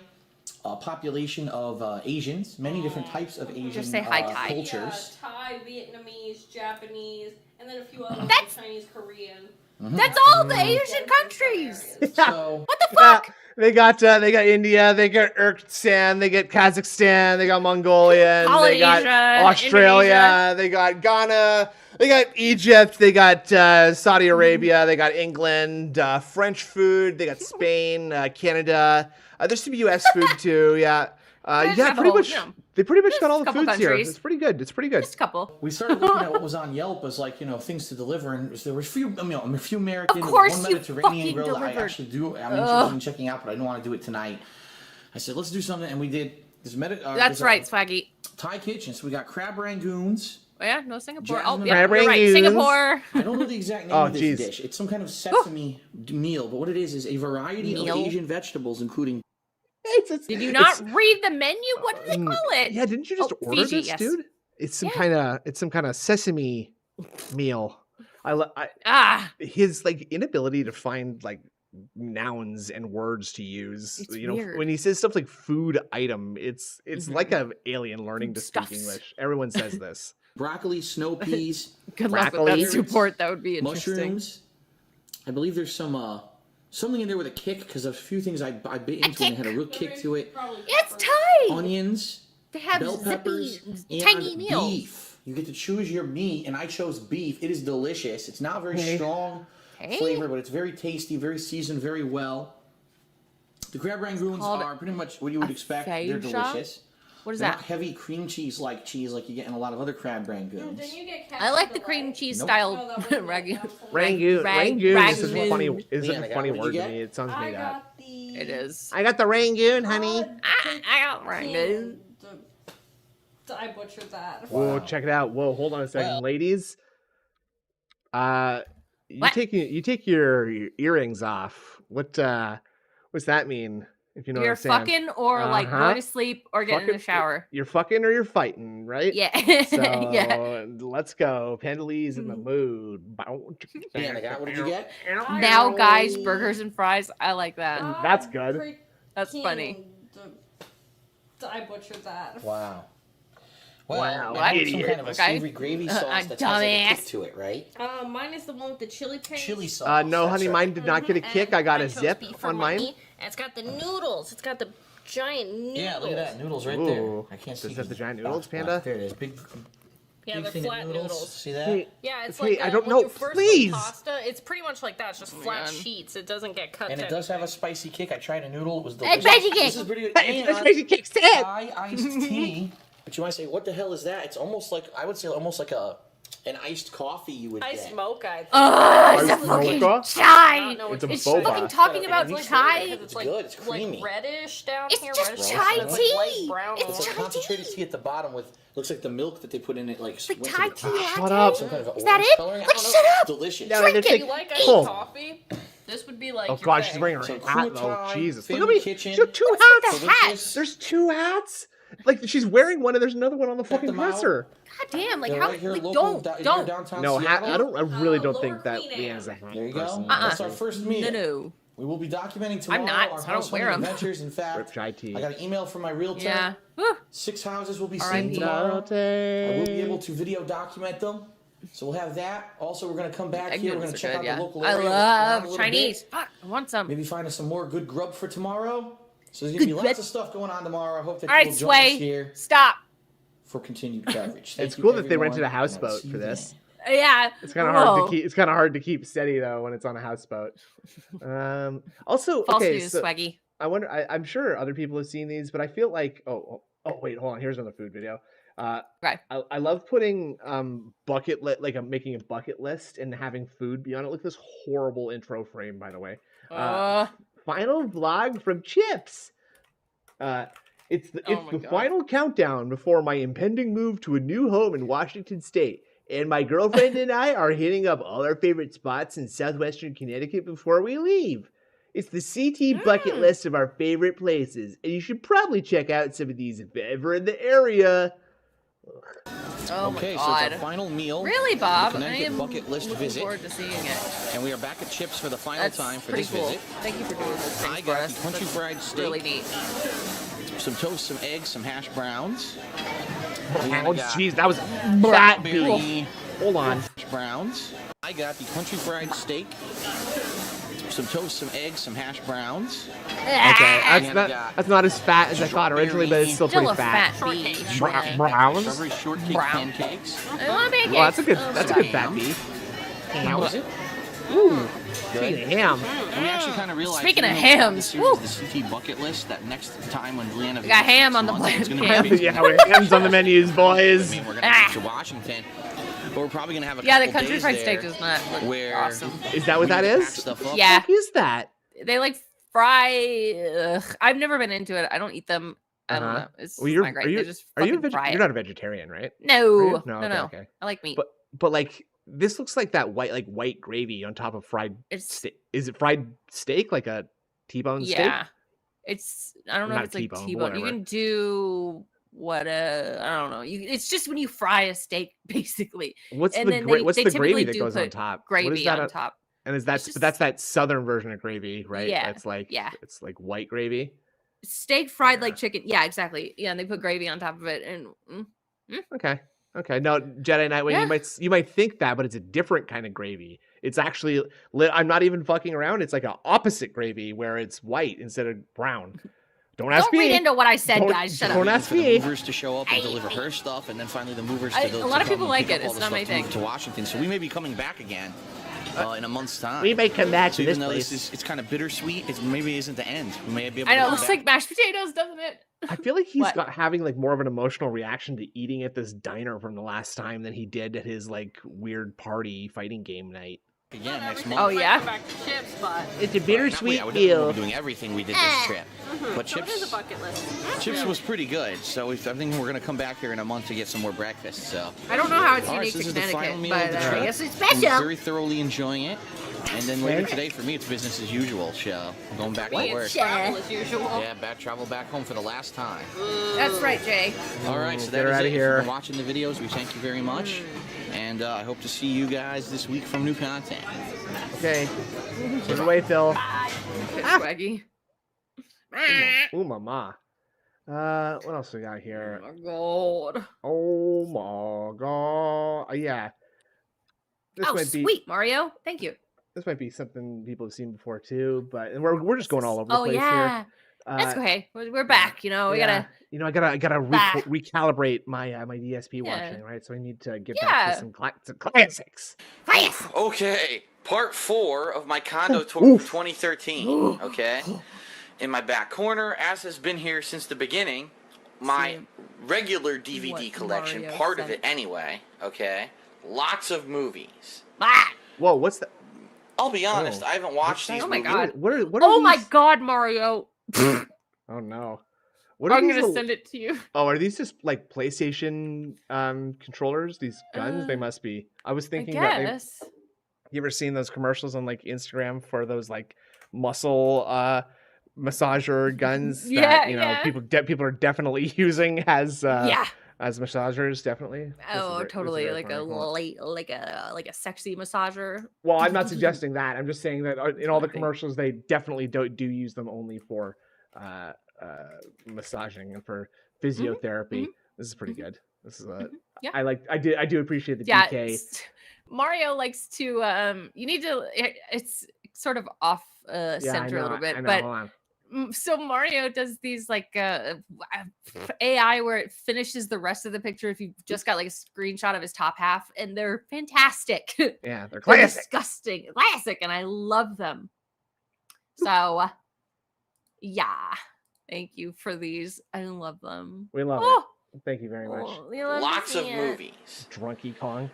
population of Asians, many different types of Asian say hi, Thai. cultures. Thai, Vietnamese, Japanese, and then a few others That's- like Chinese, Korean. That's all the Asian countries. So What the fuck? They got India, they got Turkmenistan, they got Kazakhstan, they got Mongolia, they got Polynesia, Australia, they got Ghana, they got Egypt, they got Saudi Arabia, they got England, French food, they got Spain, Canada. There's some U.S. food too. Yeah, There's yeah, a pretty whole, much. you know, They pretty much just got all a the couple foods here. countries. It's pretty good. It's pretty good. Just a couple. we started looking at what was on Yelp as things to deliver, and there were a few American, Of course one you Mediterranean fucking grill that I delivered. actually do. I'm interested in checking out, but I don't want to do it tonight. I said, let's do something, and we did. That's right, Swaggy. Thai kitchen. So we got crab rangoons. Oh, yeah, no Singapore. Oh, Jasmine yeah, crab you're right. rangoons. Singapore. I don't know the exact name Oh, of this geez. dish. It's some kind of sesame meal, but what it is a variety Meal? of Asian vegetables, inclling Did you not read the menu? What did they call it? Yeah, didn't you just Oh, order Fiji, this, yes. dude? It's some Yeah. kind of sesame meal. Ah, His like inability to find like nouns and words to use. It's you know, weird. when he says stuff like food item, it's like Mhm. an alien learning to speak Stuffs. English. Everyone says this. broccoli, snow peas, good luck with Broccoli. that support. That would be interesting. mushrooms. I believe there's some something in there with a kick because there's a few things I bit into and it had a real kick to it. Probably It's pepper. Thai. Onions, They have bell peppers, zippy, and tiny meals. beef. You get to choose your meat, and I chose beef. It is delicious. It's not very Okay. strong Okay. flavor, but it's very tasty, very seasoned, very well. The crab rangoons called are pretty much what you would expect. They're aphasia? delicious. What is They're that? not heavy cream cheese like you get in a lot of other crab rangoons. Didn't you get I like ketchup the cream delay? cheese Nope. style No, that wasn't it. ragu. That was Rangoon. Rag- Rangoon is such a ragoon. funny Leanne, I got- funny what word did you to get? me. It sounds I made up. got the. It is. I got the rangoon, honey. I got ragu. I butchered that. Whoa, check it out. Whoa, hold on a second, Well- ladies. You What? take your earrings off. What's that mean? If you know what You're I'm saying. fucking or like Uh-huh. going to sleep or getting in the Fucking- shower. You're fucking or you're fighting, right? Yeah. So Yeah. let's go. Pandalee's in the mood. Yeah, what did you get? Now, guys, burgers and fries. I like that. That's good. That's funny. I butchered that. Wow. Well, Wow, it has some idiot. kind of a Okay. savory gravy sauce that has like a dumbass. kick to it, right? Mine is the one with the chili paste. Chili sauce. No, that's honey, right. mine did not get a kick. I got a zip on mine. And it's got the noodles. It's got the giant noodles. Yeah, look at that. Noodles right Ooh. there. I can't see. Does it have the giant box noodles, block. Panda? There it is. Big, Yeah, big they're thing of flat noodles. noodles. See that? Hey, Yeah, it's okay, like I don't when know. you first Please. make pasta, it's pretty much like that. It's just flat God. sheets. It doesn't get cut. And it does have a spicy kick. I tried a noodle. It was Hey, delicious. spicy kick. This is pretty good. It's And crazy kick stand. Thai iced tea. But you might say, what the hell is that? It's almost like, I would say almost like an iced coffee you would Iced get. mocha. I think. It's a Iced fucking mocha? chai. No, It's a Is boba. she fucking talking about It's chai? because it's like, good, it's creamy. like reddish down It's here. just reddish chai and it's tea. Like light brown It's on It's the like chai concentrated tea. tea at the bottom with, looks like the milk that they put in it, like, It's like what's Thai it, tea Shut latte. up. some kind of Is that orange it? coloring? I Like, don't know. shut up. It's delicious. No, Drink they it. take- You like Oh. iced coffee? This would be like. Oh your god, she's thing. wearing her So hat though. crouton, Jesus, look at family me. kitchen. She got two What's hats. the hat? Delicious. There's two hats. Like she's wearing one and there's another one on the fucking them out. dresser. God damn, like They're how? right here Like, local, don't. downtown No hat. Seattle. I really don't Lower think that Queen Leanne's a Anne. hat. There you go. person. That's our first meal. No. We will be documenting tomorrow not, our so I don't house wear hunting 'em. adventures. In Rip fact, chai tea. I got an email from my realtor. Yeah. Woo. 6 houses will be seen R.I.P. tomorrow. I will be Latte. able to video document them. So we'll have that. Also, we're going to come back Egg here. We're going noodles to are check good, out yeah. the local I area. love Chinese. Fuck, I want some. Maybe find us some more good grub for tomorrow. So there's going to be lots of stuff going on tomorrow. I hope that All right, you'll join us Sway. here Stop. for continued coverage. Thank It's you, cool that they rented everyone, a and I'll houseboat see for you this. then. Yeah. It's kind of hard Whoa. to keep. It's kind of hard to keep steady though when it's on a houseboat. Also, False okay, news, so Swaggy. I wonder. I'm sure other people have seen these, but I feel like. Oh, wait, hold on. Here's another food video. Right. I love putting like I'm making a bucket list and having food be on it. Look at this horrible intro frame, by the way. Final vlog from Chips. It's the Oh my God. final countdown before my impending move to a new home in Washington State. And my girlfriend and I are hitting up all our favorite spots in southwestern Connecticut before we leave. It's the CT bucket list of our favorite places, and you should probably check out some of these if ever in the area. Oh Okay, my so it's God. our final meal. Really, Bob? I Connecticut am bucket list looking visit. forward to seeing it. And we are back at Chips for the final That's time for pretty this cool. visit. Thank you for doing this I thing for got us. the country That's fried steak, really neat. some toast, some eggs, some hash browns. Oh, jeez, that was that big. Blackberry Hold on. hash browns. I got the country fried steak, some toast, some eggs, some hash browns. Okay, And that's not as fat as I thought originally, but it's still Still pretty a fat. fat bee. Browns. Strawberry shortcake Brown. pancakes. I want a pancake. Well, that's a good. Oh, That's a sorry. good fat bee. How was it? Ooh, speaking of ham. And we actually kind of realized. Speaking of even though hams, this woo. is the CT bucket list. That next time when Leanna We got visits ham next on the month, it's plan. gonna be Ham. a big Yeah, we ham's on the menus, boys. I mean, we're gonna Ah. move to Washington, but we're probably gonna have a Yeah, the couple country days fried there steak does not look where awesome. Is that what we that need to pack is? stuff up. Yeah. What is that? They like fry. I've never been into it. I don't eat them. I don't Uh-huh. know. It's Well, you're not great. are you They just are you a fucking fry you're it. not a vegetarian, right? No, Are you? no, okay, no. okay. I like meat. But like this looks like that white gravy on top of fried It's steak. Is it fried steak like a T-bone steak? yeah. It's I don't know Not if it's like T-bone, but T-bone. You whatever. can do what I don't know. It's just when you fry a steak, basically. What's And the then what's they the gravy typically that do goes on put top? Gravy what is that on top. And is that It's but that's that southern version of gravy, right? Yeah, That's like yeah. it's like white gravy. Steak fried like chicken. Yeah, exactly. Yeah, and they put gravy on top of it, and Okay. Okay. No, Jedi Knight, Yeah. you might think that, but it's a different kind of gravy. It's actually I'm not even fucking around. It's like an opposite gravy where it's white instead of brown. Don't ask don't me. read into what I said, Don't- guys. Shut don't up. ask For the me. movers to show up and deliver her stuff, and then finally the movers A to lot of come people and like pick it. up all It's the not my stuff to move thing. to Washington. So we may be coming back again in a month's time. We may come back So to this even though place. it's kind of bittersweet, it maybe isn't the end. We may be able I to know. It come looks back. like mashed potatoes, doesn't it? I feel like he's What? got having like more of an emotional reaction to eating at this diner from the last time than he did at his like weird party fighting game night. Again, next month. Oh yeah. Back to chips, but It's a Not bittersweet we deal. were doing everything we did this trip. But so it is a chips, bucket list. chips was pretty good. So I think we're gonna come back here in a month to get some more breakfast. So. I don't know how it's All right, unique so this to is the final Connecticut, meal of but the trip. I guess it's I'm special. very thoroughly enjoying it. And then later today, for me, it's business as usual. So I'm going back to work. Travel as usual. Yeah, travel back home for the last time. That's right, Jay. All right, so Get that her is outta it. If here. you've been watching the videos, we thank you very much. And I hope to see you guys this week from new content. Okay. Take it away, Phil. Swaggy. Ooh, mama. What else we got here? Oh my god. Oh my god. Yeah. This Oh might be sweet, Mario. Thank you. this might be something people have seen before too, but and we're just going all over the Oh place yeah. here. That's okay. We're back. You know, we yeah. gotta. You know, I gotta Bah. recalibrate my my DSP Yeah. watching, right? So I need to get back Yeah. to some classics. Okay, part 4 of my condo tour Oof. 2013. Okay, in my back corner, as has been here since the beginning, my See regular DVD what collection, Mario part of sent. it anyway. Okay, lots of movies. Ah! Whoa, what's that? I'll be honest, I haven't watched these Oh my movies. God. What are Oh my these? god, Mario. Oh no. What are I'm these gonna little- send it to you. Oh, are these just like PlayStation controllers? These guns? They must be. I was I thinking that guess. you ever seen those commercials on like Instagram for those like muscle massager guns Yeah, that you know yeah. people are definitely using as Yeah. as massagers, definitely. This is Oh, very- this is totally. very Like funny. a Hold on. like a sexy massager. Well, I'm not suggesting that. I'm just saying that in all the I think. commercials they definitely do use them only for massaging and for physiotherapy. mhm. This is pretty good. This is Yeah. I do appreciate the Yeah. DK. Mario likes to you need to it's sort of off Yeah, I center a know. little bit, I know. but Hold on. so Mario does these like AI where it finishes the rest of the picture if you've just got like a screenshot of his top half, and they're fantastic. Yeah, they're They're classic. disgusting, classic, and I love them. So, yeah, thank you for these. I love them. We love Oh, it. Thank you very much. oh, you love to Lots of see it. movies. Drunky Kong.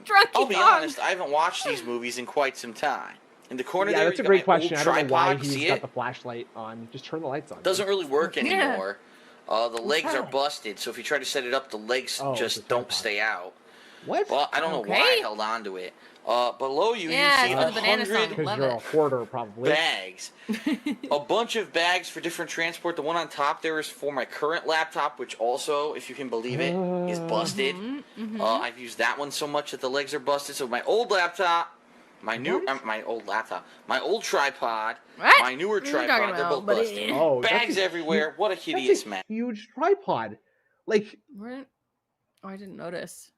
Drunky I'll be Kong. honest, I haven't watched these movies in quite some time. In the corner Yeah, there, that's a you got great my old question. I don't know why tripod, he's see got it? the flashlight on. Just turn the lights on. Doesn't really work Yeah. anymore. The legs are that? busted, so if you try to set it up, the legs Oh, it's a just don't tripod. stay out. What? Well, I don't know why I Okay. held on to it. Below you, Yeah, you it's see the banana song. 100 Because Love you're a it. hoarder, probably. bags. A bunch of bags for different transport. The one on top there is for my current laptop, which also, if you can believe it, is busted. Mhm, mhm. I've used that one so much that the legs are busted. So my old laptop, my old tripod, What? my newer What are you talking tripod, they're about, both buddy? busted. Oh, that's Bags a everywhere. What a That's hideous a mess. huge tripod. Like, What? Oh, I didn't notice.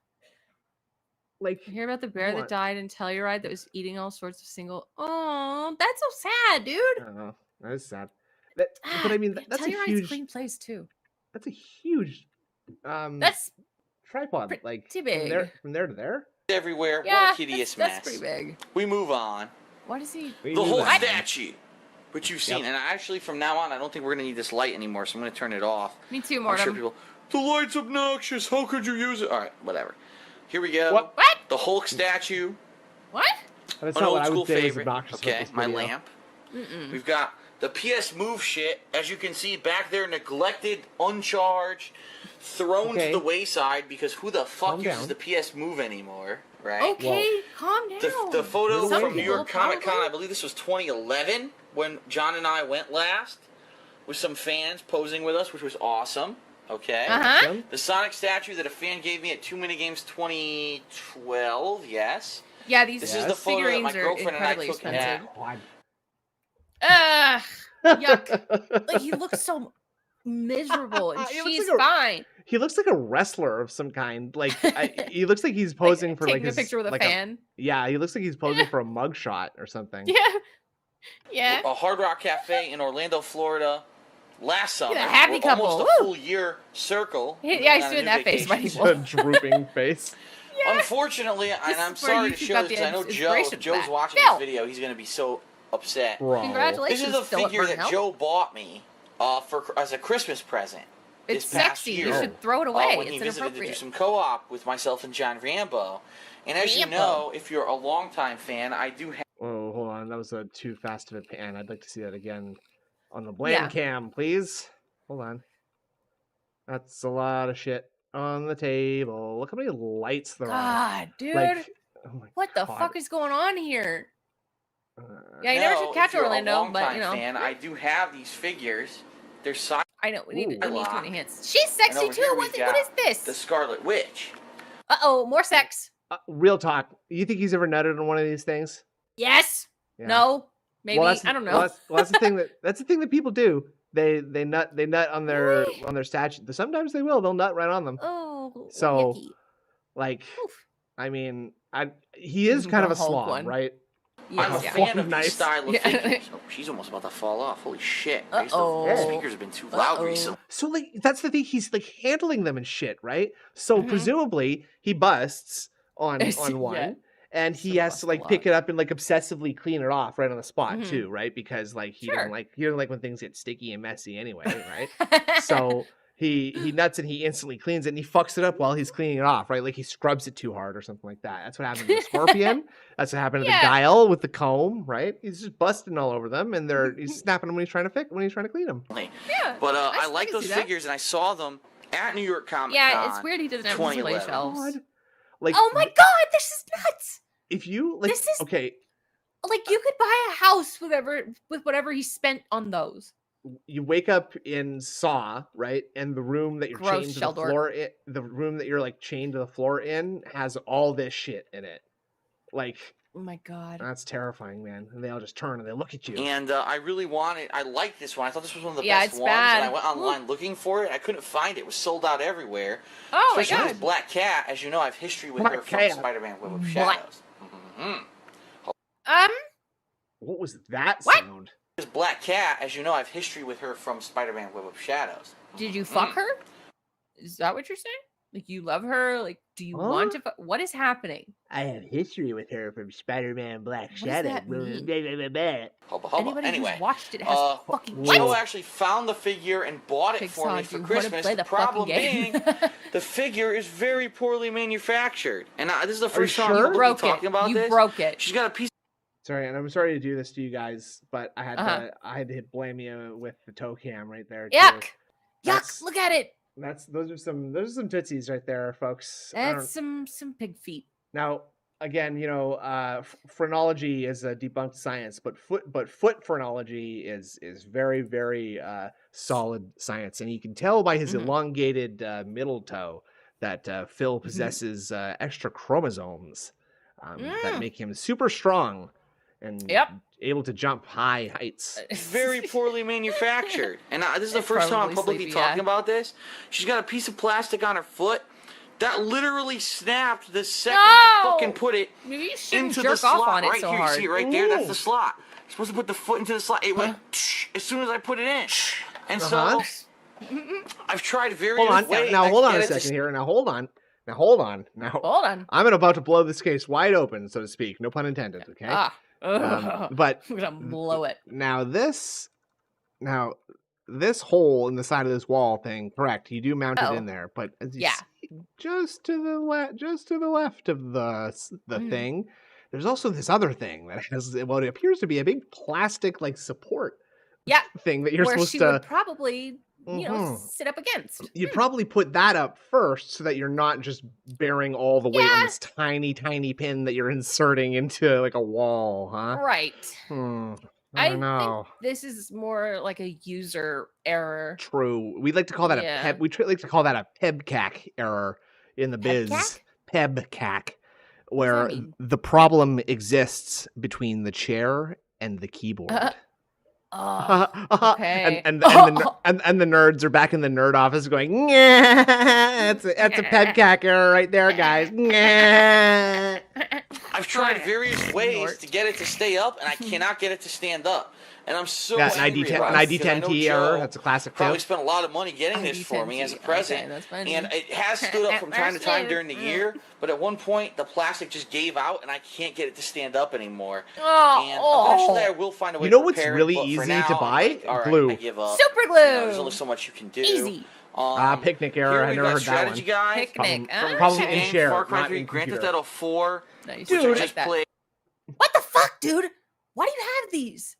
like. You hear about the bear Hold that on. died in Telluride that was eating all sorts of single. Oh, that's so sad, dude. I don't know. That is sad. But I mean, Man, that's a Telluride's huge. clean place too. That's a huge. That's tripod. pretty Like big. from there to there. Everywhere. yeah. What a hideous That's mess. pretty big. We move on. What is he? We The knew whole that. statue, which you've seen, Yep. and actually from now on, I don't think we're gonna need this light anymore, so I'm gonna turn it off. Me too, I'm sure Mortem. people, the light's obnoxious. How could you use it? All right, whatever. Here we go. What? What? The Hulk statue, What? That's an not old what I school would say was favorite. obnoxious about Okay, this my video. lamp. Mm-mm. We've got the PS Move shit, as you can see back there, neglected, uncharged, thrown Okay. to the wayside because who the fuck Calm uses down. the PS Move anymore, right? Okay, calm down. The photo Some from New people York Comic Con, probably. I believe this was 2011 when John and I went last, with some fans posing with us, which was awesome. Okay. Uh-huh. Awesome. The Sonic statue that a fan gave me at 2 Minigames 2012, yes. Yeah, these This is the photo that figurines my are girlfriend and I incredibly took in expensive. God. Yuck. Like, he looks so miserable, and He looks she's like a- fine. He looks like a wrestler of some kind. Like he looks like he's posing for like taking his, a picture with a like fan. yeah, he looks like he's posing for a mugshot or something. Yeah. Yeah. A Hard Rock Cafe in Orlando, Florida, last summer. a happy We're couple. Almost Woo! a full year circle. Yeah, he's on a doing new that face, vacation. buddy. A drooping face. Unfortunately, and I'm is where sorry you to got show the this, 'cause I know Joe, inspiration if for Joe's that. watching Phil! this video, he's going to be so upset. Bro. Congratulations. This is a Philip figure that Burnhell. Joe bought me as a Christmas present. It's this past sexy. year, You should throw it away. when he It's visited to do inappropriate. some co-op with myself and John Rambo. And as you know, if you're a longtime fan, I do have... Oh, hold on. That was a too fast of a pan. I'd like to see that again on the bland cam, please. Hold on. That's a lot of shit on the table. Look how many lights there are. God, dude. Like, oh my what the God. fuck is going on here? Yeah, you never should catch Orlando, but you know. Fan, I do have these figures. They're signed. I know. We need 20 hits. She's And sexy over too. here What we've is got this? The Scarlet Witch. Uh-oh, more sex. Real talk. You think he's ever nutted on one of these things? Yes. Yeah. No. Maybe. Well, I don't know. Well, that's the thing that people do. They nut on their statue. Sometimes they will. They'll nut right on them. Oh. So, yucky. like, Oof. I mean, he is kind of a slob, one. right? I'm a fan of nice. these style of figures. Oh, she's almost about to fall off. Holy shit. Uh-oh. The speakers have been too loud recently. So, like, that's the thing. He's, like, handling them and shit, right? So, presumably, he busts on one. And he has to like pick it up and like obsessively clean it off right on the spot too, right? Because like he doesn't like when things get sticky and messy anyway, right? So he nuts and he instantly cleans it and he fucks it up while he's cleaning it off, right? Like he scrubs it too hard or something like that. That's what happened to the Scorpion. That's what happened to the Guile with the comb, right? He's just busting all over them and he's snapping them when he's trying to clean them. Yeah. But I like those figures and I saw them at New York Comic Con. Yeah, it's weird he doesn't have display shelves. Like, oh my God, this is nuts. If you like, this is okay, like you could buy a house with whatever he spent on those. You wake up in Saw, right? And the room that you're chained to the floor, the room that you're like chained to the floor in has all this shit in it. Like, oh my God, that's terrifying, man. And they all just turn and they look at you. And I like this one. I thought this was one of the best ones. Bad. And I went online looking for it. I couldn't find it. It was sold out everywhere. Oh my Especially God. this Black Cat. As you know, I have history with her from Spider-Man Web of Shadows. What was that sound? This Black Cat, as you know, I have history with her from Spider-Man Web of Shadows. Did you fuck her? Is that what you're saying? Like you love her? Like do you want to? What is happening? I have history with her from Spider-Man Black Shadow. Anybody who's watched it has fucking. Joe actually found the figure and bought it for me for Christmas. The problem being, the figure is very poorly manufactured, and this is the first time I'm talking about this. You broke it. She's got a piece. Sorry, and I'm sorry to do this to you guys, but I had to blame you with the toe cam right there. Yuck! Yuck! Look at it. Those are some tootsies right there, folks. That's some pig feet. Now, again, you know, phrenology is a debunked science, but foot phrenology is very, very solid science, and you can tell by his elongated middle toe that Phil possesses extra chromosomes that make him super strong and able to jump high heights. Very poorly manufactured. And this is the first time I'm publicly talking about this. She's got a piece of plastic on her foot that literally snapped the second I fucking put it into the slot. Right here, you see it right there? That's the slot. You're supposed to put the foot into the slot. It went as soon as I put it in. And so I've tried various ways. Now hold on a second here. Now hold on. I'm about to blow this case wide open, so to speak. No pun intended. Okay. But I'm gonna blow it. Now this hole in the side of this wall thing, correct? You do mount it in there, but as you see, just to the left of the thing, there's also this other thing that has what appears to be a big plastic like support. Thing that you're supposed to would probably. You know, sit up against. You'd probably put that up first so that you're not just bearing all the weight on this tiny, tiny pin that you're inserting into like a wall, huh? Right. I don't know. Think this is more like a user error. True. We like to call that like to call that a PEBCAC error in the biz. PEBCAC, where the problem exists between the chair and the keyboard. Okay. And the nerds are back in the nerd office going, that's a PEBCAC error right there, guys. I've tried various ways to get it to stay up, and I cannot get it to stand up. And I'm so angry about it, because I know ID10T error. That's a classic. Probably spent a lot of money getting this for me as a present, and it has stood up from time to time during the year. But at one point, the plastic just gave out, and I can't get it to stand up anymore. And eventually, I will find a way. You know to what's repair really it, easy now, to buy? Like, Glue. I give up. Super glue. You know, there's only so much you can do. Easy. Picnic Error. Here I we've never got heard that strategy one. guide. Picnic. Probably Okay. in share, Far Cry not 3, in Grand Theft computer. Auto 4. Nice. Which Dude, I just played. what the fuck, dude? Why do you have these?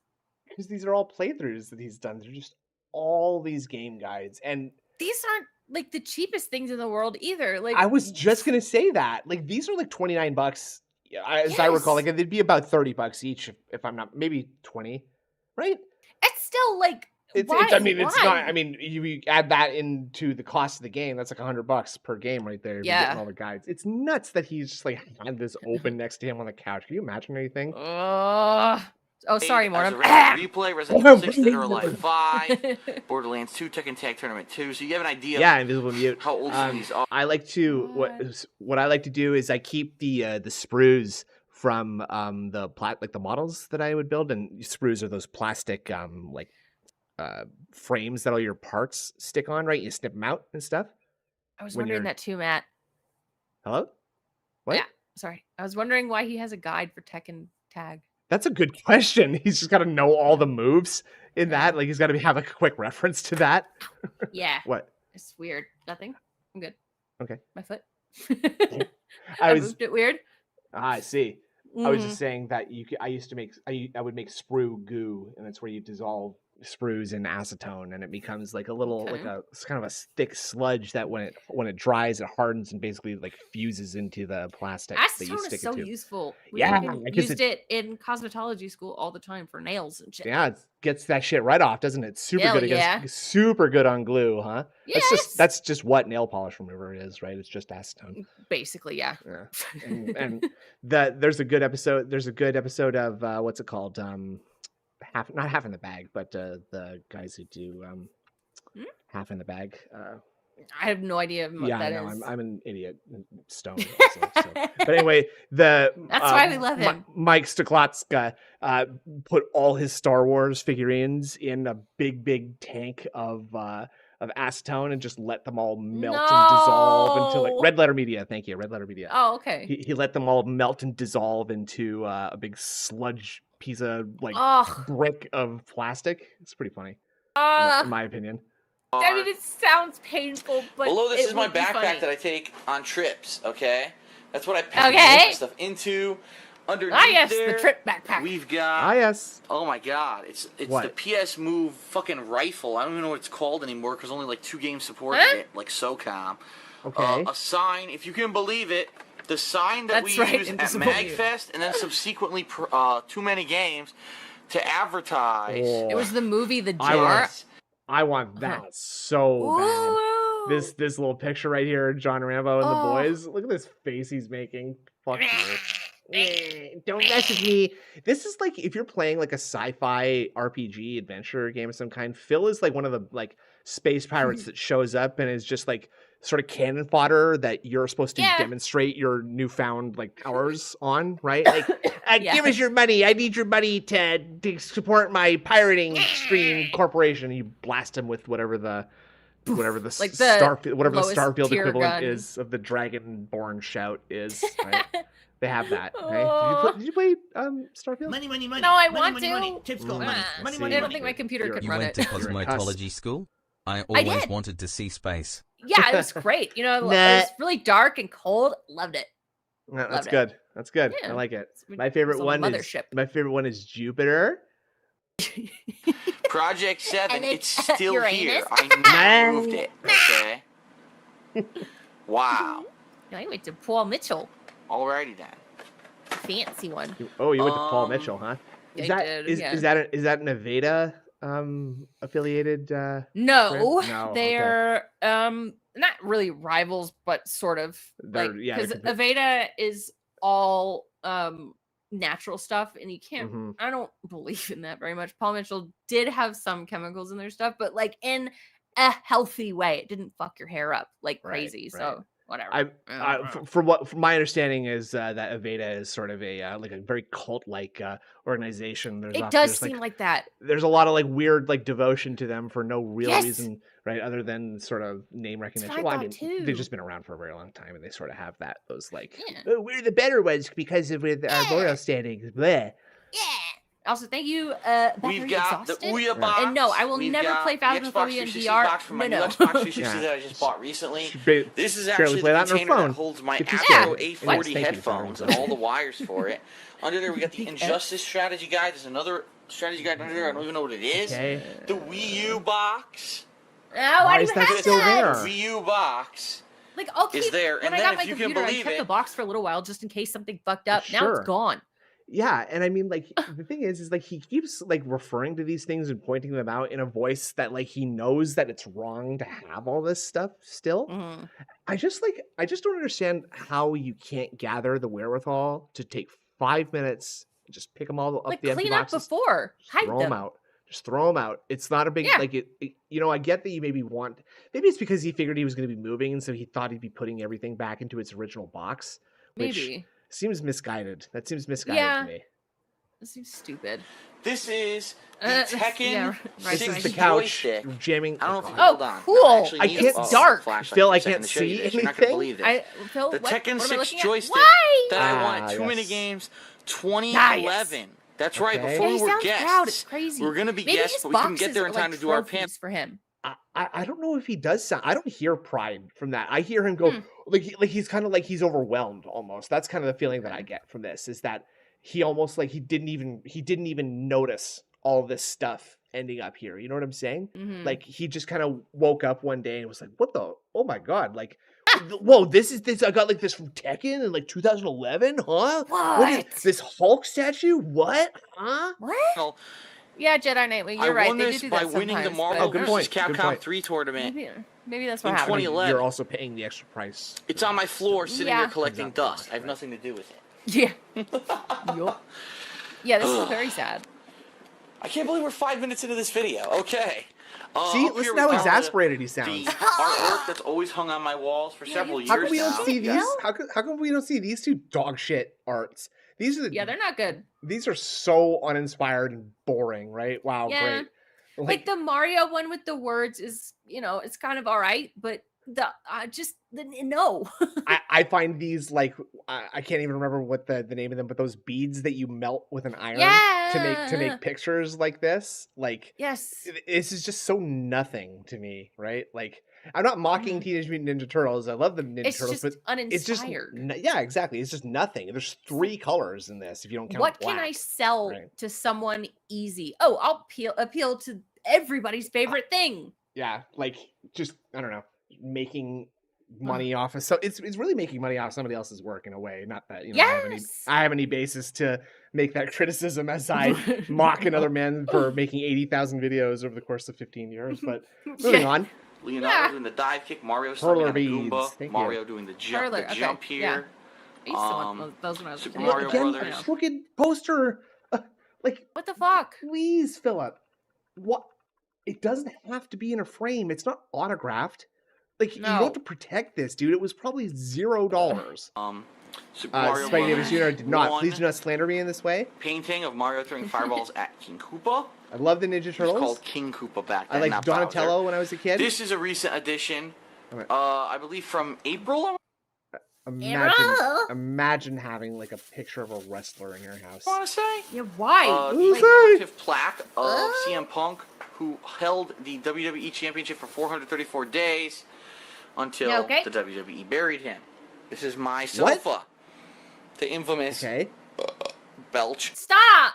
Because these are all playthroughs that he's done. They're just all these game guides, and These aren't like the cheapest things in the world either. Like I was just gonna say that. Like these are like $29. As I recall, like they'd be about $30 each if I'm not, maybe 20, right? It's still like Why? It's not. I mean, you add that into the cost of the game. That's like $100 per game right there. Yeah. Getting all the guides. It's nuts that he's just like had this open next to him on the couch. Can you imagine anything? Oh, sorry, Mortem. Replay, Resident Evil 6, Dead or Alive 5, Borderlands 2, Tekken Tag Tournament 2. So you have an idea. Yeah, Invisible Mute. How old some of these are. I like to what I like to do is I keep the sprues from the models that I would build, and sprues are those plastic frames that all your parts stick on, right? You snip them out and stuff. I was wondering that too, Matt. Hello? What? Yeah, sorry. I was wondering why he has a guide for Tekken Tag. That's a good question. He's just got to know all the moves in that. Like he's got to have a quick reference to that. Yeah. What? It's weird. Nothing. I'm good. Okay. My foot. I moved it weird. I see. I was just saying that I would make sprue goo, and that's where you dissolve sprues in acetone, and it becomes like a little it's kind of a thick sludge that when it dries, it hardens and basically like fuses into the plastic that you Acetone stick is so it to. useful. We used it in cosmetology school all the time for nails and shit. Yeah, it gets that shit right off, doesn't it? Super Hell good. Yeah. Super good on glue, huh? Yes. That's just what nail polish remover is, right? It's just acetone. Basically, yeah. And there's a good episode. There's a good episode of what's it called? Not Half in the Bag, but the guys who do Half in the Bag. I have no idea what that is. I'm an idiot, stoned. Also, but anyway, that's why we love him. Mike Stoklotska put all his Star Wars figurines in a big tank of acetone and just let them all melt and dissolve until like Red Letter Media. Thank you, Red Letter Media. Oh, okay. He let them all melt and dissolve into a big sludge piece of brick of plastic. It's pretty funny, in my opinion. I mean, it sounds painful, but below this is my backpack that I take on trips. Okay, that's what I pack my stuff into. Underneath there, the trip backpack. We've got. Yes. Oh my God! It's the PS Move fucking rifle. I don't even know what it's called anymore because only like 2 games supported it, like SOCOM. Okay. A sign, if you can believe it, the sign that we use at MagFest, and then subsequently too many games to advertise. It was the movie The Jar. I want that so bad. This little picture right here, John Rambo and the boys. Look at this face he's making. Fuck you. Don't mess with me. This is like if you're playing like a sci-fi RPG adventure game of some kind. Phil is like one of the like space pirates that shows up and is just like sort of cannon fodder that you're supposed to demonstrate your newfound like powers on, right? Like, give us your money. I need your money to support my pirating stream corporation. You blast him with whatever the like Starfield equivalent gun is of the Dragonborn shout is. Right? They have that. Right? Did you play Starfield? Money. No, I want to. Money. Chips go money. Money. I don't think my computer could run it. You went to cosmetology school? I always wanted to see space. Yeah, it was great. You know, it was really dark and cold. Loved it. Yeah, that's good. That's good. Yeah. I like it. My favorite one is Jupiter. Project 7. It's still here. I moved it. Okay. Wow. I went to Paul Mitchell. Alrighty then. Fancy one. Oh, you went to Paul Mitchell, huh? Is that an Aveda affiliated no, they're not really rivals, but sort of like because Aveda is all natural stuff, and you can't I don't believe in that very much. Paul Mitchell did have some chemicals in their stuff, but like in a healthy way. It didn't fuck your hair up like crazy. So whatever. From my understanding is that Aveda is sort of a like a very cult like organization. It does seem like that. There's a lot of like weird like devotion to them for no real reason, right? Other than sort of name recognition. Well, I mean, they've just been around for a very long time, and they sort of have those like we're the better ones because of our moral standings. Bleh. Yeah. Also, thank you. We've got the Exhausted. Ouya box. And no, I will We've never got play the Xbox Phasmophobia in 360 VR. box from my new No. Xbox 360 that I just bought recently. This is barely actually play the that on her container that phone. holds my Get you Astro started. 840 Yes, thank you, headphones Darren. and all the wires for it. Under there, we got the Injustice strategy guide. There's another strategy guide under there. I don't even know what it is. Okay. The Wii U box. Why do is you that have still that? there? Wii U box. Like, I'll keep, Is there. when And I then got my if you can computer, I believe kept the it, box for a little while just in case something fucked up. Now Sure. it's gone. Yeah, and I mean, like, the thing is like he keeps like referring to these things and pointing them out in a voice that like he knows that it's wrong to have all this stuff still. Mhm. I just don't understand how you can't gather the wherewithal to take 5 minutes, just pick them all up Like, the empty clean up boxes, before. Hide throw them them. out. Just throw them out. It's not a big Yeah. like you know, I get that you maybe it's because he figured he was going to be moving and so he thought he'd be putting everything back into its original box, which Maybe. seems misguided. That seems misguided Yeah. to me. This seems stupid. this is the That's- Tekken yeah, right, This is right. the couch joystick. jamming. I don't know if you Oh, hold on. cool. actually I need can't- a It's dark. flashlight Phil, for a I second can't to show you see this. You're not gonna anything. believe this. Phil, The what Tekken am I 6 looking at? joystick Why? that I won at Too Many yes. Games 2011. That's right, Okay. before Yeah, we he were sounds guests. proud. It's crazy. We were gonna be Maybe guests, his but we couldn't get boxes there in are time like to do our trophies pants. for him. I don't know if he does sound. I don't hear pride from that. I hear him go like he's kind of like he's overwhelmed almost. That's kind of the feeling that I get from this is that he almost like he didn't even notice all this stuff ending up here. You know what I'm saying? Mhm. Like he just kind of woke up one day and was like, "What the? Oh my god! Like, whoa! This I got like this from Tekken in like 2011, huh? What is What? this Hulk statue? What? Huh? What? Well, Yeah, Jedi Knight. You're I right. won They this do by that winning the sometimes, Marvel but- good vs. point, good Capcom point. 3 tournament. Maybe that's In what happened. 2011. You're also paying the extra price. It's on my floor sitting Yeah. there collecting Comes out dust. the I have right. nothing to do with it. Yeah. Yup. Yeah, this is very sad. I can't believe we're 5 minutes into this video. Okay. See, up listen here to how we got exasperated he the sounds. artwork that's always hung on my walls for several How years come we now. don't see these? Yes. How come we don't see these two dog shit arts? These are Yeah, they're not good. these are so uninspired and boring, right? Wow, Yeah. great. Like the Mario one with the words is, it's kind of all right, but no. I find these like I can't even remember what the name of them, but those beads that you melt with an iron to Yeah. make pictures like this, like Yes. this is just so nothing to me, right? Like I'm not mocking Teenage Mutant Ninja Turtles. I love the Ninja It's Turtles, just but it's just uninspired. yeah, exactly. It's just nothing. There's 3 colors in this if you don't count What black. can I sell right. to someone easy? Oh, I'll appeal to everybody's favorite thing. Yeah, like just I don't know, making money off of it's really making money off somebody else's work in a way. Not that Yes. I have any basis to make that criticism as I mock another man for making 80,000 videos over the course of 15 years. But moving on. Leonardo doing the dive kick, Mario Hurler stomping on a beads. Goomba, Thank Mario you. doing the jump, Hurler, okay, jump yeah. here. I used to want those when I was a Super kid. Mario Again, Brothers. fucking poster. Like, What the fuck? please, Philip. What? It doesn't have to be in a frame. It's not autographed. Like, you don't No. have to protect this, dude. It was probably $0. Super Mario Spike Davis Brothers. Jr. did not. One Please do not slander me in this way. painting of Mario throwing fireballs at King Koopa. I love the Ninja It was Turtles. called King Koopa back then. I liked not Bowser. Donatello when I was a kid. This is a recent addition. Okay. I believe from April. Imagine having like a picture of a wrestler in your house. I want to say. Yeah, why? The Who's that? commemorative plaque of CM Punk, who held the WWE Championship for 434 days until Okay. the WWE buried him. This is my sofa. The infamous Belch Stop!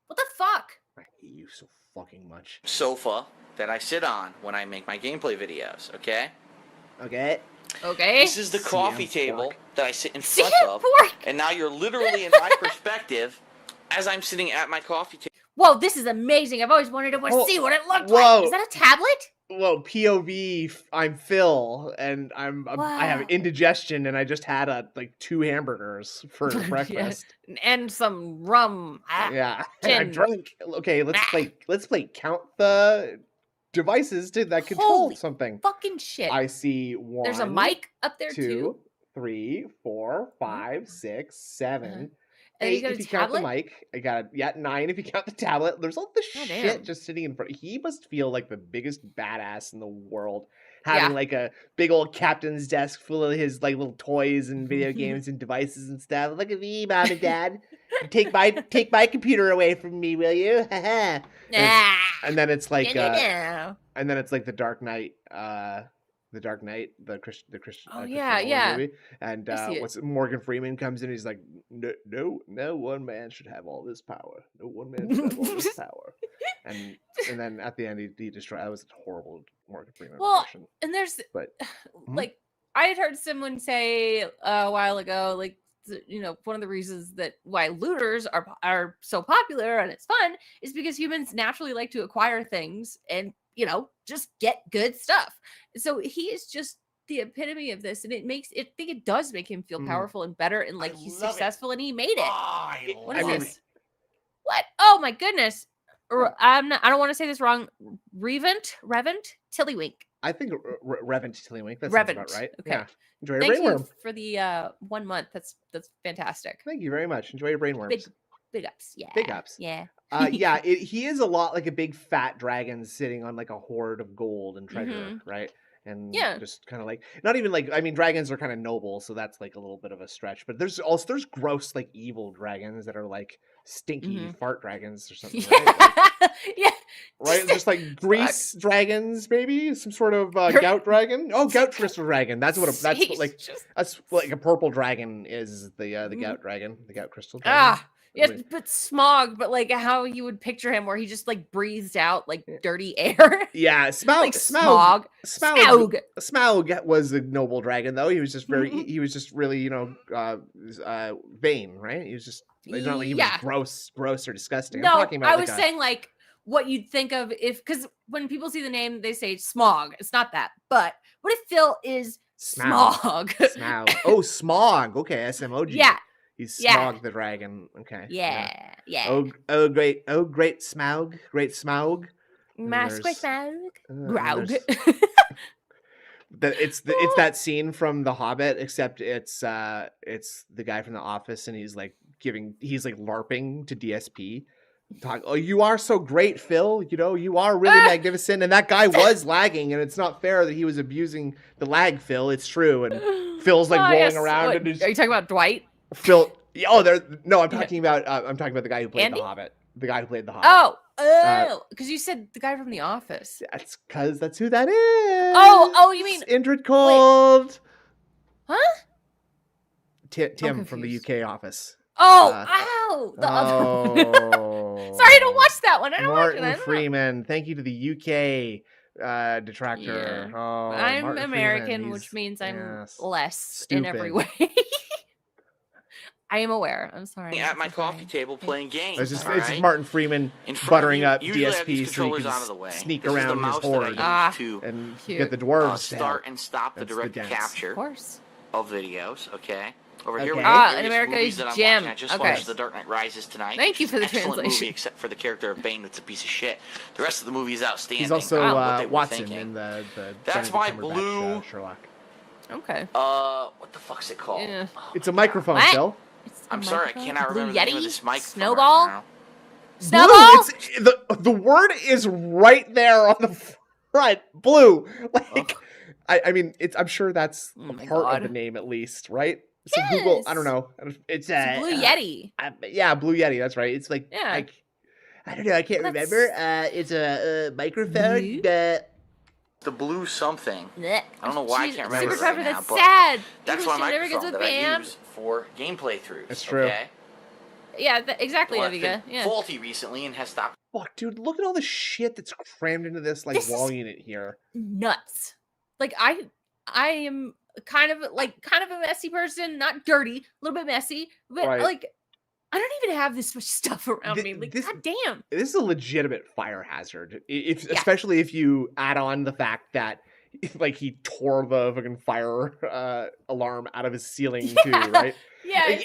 What the fuck? I hate you so fucking much. sofa that I sit on when I make my gameplay videos, okay? Okay. Okay. This is the coffee CM table Pork. that I sit in front CM of. Pork. And now you're literally in my perspective as I'm sitting at my coffee table. Whoa, this is amazing. I've always wanted to see what it looked whoa. like. Is that a tablet? Well, POV. I'm Phil, and I have Wow. indigestion, and I just had 2 hamburgers for breakfast. And some rum. Yeah, and I Gin. drank. Okay, let's play. Count the devices that control Holy something. Fucking shit. I see 1. There's a mic up there 2, too. 3, 4, 5, 6, 7. And you 8 got if a you count the tablet? mic. I got 9 if you count the tablet. There's all this God shit damn. just sitting in front. He must feel like the biggest badass in the world, having like a big old captain's desk full of his like little toys and video games and devices and stuff. Look at me, mom and dad. Take my computer away from me, will you? and then it's like and then it's like the Dark Knight, the Christian movie, and what's Morgan Freeman comes in, he's like, no one man should have all this power. No one man should have all this power. And then at the end he destroyed. That was a horrible Morgan Freeman impression. And there's like I had heard someone say a while ago, like, you know, one of the reasons that why looters are so popular and it's fun is because humans naturally like to acquire things and, you know, just get good stuff. So he is just the epitome of this, and it makes it. I think it does make him feel powerful and better, and like he's successful, and he made it. What is this? What? Oh my goodness! I don't want to say this wrong. Revent Tillywink. I think Revent Tillywink. That sounds about right. Okay. Yeah. Enjoy your Thank brainworm. you for the 1 month. That's fantastic. Thank you very much. Enjoy your brainworms. Big ups. Yeah. Big ups. Yeah. He is a lot like a big fat dragon sitting on like a hoard of gold and treasure, right? And just kind of like, not even like, I mean, dragons are kind of noble, so that's like a little bit of a stretch. But there's gross like evil dragons that are like stinky fart dragons or something. Right? Right, just like grease dragons, maybe some sort of gout dragon. Oh, gout crystal dragon. That's like a purple dragon is the gout dragon, the gout crystal dragon. Yes, but Smog, but like how you would picture him, where he just like breathes out like dirty air. Yeah, Smaug was a noble dragon, though. He was just he was just really, you know, vain, right? He was just not like he was gross or disgusting. No, I was saying like what you'd think of because when people see the name, they say Smog. It's not that, but what if Phil is Smog? Smog. Oh, Smog. Okay, SMOG. Yeah. He's Smaug the dragon. Okay. Yeah. Oh, great Smaug. Great Smaug. Smaug. Graug. It's that scene from The Hobbit, except it's the guy from The Office, and he's like LARPing to DSP. You are so great, Phil. You know, you are really magnificent. And that guy was lagging, and it's not fair that he was abusing the lag, Phil. It's true. And Phil's like rolling around. Are you talking about Dwight? Phil, I'm talking about the guy who played The Hobbit. The guy who played The Hobbit. Because you said the guy from The Office. That's because that's who that is. Oh, you mean Indrid Cold? Huh? Tim from the UK office. The other one. Sorry, I don't watch that one. Martin Freeman. Thank you to the UK detractor. Yeah. I'm Martin American, Freeman. which means I'm less stupid. in every way. I am aware. I'm sorry. At my coffee table playing games. It's just Martin Freeman buttering up DSP so you out of the way. can sneak This is around the his mouse horde that I use and cute. get the dwarves start and stop the That's direct the dance. capture of videos. Okay. Over here, we Okay. have In various America, movies he's that I'm Jim. watching. I just Okay. watched The Dark Knight Rises tonight. Thank you for the Excellent translation. movie, except for the character of Bane, that's a piece of shit. The rest of the movie is outstanding. He's also What they were Watson thinking. in the That's Benedict why Cumberbatch, Blue- Sherlock. Okay. What the fuck's it called? Yeah. Oh, It's a my microphone, What? Phil. I'm sorry, I cannot Blue remember the name of Yeti? this microphone. Snowball? Right now. Snowball? Blue, the word is right there on the front. Blue. Like, I mean, I'm sure that's Oh a my part God. of the name at least, right? So Google, I don't know. It's It's a Blue Yeti. Yeah, Blue Yeti. That's right. It's like, Yeah. like I don't know. I can't That's- remember. It's a microphone. Blue? The blue something. Blech. I don't know why I can't remember Super it right Trevor, now, that's but sad. That's English my never gets microphone with that I Bam. use for gameplay throughs. That's true. Okay? Yeah, exactly, Well, it's Aviga. been Yeah. faulty recently and has stopped. Fuck, dude. Look at all the shit that's crammed into this like This is- wall unit here. Nuts. Like I am kind of a messy person, not dirty, a little bit messy, but Right. like I don't even have this much stuff around me. Like, god damn. This is a legitimate fire hazard. Especially if you add on the fact that like he tore the fucking fire alarm out of his ceiling too, right? Yes.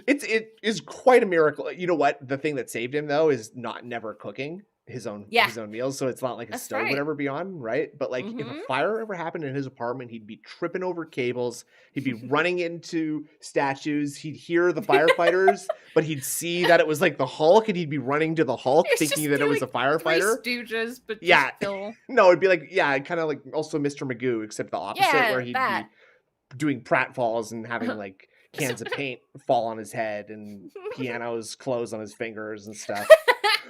It is quite a miracle. You know what? The thing that saved him though is never cooking his own Yeah. meals, so it's not like a That's stove right. would ever be on, right? But like if a Mhm. fire ever happened in his apartment, he'd be tripping over cables, he'd be running into statues, he'd hear the firefighters, but he'd see that it was like the Hulk, and he'd be running to the Hulk It's thinking just that it was a Three firefighter. Stooges, but Yeah. just Phil. No, it'd be like, yeah, kind of like also Mr. Magoo, except the opposite, where Yeah, he'd that. be doing pratfalls and having like cans of paint fall on his head and pianos close on his fingers and stuff.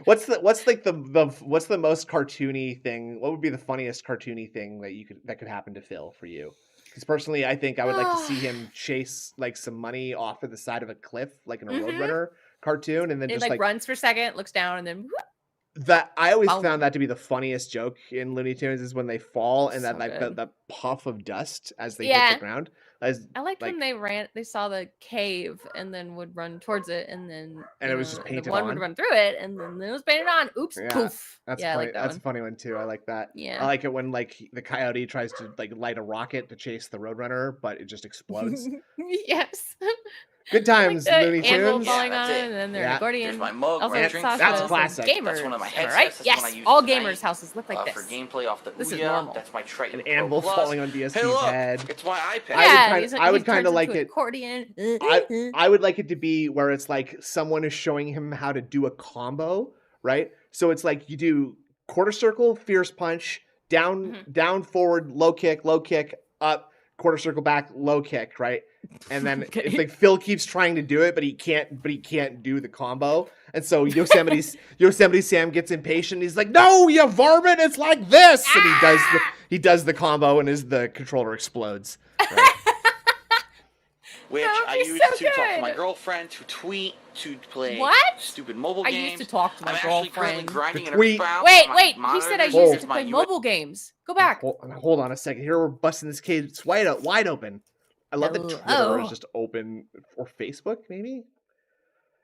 What's the most cartoony thing? What would be the funniest cartoony thing that could happen to Phil for you? Because personally, I think I would like to see him chase like some money off of the side of a cliff, like in a Roadrunner cartoon, and then It just like runs for a second, looks down, and then whoop. that. I always Boom. found that to be the funniest joke in Looney Tunes is when they fall and So that like good. the puff of dust as they hit Yeah. the ground. I liked when they saw the cave and then would run towards it, and then And it was just the painted one on. would run through it, and then it was painted on. Oops, Yeah, poof. That's Yeah, I funny. like that That's one. a funny one too. I like that. Yeah. I like it when like the coyote tries to like light a rocket to chase the Roadrunner, but it just explodes. Yes. Good times, Like the Looney anvil Tunes. falling Yeah, on that's it, it. and then their Yeah. accordion. There's my mug Also, where I it's drink. Sasha That's says classic. Gamers. That's one of my am I right? headsets. That's Yes. one I use All tonight, gamers' houses look like this. for gameplay off the This is Ouya. normal. That's my Triton An Pro anvil Plus. falling on DSP's Hey, look, head. it's my iPad. I would he kind turns of like into an it. accordion. I would like it to be where it's like someone is showing him how to do a combo, right? So it's like you do quarter circle, fierce punch, down, forward, low kick, up, quarter circle back, low kick, right? And then it's like Phil keeps trying to do it, but he can't do the combo. And so Yosemite Sam gets impatient. He's like, "No, you varmint! It's like this!" And he does the combo, and the controller explodes. Right? Which That would I be use so to talk to good. my girlfriend, to tweet, to play What? stupid mobile I games. used to talk to my I'm actually currently girlfriend. grinding To an tweet. Earthbound. Wait, My he monitor said I is used it to my play USB. mobile games. Go back. Hold on a second. Here we're busting this cage wide open. I love that Twitter is just open, or Facebook maybe.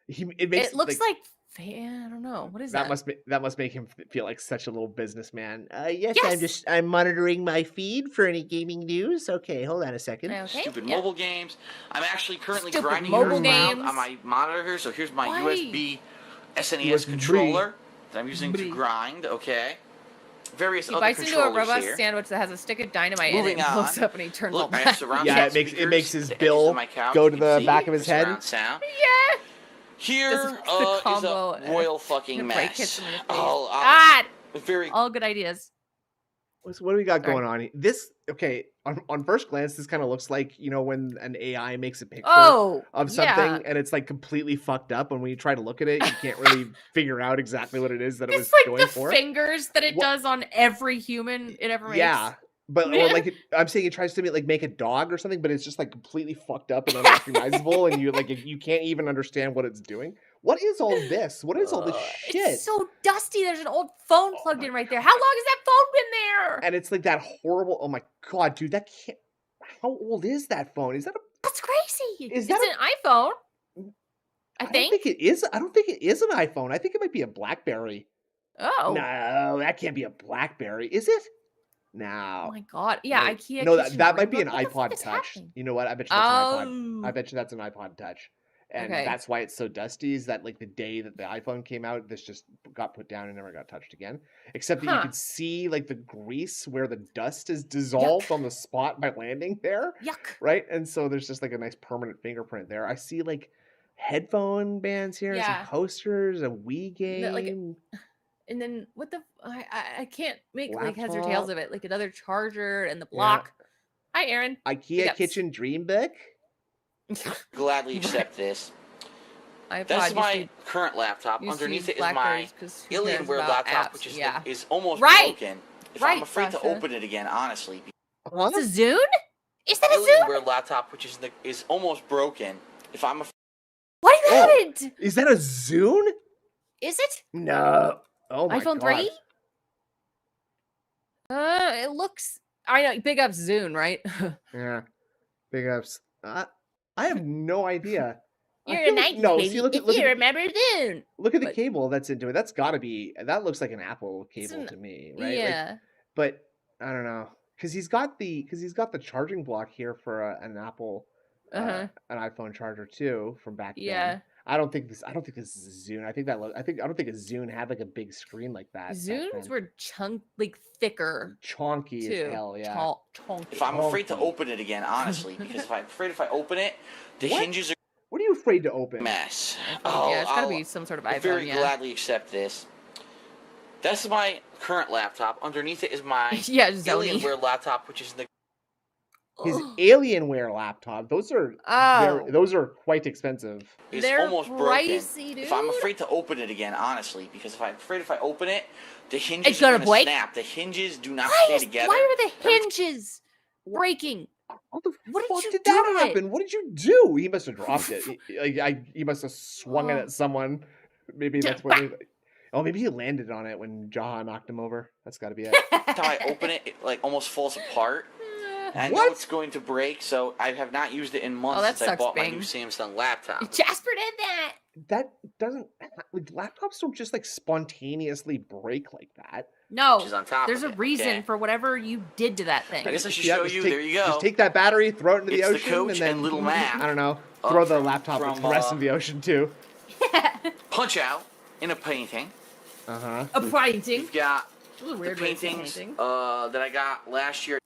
It looks like I don't know. What is that? That must make him feel like such a little businessman. Yes, Yes! I'm monitoring my feed for any gaming news. Okay, hold on a second. Okay. Stupid yeah. mobile games. I'm actually currently Stupid grinding mobile Earthbound games. on my monitor here. So here's my Why? USB SNES USB. controller that I'm using to Brie. grind. Okay. Various He other bites into a controllers robust here. sandwich that has a stick of dynamite in it, Moving and looks on. up and he turns all Look, I have black. surround Yeah, sound it makes speakers his at the edges bill of my couch. go You to can the see back of his head. surround sound. Yeah. Here Does the is combo, a royal fucking the break hits mess. him in the face. Oh, God! very All good ideas. What do we got Sorry. going on? On first glance, this kind of looks like, when an AI makes a picture of something yeah. and it's like completely fucked up, and when you try to look at it, you can't really figure out exactly what it is that it was It's like going the for. fingers that it does on every human it ever makes. Yeah. But or like I'm saying it tries to make a dog or something, but it's just like completely fucked up and unrecognizable, and you can't even understand what it's doing. What is all this? What is all this shit? It's so dusty. There's an old phone plugged in right there. How long has that phone been there? And it's like that horrible. Oh my god, dude, that can't. How old is that phone? Is that a? That's crazy. Is it's that an iPhone. I don't think. think it is. I don't think it is an iPhone. I think it might be a BlackBerry. Oh. No, that can't be a BlackBerry, is it? Oh No. my god. Yeah, No. IKEA. No, kitchen that might be ring. an What the fuck iPod is Touch. happening? You know what? I bet you that's an iPod. Oh. I bet you that's an iPod Touch. And Okay. that's why it's so dusty, is that like the day that the iPhone came out, this just got put down and never got touched again. Except that you Huh. could see like the grease where the dust is dissolved on the spot by landing there. Yuck. Right? And so there's just like a nice permanent fingerprint there. I see like headphone bands here, Yeah. some posters, a Wii No, like, game. And then what the I can't make like heads or tails Laptop. of it. Like another charger and the block. Hi, Aaron. IKEA Yes. kitchen dream book. gladly accept this. iPod That's used my to- current laptop. used to Underneath use it is my Blackberries 'cause who cares Alienware about laptop, apps? which Yeah. is almost Right. broken. If Right, I'm afraid to Sasha. open it again, honestly. Huh? It's a Zune? Is that a Zune? Alienware laptop, which is almost broken. If I'm afraid. What Oh. happened? Is that a Zune? Is it? No. Oh my iPhone god. 3? It looks. I know. Big up Zune, right? Yeah. Big ups. I have no idea. I You're a feel like- 90s no, baby. see, look if at you remember Zune. look at the but- cable that's into it. That's gotta be. That looks like an Apple It's cable an- to me, right? Like, Yeah. but I don't know, because he's got the charging block here for an Apple, Uh-huh. an iPhone charger too from back Yeah. then. I don't think this is a Zune. I don't think a Zune had like a big screen like that. Zunes were thicker. Chonky as too. hell, yeah. Chonky. If I'm afraid to open it again, honestly, because if I open it, the hinges are. What are you afraid to open? Mess. Yeah, it's gotta be some sort of iPhone. I very gladly accept this. That's my current laptop. Underneath it is my Alienware laptop, which is the. His Alienware laptop. Those are quite expensive. They're almost pricey, broken. dude. If I'm afraid to open it again, honestly, because if I open it, the hinges it's gonna break. Snap. The hinges do not stay together. Why are the hinges breaking? What the What fuck did did you that do to happen? What did you do? He must have dropped it. He must have swung it at someone. Maybe that's what. Maybe he landed on it when Jaha knocked him over. That's got to be it. Every time I open it, it like almost falls apart. And I know it's going to break, so I have not used it in months since I bought my new Samsung laptop. Jasper did that. That doesn't laptops don't just like spontaneously break like that. No, Which is on top there's of a it, reason okay? for whatever you did to that thing. I guess I should show you. There you go. Just take that battery, throw it into the It's ocean, the Coach and then Little Mac. I don't know, throw the laptop into the rest of the ocean too. Punch out in a painting. A painting. You've got the paintings that I got last year.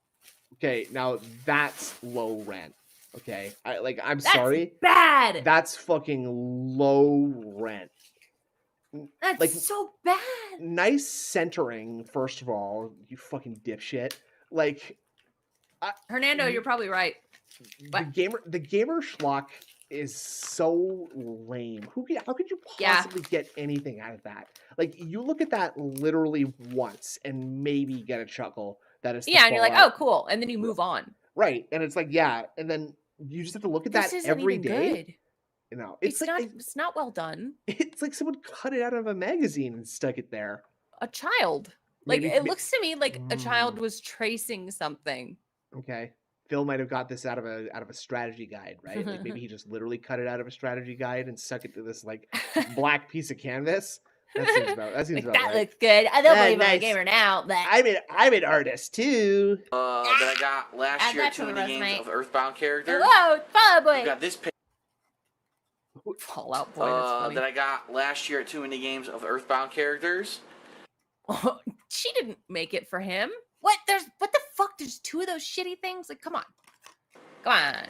Okay, now that's low rent. Okay, I'm That's sorry. bad. That's fucking low rent. That's so bad. Nice centering, first of all, you fucking dipshit. Hernando, you're probably right. The gamer schlock is so lame. How could you possibly get anything out of that? You look at that literally once and maybe get a chuckle. That is and you're like, oh, cool, and then you move on. Right, and it's and then you just have to look at that every day. Good. No, it's not well done. It's like someone cut it out of a magazine and stuck it there. A child. It looks to me like a child was tracing something. Okay. Phil might have got this out of a strategy guide, right? Maybe he just literally cut it out of a strategy guide and stuck it to this black piece of canvas. That seems about right. Looks good. I don't believe I'm a gamer now, but I'm an artist too. That I got last year at too many games of Earthbound characters. Whoa, Fallout Boy. I've got this Fallout Boy. That's funny. That I got last year at too many games of Earthbound characters. She didn't make it for him. What the fuck? There's two of those shitty things? Come on.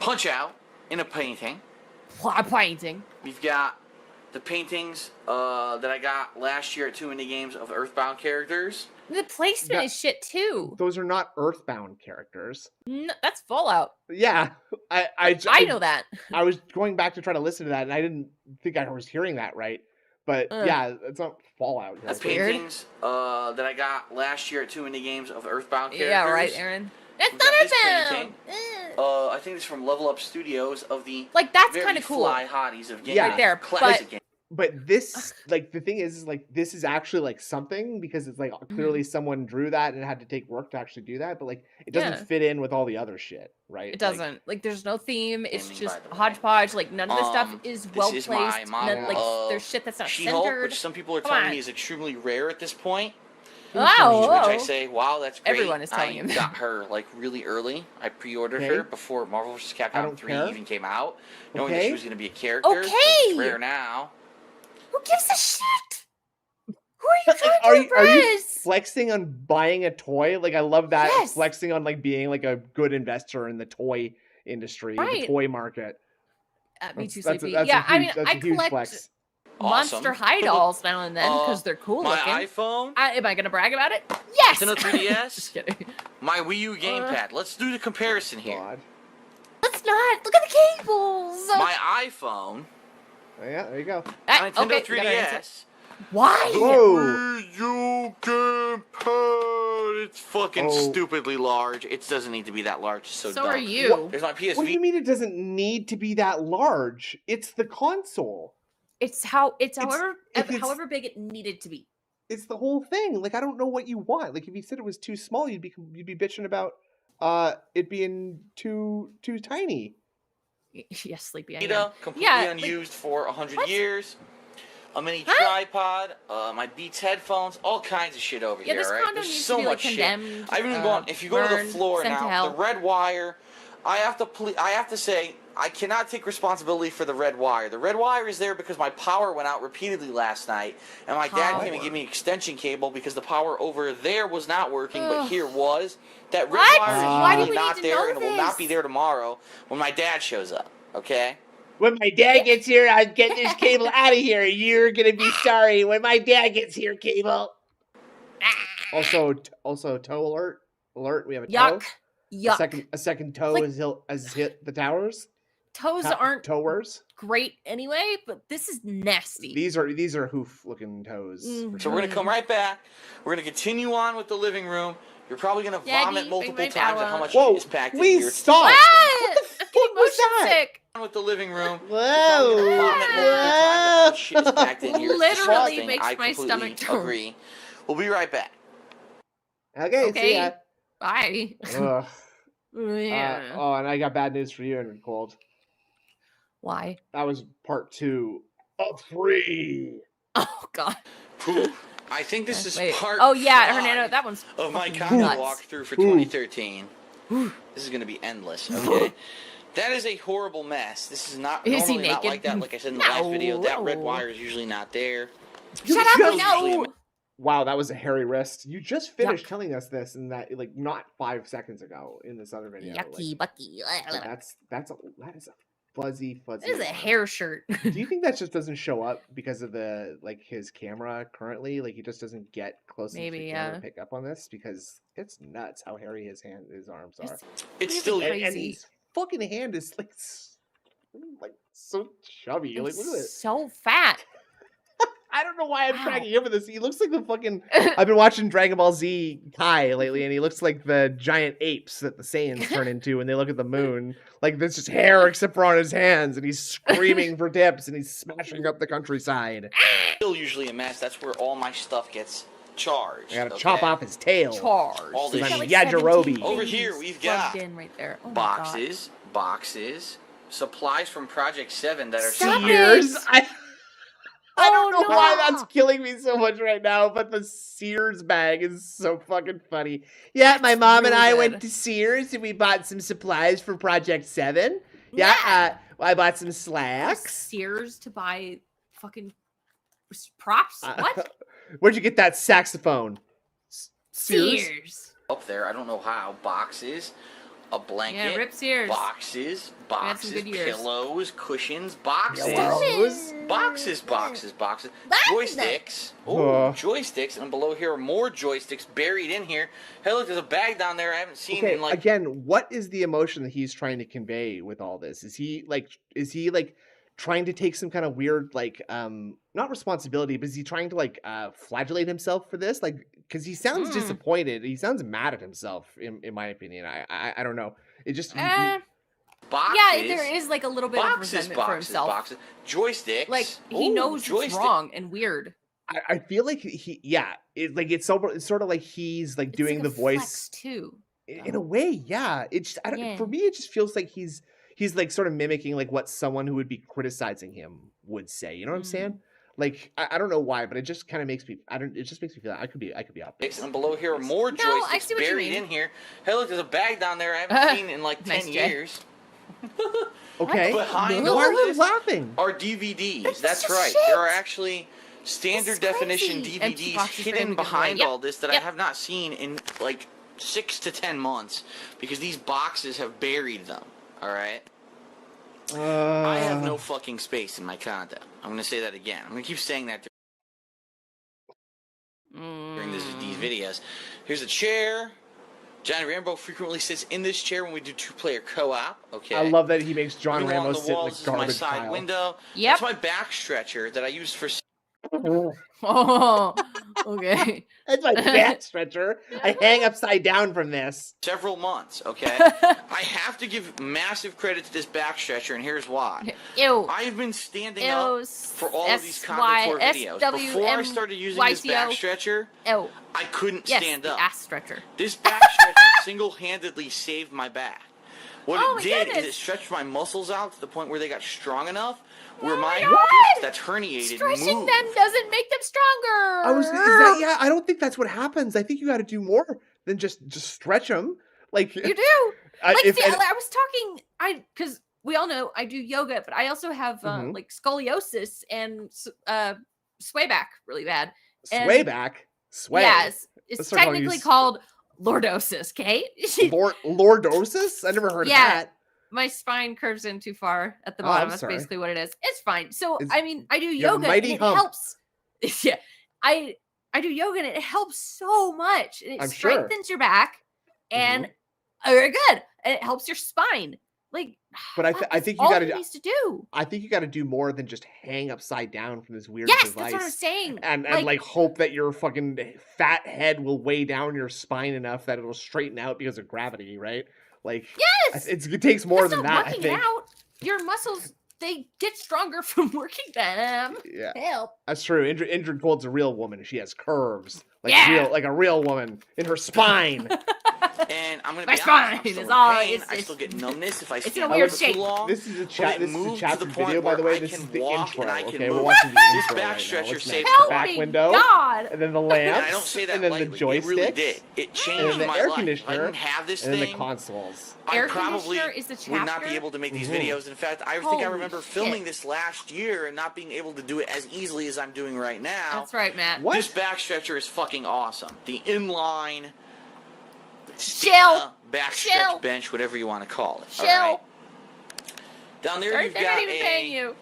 Punch out in a painting. Painting. We've got the paintings that I got last year at too many games of Earthbound characters. The placement is shit too. Those are not Earthbound characters. No, that's Fallout. Yeah, I know that. I was going back to try to listen to that, and I didn't think I was hearing that right. But yeah, it's not Fallout. That's paintings that I got last year at too many games of Earthbound characters. Yeah, right, Aaron. That's not Earthbound. I think it's from Level Up Studios of the that's kind of cool. Fly hotties of gaming. Yeah, right there. Classic game. But this, the thing is this is actually something because it's clearly someone drew that and it had to take work to actually do that. But it doesn't fit in with all the other shit, right? It doesn't. There's no theme. It's just hodgepodge. None of the stuff is well placed. There's shit that's not She-Hulk, centered. which some people are telling me is extremely rare at this point. Wow. Which I say, wow, that's great. Everyone is telling you that. I got her really early. I pre-ordered her before Marvel vs. Capcom 3 even came out, knowing that she was going to be a character. Okay. So it's rare now. Who gives a shit? Who are you trying to impress? Are you flexing on buying a toy? I love that. Yes. Flexing on being a good investor in the toy industry, the toy market. Me too, Sleepy. I collect flex. Monster High dolls now and then because they're cool looking. My iPhone. Am I going to brag about it? Yes. Nintendo 3DS. Just kidding. My Wii U gamepad. Let's do the comparison here. Let's not. Look at the cables. My iPhone. Oh, yeah, there you go. Nintendo 3DS. Why? Whoa. Wii U gamepad. It's fucking stupidly large. It doesn't need to be that large. It's so dumb. Are you. There's my PSV. What do you mean it doesn't need to be that large? It's the console. It's however big it needed to be. It's the whole thing. I don't know what you want. If you said it was too small, you'd be bitching about it being too tiny. Yes, Sleepy. Completely unused for 100 years. A mini tripod, my Beats headphones, all kinds of shit over here. This right? condo There's needs so to be much shit. condemned. I've even gone. If you go to the floor now, the red wire. I have to say, I cannot take responsibility for the red wire. The red wire is there because my power went out repeatedly last night, and my dad came and gave me an extension cable because the power over there was not working, but here was. That red wire is usually not there, and it will not be there tomorrow when my dad shows up, okay? When my dad gets here, I'll get this cable out of here. You're gonna be sorry when my dad gets here, cable. Also, toe alert! Alert! We have a toe. Yuck. A second toe has hit the towers. Toes aren't towers great anyway, but this is nasty. These are hoof-looking toes. So we're gonna come right back. We're gonna continue on with the living room. You're probably gonna vomit multiple times at how much is packed in here. Stop! What the fuck was that? Sick. With the living room. Whoa! Literally makes my stomach turn. Agree. We'll be right back. Okay. See ya. Bye. And I got bad news for you, Andrew Cold. Why? That was part 2 of 3. Oh God. I think this is part. Oh yeah, Hernando, that one's of my condo walkthrough for 2013. This is gonna be endless. Okay. That is a horrible mess. This is not normally not like that. Like I said in the last video, that red wire is usually not there. Shut up! No. Wow, that was a hairy wrist. You just finished telling us this in that not 5 seconds ago in this other video. Yucky bucky. That is a fuzzy. This is a hair shirt. Do you think that just doesn't show up because of the his camera currently? Like he just doesn't get close enough to pick up on this because it's nuts how hairy his arms are. It's still crazy. And his fucking hand is like so chubby. Like look at it. So fat. I don't know why I'm tracking him with this. He looks like the fucking. I've been watching Dragon Ball Z Kai lately, and he looks like the giant apes that the Saiyans turn into when they look at the moon. Like there's just hair except for on his hands, and he's screaming for tips, and he's smashing up the countryside. Still usually a mess. That's where all my stuff gets charged. I gotta chop off his tail. Charged. All this like Yajirobe. Over here we've got right there. Oh boxes, supplies from Project 7 that are Sears. I don't know why that's killing me so much right now, but the Sears bag is so fucking funny. Yeah, my mom and I went to Sears and we bought some supplies for Project 7. Yeah, I bought some slacks. Sears to buy fucking props? What? Where'd you get that saxophone? Sears. Up there, I don't know how. Boxes, a blanket, yeah, rip Sears. Boxes, pillows, cushions, boxes, joysticks, joysticks, and below here are more joysticks buried in here. Hey, look, there's a bag down there I haven't seen in like. Again, what is the emotion that he's trying to convey with all this? Is he trying to take some kind of weird not responsibility, but is he trying to flagellate himself for this? Because he sounds disappointed. He sounds mad at himself, in my opinion. I don't know. It just boxes. Yeah, there is a little bit of resentment for himself. Boxes, joysticks. He knows it's wrong and weird. I feel like it's sort of like he's doing the voice too. In a way, yeah. For me, it just feels like he's sort of mimicking what someone who would be criticizing him would say. You know what I'm saying? I don't know why, but it just kind of makes me. It just makes me feel like I could be up there. And below here are more joysticks buried in here. Hey, look, there's a bag down there I haven't seen in 10 years. Okay. Behind why are you laughing? Are DVDs. That's right. There are actually standard definition DVDs hidden behind all this that I have not seen in 6 to 10 months because these boxes have buried them. All right. I have no fucking space in my condo. I'm going to say that again. I'm going to keep saying that during these videos. Here's a chair. John Rambo frequently sits in this chair when we do 2-player co-op. Okay. I love that he makes John Rambo sit in the garbage pile. This is my side window. Yep. That's my back stretcher that I use for. Oh, okay. That's my back stretcher. I hang upside down from this. Several months, okay? I have to give massive credit to this back stretcher, and here's why. Ew. I've been standing up for all of these Condo Tour videos. Before I started using this back stretcher, I couldn't stand up. Ass stretcher. This back stretcher single-handedly saved my back. What it did is it stretched my muscles out to the point where they got strong enough where my disc that's herniated Stretching moved. them doesn't make them stronger. I don't think that's what happens. I think you got to do more than just stretch them. Like You do. Like, if, see, I was talking, because we all know I do yoga, but I also have like scoliosis and sway back really bad. sway back, sway. Yes, Let's it's start calling technically you called lordosis. Okay. Lordosis? I never heard of that. My spine curves in too far at the Oh, bottom. I'm That's sorry. basically what it is. It's fine. So It's- I mean, I do you have a yoga mighty and it hump. helps. Yeah, I do yoga and it helps so much. And it I'm sure. strengthens your back, and very good. And it helps your spine. Like, But I think you all got it needs to do. I think you got to do more than just hang upside down from this weird Yes, device. that's what I'm saying. And like hope that your fucking fat head will weigh down your spine enough that it'll straighten out because of gravity, right? Like Yes, it takes more that's than not that. I working think. out. Your muscles, they get stronger from working them. Yeah, Help. that's true. Indrid Cold's a real woman. She has curves, like Yeah. like a real woman in her spine. And I'm gonna My be spine honest, I'm still is in all- pain. it's- I still get numbness if I it's in a stand weird up shape. too long. This is a But chat. it This is a moved to chapter the point video, by the where way. I This can is the walk intro. and I can Okay, we're move. watching the This intro back right now. stretcher What's saved next? my The back Holy window, God. and then the And lamps, I don't say that and then lightly. the It joysticks, really did. It and changed then the my air life. If I conditioner, didn't have this and then the thing, consoles. I Air probably conditioner is the would not chapter? be able to make these Mhm. videos. In fact, I think Holy I remember shit. filming this last year and not being able to do it as easily as I'm doing right now. That's right, Matt. What? This back stretcher is fucking awesome. The inline Chill. back Chill. stretch bench, whatever you want to call it. Chill. All right? Down there, They're you've not got even paying a you.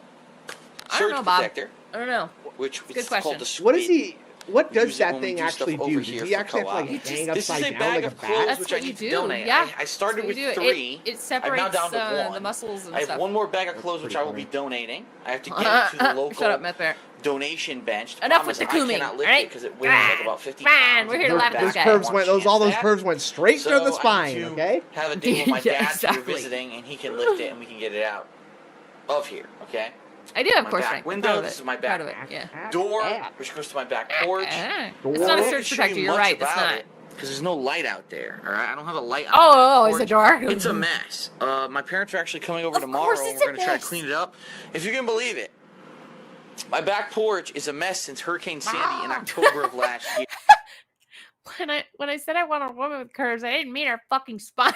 I don't surge know, Bob. protector, I don't know. which Good is question. called the squid. What is he? What We does use it that when we thing do actually stuff do? over Does here he for actually have to co-op. like hang This is upside a down bag like a of bat? clothes That's which what I you need to do. donate. Yeah. I started with That's what you do. 3. It I'm now separates down to 1. the muscles and I have stuff. one more bag of That's clothes which pretty I will be funny. donating. I have to get it to the local Shut up, Matt Bear. donation bench. The Enough problem with is the I cooming, cannot lift alright? it because it weighs like about 50 Fine, pounds. we're here to Those laugh at this guy. Curves went, all those that. curves went straight So down the I spine. need to Okay. have a day with my Yeah, dad so you're exactly. visiting and he can lift it and we can get it out of here. Okay. I do have My core back strength. I'm window, proud of this it. is my Proud back of it. Yeah. door, which goes to my back porch. It's not a Door. surge protector. You're right. It's not. Because there's no light out there. All right, I don't have a light. On Oh, my is it porch. dark? It's a mess. My parents are actually coming over Of tomorrow, course and it's we're a gonna try to mess. clean it up. If you can believe it, my back porch is a mess since Hurricane Sandy in October of last year. When I said I want a woman with curves, I didn't mean her fucking spine.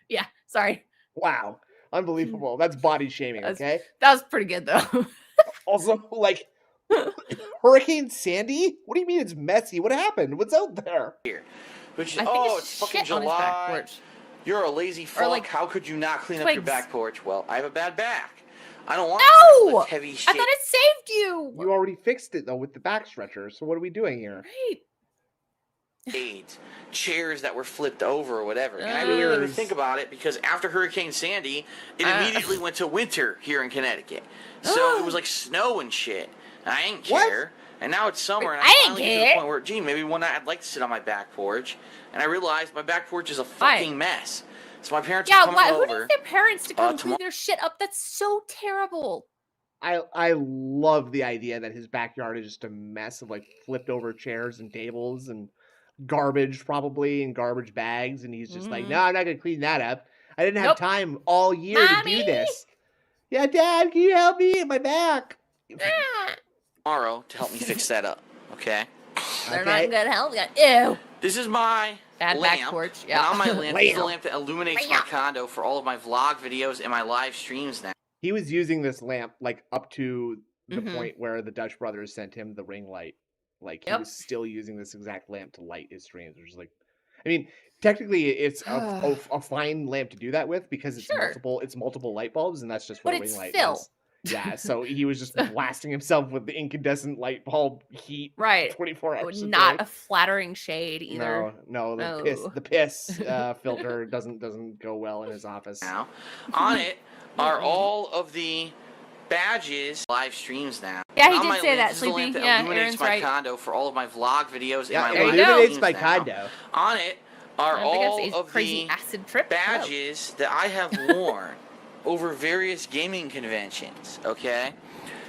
Yeah, sorry. Wow. Unbelievable. That's body shaming. That's- Okay. That was pretty good though. Also, like Hurricane Sandy. What do you mean it's messy? What happened? What's out there? Which I is, think oh, it's it's fucking shit on his back July. porch. You're a lazy fuck. like How could you not clean up your twigs. back porch? Well, I have a bad back. I don't want No! to lift heavy shit. I thought it saved you. You already fixed it though with the back stretcher. So what are we doing here? Right. aids, chairs that were flipped over or whatever. And I really didn't even think about it because after Hurricane Sandy, it immediately went to winter here in Connecticut. So it was like snow and shit. And I didn't care. And now it's summer, and I I finally didn't get to the care. point where, gee, maybe one night I'd like to sit on my back porch. And I realized my back porch is a fucking mess. So my parents Yeah, are coming who over. needs their parents to come clean tomorrow. their shit up? That's so terrible. I love the idea that his backyard is just a mess of like flipped over chairs and tables and garbage probably and garbage bags, and he's just like, no, I'm not gonna clean that up. I didn't have Nope. time all year to Mommy? do this. Yeah, Dad, can you help me? My back. Tomorrow to help me fix that up. Okay? They're not in good health yet. Ew. This is my Bad lamp. back porch. And Yeah. on my lamp is the Lamp. lamp that illuminates my condo for all of my vlog videos and my live streams now. He was using this lamp like up to the Mhm. point where the Dutch brothers sent him the ring light. Like he Yep. was still using this exact lamp to light his streams, which is like, I mean, technically it's a fine lamp to do that with because it's Sure. multiple light bulbs, and that's just what But a it's ring light Phil. is. Yeah, so he was just blasting himself with the incandescent light bulb heat, Right. 24 Oh, hours a not day. a flattering shade either. No, No. the piss filter doesn't go well in his office. Now, on it are all of the badges, live streams now. Yeah, he And on did my say lamp, that, this is the lamp Sleepy. that Yeah, illuminates Aaron's my right. condo for all of my vlog videos Yeah, and it my live illuminates streams my now. condo. On it are I think all that's a of crazy the acid trip. badges that I have worn over various gaming conventions. Okay.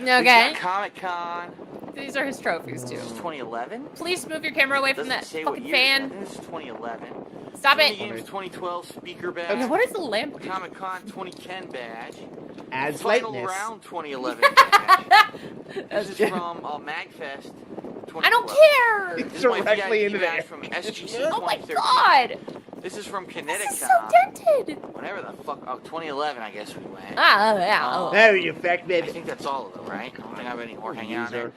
Okay. Comic-Con. These are his trophies too. This is 2011. Please move your camera away from Doesn't that say what fucking year. I fan. think this is 2011. Stop Mini it. Games 2012 speaker badge. Okay, what is the lamp? do? Comic-Con 2010 badge. Adds Final lightness. Round 2011 badge. That's This good. is from MagFest 2012. I don't care. This is my Directly VIP into badge there. from SGC Oh my 2013. god. This is from Connecticut. This is so dented. Whatever the fuck. Oh, 2011, I guess we went. Yeah. There you fuck, baby. I think that's all of them, right? I don't think I have any more hanging out there.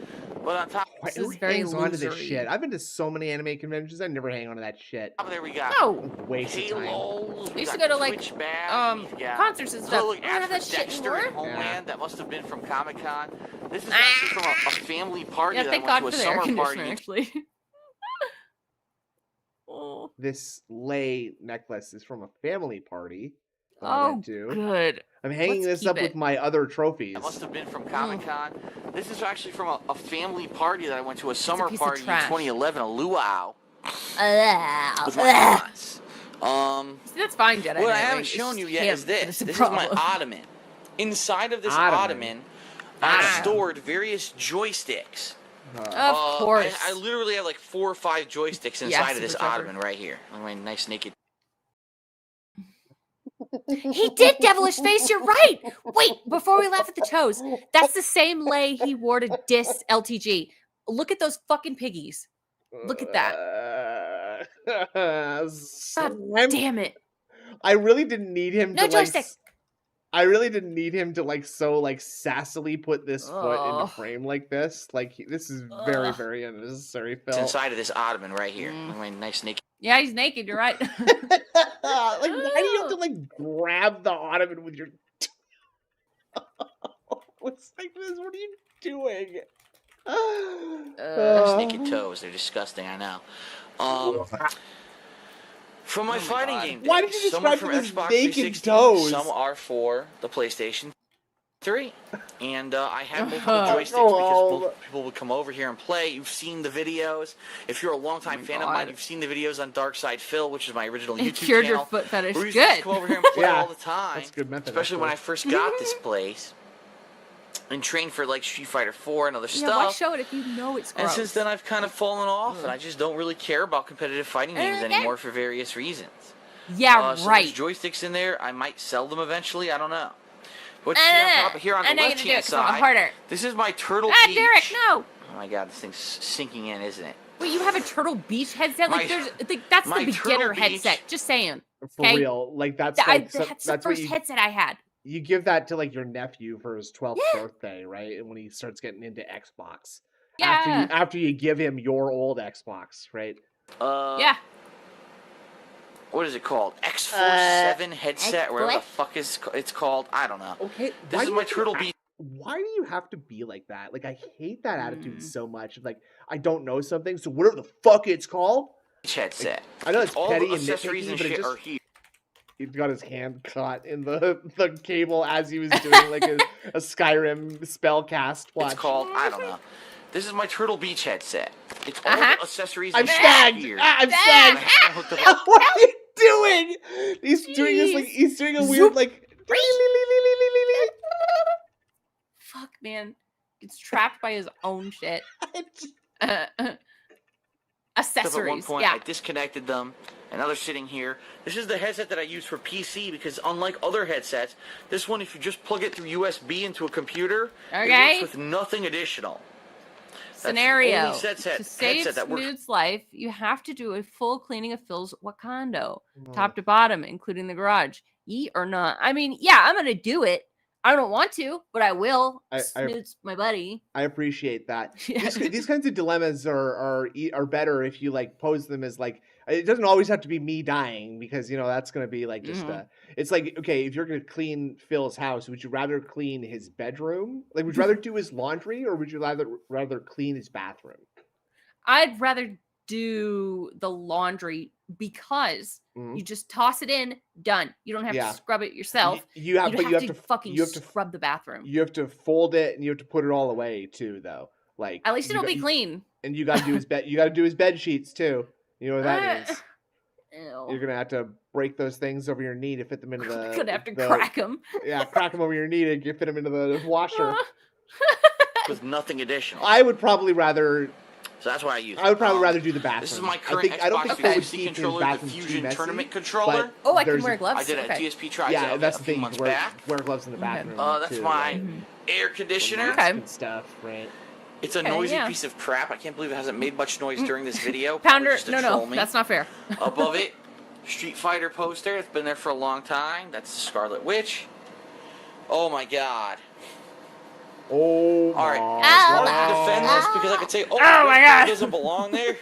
But on top, Who hangs on to this shit? I've been to so many anime conventions. I never hang on to that shit. there we got Waste of time. Halos. We used to go to like concerts and stuff. Look, I don't have that shit Dexter anymore. and Homeland. That must have been from Comic Con. This is actually from a family party Yeah, that thank I God went for to the a air summer conditioner, party. actually. This lei necklace is from a family party. Good. I'm hanging this up with my other trophies. That must have been from Comic Con. This is actually from a family party that I went to, a summer piece of party in trash. 2011, a luau. With See, my aunts. that's fine, Jedi. What I Knight. haven't It's shown you just yet him is that's this. the This is my problem. ottoman. Inside of this ottoman, I stored various joysticks. Of course. I literally have like 4 or 5 joysticks inside of this ottoman right here. Like my nice naked. He did devilish face, you're right. Wait, before we laugh at the toes, that's the same lei he wore to diss LTG. Look at those fucking piggies. Look at that. God damn it. I really didn't need him No to joystick. I really didn't need him to so sassily put this foot in the frame like this. This is very, very unnecessary, Phil. It's inside of this ottoman right here. Like my nice naked. Yeah, he's naked, you're right. Why do you have to grab the ottoman with your what's like this? What are you doing? Nice naked toes. They're disgusting, I know. From my fighting game days, why did you some are describe from them as Xbox naked 360, toes? some are for the PlayStation 3. And I have multiple joysticks because people would come over here and play. You've seen the videos. If you're a longtime fan of mine, you've seen the videos on Dark Side Phil, which is my original YouTube Cured channel. your foot fetish. We used to just come over here and play all the time. That's a good method, Especially when I first got this place. And trained for Street Fighter 4 and other stuff. Why show it if you know it's gross? And since then I've kind of fallen off, and I just don't really care about competitive fighting games anymore for various reasons. Yeah, So right. there's joysticks in there. I might sell them eventually. I don't know. What you see on top of here on the left-hand side, this is my Turtle Beach. Derek, no! Oh my god, this thing's sinking in, isn't it? Wait, you have a Turtle Beach headset? That's the beginner headset. Just saying. For real. That's the first headset I had. You give that to your nephew for his 12th birthday, right? And when he starts getting into Xbox. Yeah. After you give him your old Xbox, right? Yeah. What is it called? X47 headset, whatever the fuck it's called. I don't know. Okay. This is my Turtle Beach. Why do you have to be like that? I hate that attitude so much. I don't know something, so whatever the fuck it's called. Headset. I know it's all petty the and accessories nitpicky, and but it shit just... are here. He got his hand caught in the cable as he was doing a Skyrim spell cast. Watch. It's called, I don't know. This is my Turtle Beach headset. It's all the accessories I'm and shit snagged. here. I'm snagged. What are you doing? He's doing this he's doing a weird Fuck, man. Gets trapped by his own shit. Accessories. At one point, I disconnected them, and now they're sitting here. This is the headset that I use for PC because, unlike other headsets, this one, if you just plug it through USB into a computer, it works with nothing additional. Scenario. That's the only to save Smoot's life, you have to do a full cleaning of Phil's Wakando, top to bottom, including the garage. Ye or not? I mean, yeah, I'm gonna do it. I don't want to, but I will. Snoot's my buddy. I appreciate that. These kinds of dilemmas are better if you pose them as it doesn't always have to be me dying because that's gonna be just it's okay, if you're gonna clean Phil's house, would you rather clean his bedroom? Would you rather do his laundry or would you rather clean his bathroom? I'd rather do the laundry because you just toss it in, done. You don't have to scrub it yourself. You have to fucking scrub the bathroom. You have to fold it and you have to put it all away too, though. At least it'll be clean. And you gotta do his bed. You gotta do his bed sheets too. You know what that means? Ew. You're gonna have to break those things over your knee to fit them into the. You're gonna have to crack them. Yeah, crack them over your knee to fit them into the washer. With nothing additional. I would probably rather. So that's why I use it. I would probably rather do the bathroom. This is my current Xbox 360 controller, the Fusion Tournament controller. Oh, I can wear gloves. I did a DSP trial that's a the few thing. months Wear back. gloves in the bathroom. That's my air conditioner. Stuff, right? It's a noisy piece of crap. I can't believe it hasn't made much noise during this video. Pounder, no, that's not fair. Above it Street Fighter poster. It's been there for a long time. That's the Scarlet Witch. Oh my god. Oh my Alright. god. I want to defend this because I could say, oh my god, it doesn't belong there.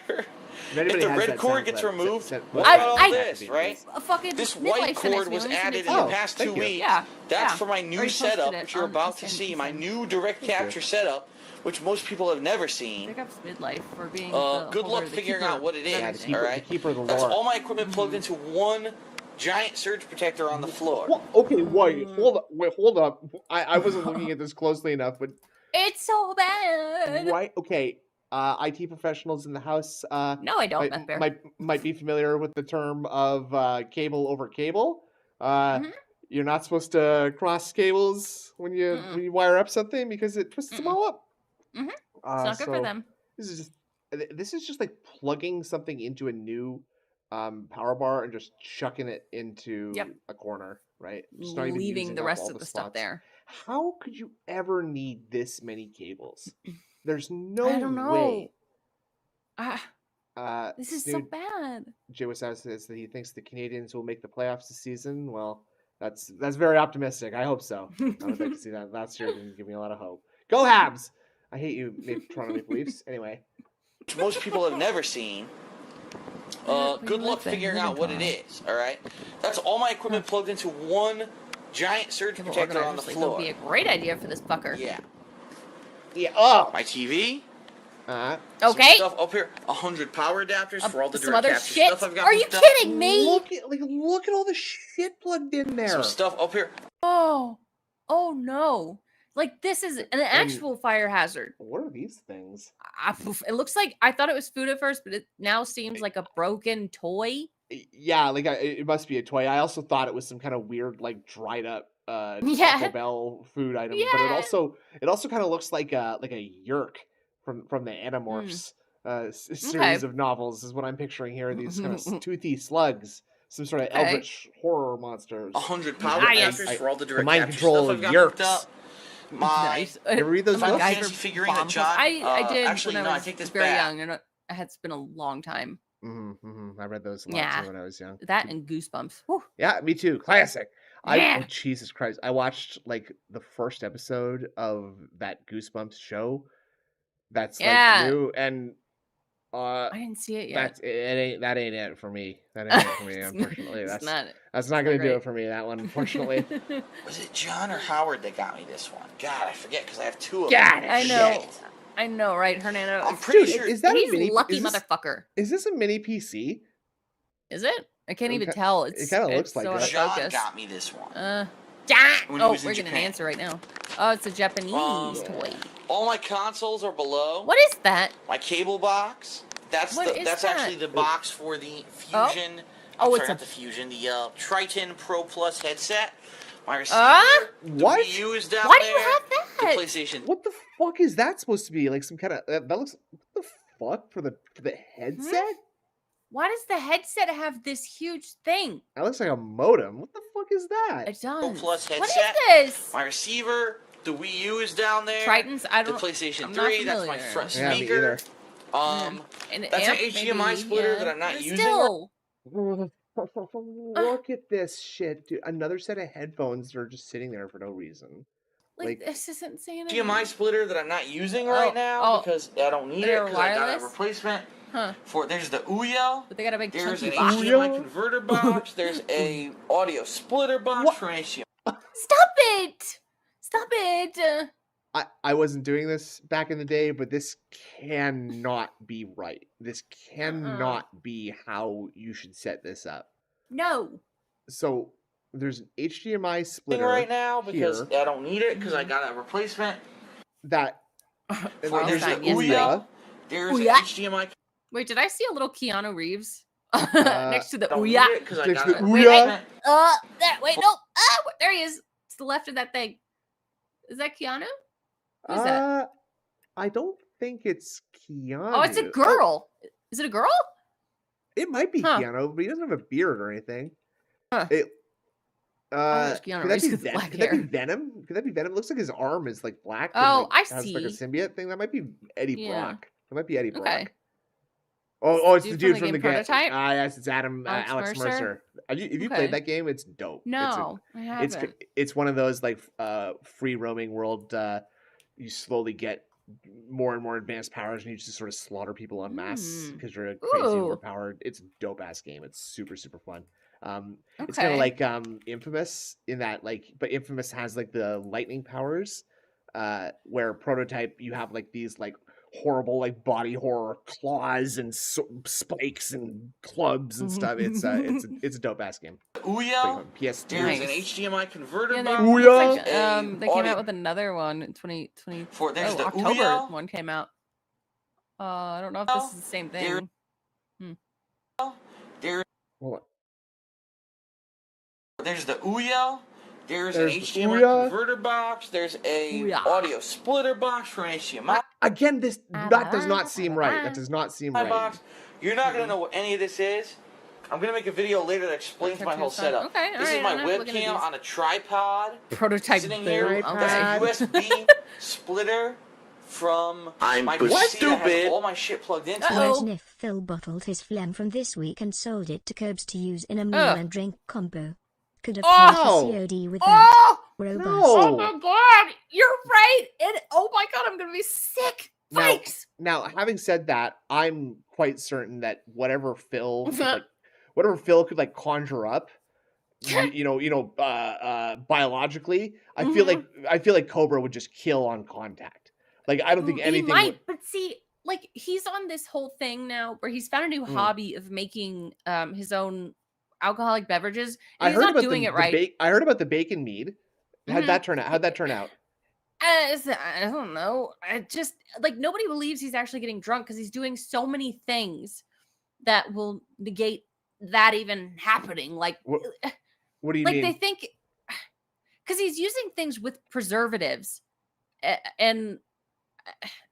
If the red cord gets removed, what I- about all I- this, right? A fucking This midlife white sentence, cord we was only sent it added to in you. the past 2 thank you. weeks. Yeah, That's yeah. for my new Already posted setup, it which you're on about to Instagram. see. My new direct capture setup, which most people have never seen. Pick up midlife for being Good the luck holder, the figuring keeper out what it of is. everything. All right. The keeper of the That's lore. all my equipment plugged into one giant surge protector on the floor. Well, okay, wait, hold up. I wasn't looking at this closely enough, but It's so bad. right, okay. IT professionals in the house No, I don't, Beth Bear. might be familiar with the term of cable over cable. You're not supposed to cross cables when you wire up something because it twists them all up. It's not good for so them. This is just like plugging something into a new power bar and just chucking it into a corner, right? Just not even Leaving using the up rest all of the spots. stuff there. How could you ever need this many cables? There's no I don't know. way. This is so bad. Jay Wasaw says that he thinks the Canadians will make the playoffs this season. Well, that's very optimistic. I hope so. I would like to see that. Last year didn't give me a lot of hope. Go Habs! I hate you, Toronto Maple Leafs. Anyway. Which most people have never seen. Good luck figuring out what it is, alright? That's all my equipment plugged into one giant surge protector on the That floor. would be a great idea for this fucker. Yeah. Yeah. Oh. My TV. Okay. Some stuff up here. 100 power adapters for all the some direct other capture shit. stuff I've got. Are you hooked up. kidding me? Look at all the shit plugged in there. Some stuff up here. Oh no! Like this is an actual fire hazard. What are these things? It looks like I thought it was food at first, but it now seems like a broken toy. Yeah, like it must be a toy. I also thought it was some kind of weird, like dried up Yeah. Taco Bell food item, but it also kind of looks like a yerk from the Animorphs series of novels. Is what I'm picturing here. These kind of toothy slugs, some sort of eldritch horror monsters. 100 power adapters for all the direct mind capture control stuff I've got yerks. hooked up. My You ever read those books? fancy figurine that John. I did Actually, when no, I I was take this very back. young, and it had been a long time. I read those a lot Yeah. too when I was young. That and Goosebumps. Whew. Yeah, me too. Classic. Yeah. Oh, Jesus Christ. I watched like the first episode of that Goosebumps show. That's like new, and I didn't see it yet. that ain't it for me. That ain't it for me, unfortunately. That's not gonna do it for me, that one, unfortunately. Was it John or Howard that got me this one? God, I forget because I have two of God, them. I know, right, Hernando? I'm pretty sure. Is that he's a mini? lucky motherfucker. Is this a mini PC? Is it? I can't even tell. It kind of looks like so it. out of John focus. got me this one. Oh, When he was in we're getting an Japan. answer right now. Oh, it's a Japanese toy. All my consoles are below. What is that? My cable box. That's What is that's that? actually the box for the Fusion. Oh, I'm it's sorry, a- not the Fusion. The Triton Pro Plus headset. My receiver. What? The Wii U is down Why do there. you have that? The PlayStation. What the fuck is that supposed to be? Like some kind of that looks. What the fuck for the headset? Why does the headset have this huge thing? That looks like a modem. What the fuck is that? It Pro does. Plus What headset. is this? My receiver. The Wii U is down there. Tritons? I The don't. PlayStation I'm not 3. That's my familiar. front Yeah, me speaker. either. An That's an amp, HDMI maybe, splitter yeah. that I'm not But using. Still, Look at this shit, dude. Another set of headphones that are just sitting there for no reason. like this isn't saying anything. HDMI splitter that I'm not using right now because I don't need it They're because I got a wireless? replacement. Huh? There's the Ouya. But they got a big There's chunky an box. HDMI converter box. There's a audio splitter box from HDMI. Stop it! Stop it! I wasn't doing this back in the day, but this cannot be right. This cannot be how you should set this up. No. So there's an HDMI splitter Right now because here I don't need it because I got a replacement. that There's fine, the yes, Ouya. There's an Ouya. HDMI. Wait, did I see a little Keanu Reeves next to the Don't need Ouya? it because I Next got to a the replacement. There. Wait, no. There he is. To the left of that thing. Is that Keanu? Who is that? I don't think it's Keanu. Oh, it's a girl. Is it a girl? It might be Huh. Keanu, but he doesn't have a beard or anything. Huh. It. it's Keanu Could that, Reeves be with the black could that be hair. Venom? Could that be Venom? It looks like his arm is like black. and, Oh, like, I has like a see. symbiote thing. That might be Eddie Yeah. Brock. That might be Eddie Brock. Okay. It's the dude from the Prototype. Yes, it's Alex Mercer. Have you played that game? It's dope. No, I haven't. It's one of those like free roaming world. You slowly get more and more advanced powers, and you just sort of slaughter people en masse because you're crazy overpowered. It's a dope ass game. It's super fun. It's kind of like Infamous in that but Infamous has like the lightning powers, where Prototype you have like these like horrible like body horror claws and spikes and clubs and stuff. It's a dope ass game. Ouya. PS2. There's an HDMI converter box. Ouya. They came out with another one in 2020. There's the October Ouya. one came out. I don't know if this is the same thing. There's the Ouya. There's an HDMI converter box. There's a audio splitter box for an HDMI. Again, that does not seem right. That does not seem right. Box. You're not gonna know what any of this is. I'm gonna make a video later that explains my whole setup. Okay, this is my webcam on a tripod. Prototype sitting here with a USB splitter from my PC that has all my shit plugged into it. Imagine if Phil bottled his phlegm from this week and sold it to Cobes to use in a meal and drink combo. Could have paid for COD with that. Robust. No. Oh my god, you're right. Oh my god, I'm gonna be sick. Thanks. Now, having said that, I'm quite certain that whatever Phil could like conjure up, biologically, I feel like Cobra would just kill on contact. Like I don't think anything. He might, but see, like he's on this whole thing now where he's found a new hobby of making his own alcoholic beverages. And he's not doing it right. I heard about the bacon mead. How'd that turn out? I don't know. I just like nobody believes he's actually getting drunk because he's doing so many things that will negate that even happening. Like, what do you mean? Like they think because he's using things with preservatives, and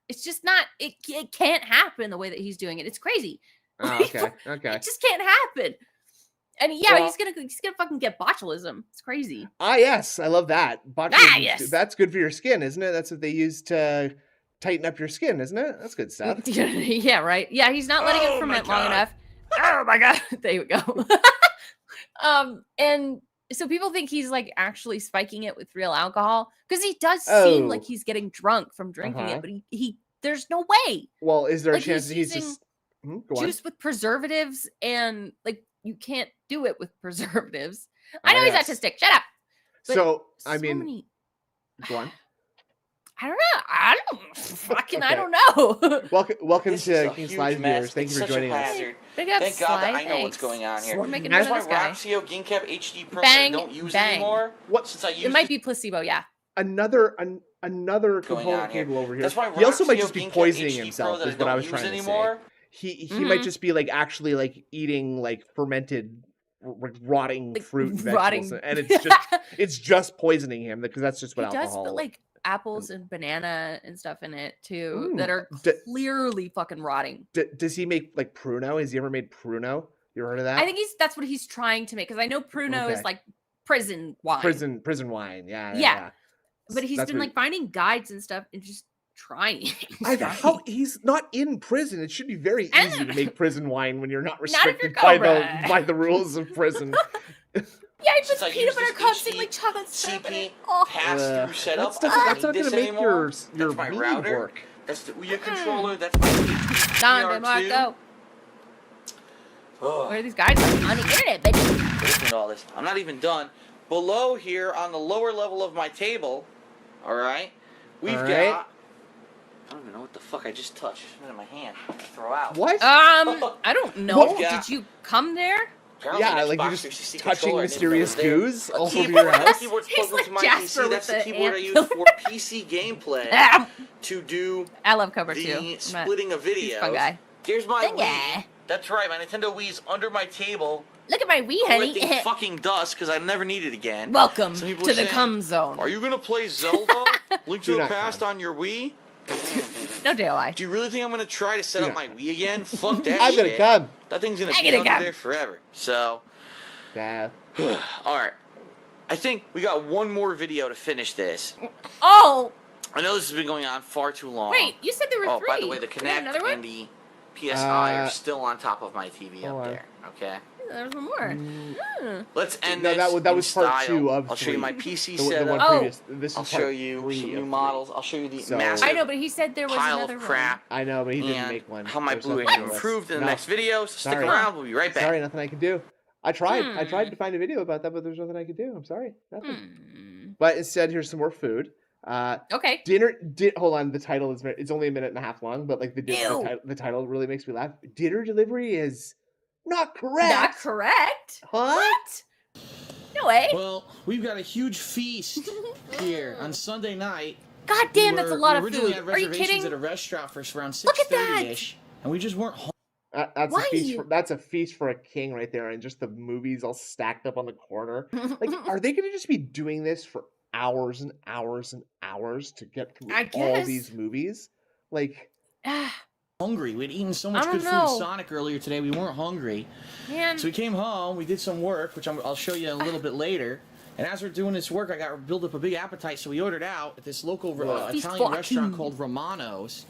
it's just not. It can't happen the way that he's doing it. It's crazy. Oh, okay. It just can't happen. And he's gonna fucking get botulism. It's crazy. Yes, I love that. Botulism, yes. That's good for your skin, isn't it? That's what they use to tighten up your skin, isn't it? That's good stuff. Yeah, right. Yeah, he's not letting it ferment long enough. Oh my god. There you go. And so people think he's like actually spiking it with real alcohol because he does seem like he's getting drunk from drinking it, but he there's no way. Well, is there a chance that he's just juice with preservatives and like you can't do it with preservatives. I know he's autistic. Shut up. But so I mean, go on. I don't know. Welcome to King's Live viewers. Thank you for joining us. Thank God that I know what's going on here. That's my Roxio GameCap HD Pro that I don't use anymore. Since I used it might be placebo, yeah. Another component cable over here. He also might just be poisoning himself, is what I was trying to say. He might just be like actually like eating like fermented rotting fruit and vegetables, and it's just poisoning him because that's just what alcohol. Does put like apples and banana and stuff in it too that are clearly fucking rotting. Does he make like Pruno? Has he ever made Pruno? You ever heard of that? I think that's what he's trying to make because I know Pruno is like prison wine. Prison wine, yeah. But he's been like finding guides and stuff and just trying. He's not in prison. It should be very easy to make prison wine when you're not restricted by the rules of prison. Yeah, he puts peanut butter cups and like chocolate syrup in it. Pass-through setup. That's not going to make your my meat router. work. That's the Ouya controller. That's my Don DeMarco. Where are these guys on the internet, baby? Listen to all this. I'm not even done. Below here, on the lower level of my table, all right, we've got. I don't even know what the fuck I just touched. It's in my hand. Throw out. What? I don't know. Did you come there? Yeah, like you're just touching mysterious goos all over your house. He's like Jasper with the keyboard I use for PC gameplay to do. I love Cobra the too. splitting of videos. Fun guy. Here's my Wii. That's right, my Nintendo Wii's under my table. Look at my Wii, honey. Collecting fucking dust because I never need it again. Welcome to the cum zone. Are you gonna play Zelda? Link to the Past on your Wii? No DOI. Do you really think I'm gonna try to set up my Wii again? Fuck that I'm shit. gonna come. That thing's gonna be under there forever. So, yeah. All right. I think we got one more video to finish this. Oh. I know this has been going on far too long. Wait, you said there were 3. Oh, by the way, the Kinect and the PSI are still on top of my TV up there. Okay. There's one more. Let's end No, this that was in part style. 2 of I'll show you 3. my PC The one setup. previous. This is I'll part show you 3 some of new 3. models. I'll show you the So- massive I know, but he said there was pile another of crap. I know, but he didn't and make one. how my There's Blu-ray nothing is on the list. improved in the No. next video. So stick Sorry. around. We'll be right back. Sorry, nothing I can do. I tried. I tried to find a video about that, but there's nothing I could do. I'm sorry. Nothing. But instead, here's some more food. Okay. Hold on. The title is it's only a minute and a half long, but like the title really makes me laugh. Dinner delivery is not correct. Not correct? Huh? What? No way. Well, we've got a huge feast here on Sunday night. God damn, that's a lot of We originally food. had Are you reservations kidding? at a restaurant for around Look at that. 6:30ish, and we just weren't home. That's a feast for a king right there, and just the movies all stacked up on the corner. Like, are they going to just be doing this for hours and hours and hours to get through all these movies? Like, hungry. We'd eaten so much I good don't food at know. Sonic earlier today. We weren't hungry. Man. So we came home. We did some work, which I'll show you a little bit later. And as we're doing this work, I got build up a big appetite. So we ordered out at this local Italian restaurant called Romano's.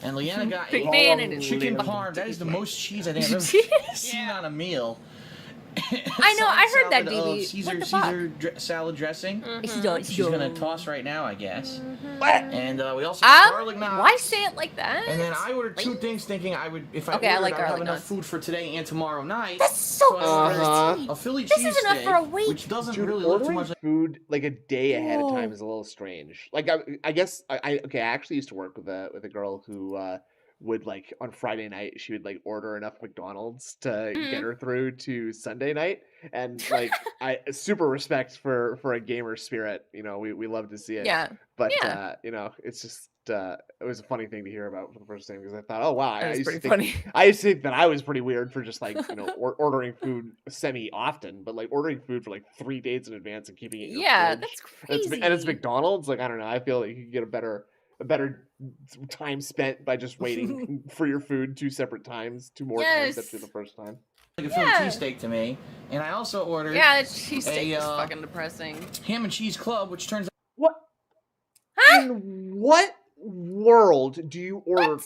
And Leanna got Big a fan in it. chicken parm. That is the most cheese I think I've ever seen on a meal. I know, I heard that, Salad of DB. What the fuck? Caesar salad dressing. She's gonna toss right now, I guess. And we also got garlic knots. Why say it like that? And then I ordered 2 things, thinking I would, if I Okay, I ordered, like I would have garlic enough knots. food for today and tomorrow night. That's so I ordered a Philly This is enough cheesesteak, for a week. which doesn't dude, really look too ordering much like. food like a day ahead of time Whoa. is a little strange. Like, I guess I actually used to work with a girl who would, like, on Friday night she would like order enough McDonald's to get her through to Sunday night, and like I super respect for a gamer spirit. You know, we love to see it. Yeah. But Yeah. you know, it's just it was a funny thing to hear about for the first time, because I thought, oh wow, That I was used to pretty think funny. I used to think that I was pretty weird for just like, you know, ordering food semi often, but like ordering food for like 3 days in advance and keeping it in your Yeah, fridge. that's crazy. And it's McDonald's. Like, I don't know. I feel like you could get a better time spent by just waiting for your food 2 separate times, 2 more times after the first time. Like a Philly cheesesteak to me, and I also ordered Yeah, that cheesesteak a, is fucking depressing. ham and cheese club, which turns out What? In what world do you order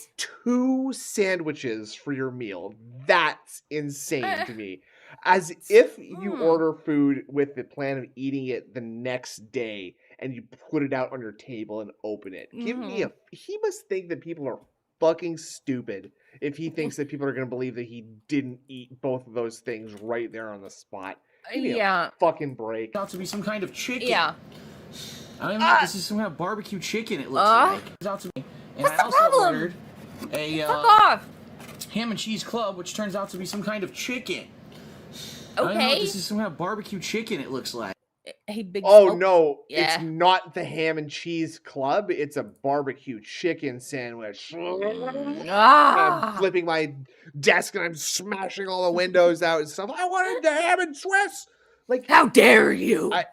2 sandwiches for your meal? That's insane to me. As if you order food with the plan of eating it the next day and you put it out on your table and open it. Give me a. He must think that people are fucking stupid if he thinks that people are going to believe that he didn't eat both of those things right there on the spot. Give me a fucking break. out to be some kind of chicken. Yeah. I don't know if this is some kind of barbecue chicken, it looks like. It's out to me. And What's I the also problem? ordered a Fuck off. ham and cheese club, which turns out to be some kind of chicken. I don't know if Okay. this is some kind of barbecue chicken, it looks like. Hey, big Oh smoke. no, Yeah. it's not the ham and cheese club. It's a barbecue chicken sandwich. Ah. I'm flipping my desk and I'm smashing all the windows out and stuff. I wanted the ham and Swiss. Like, how dare you? I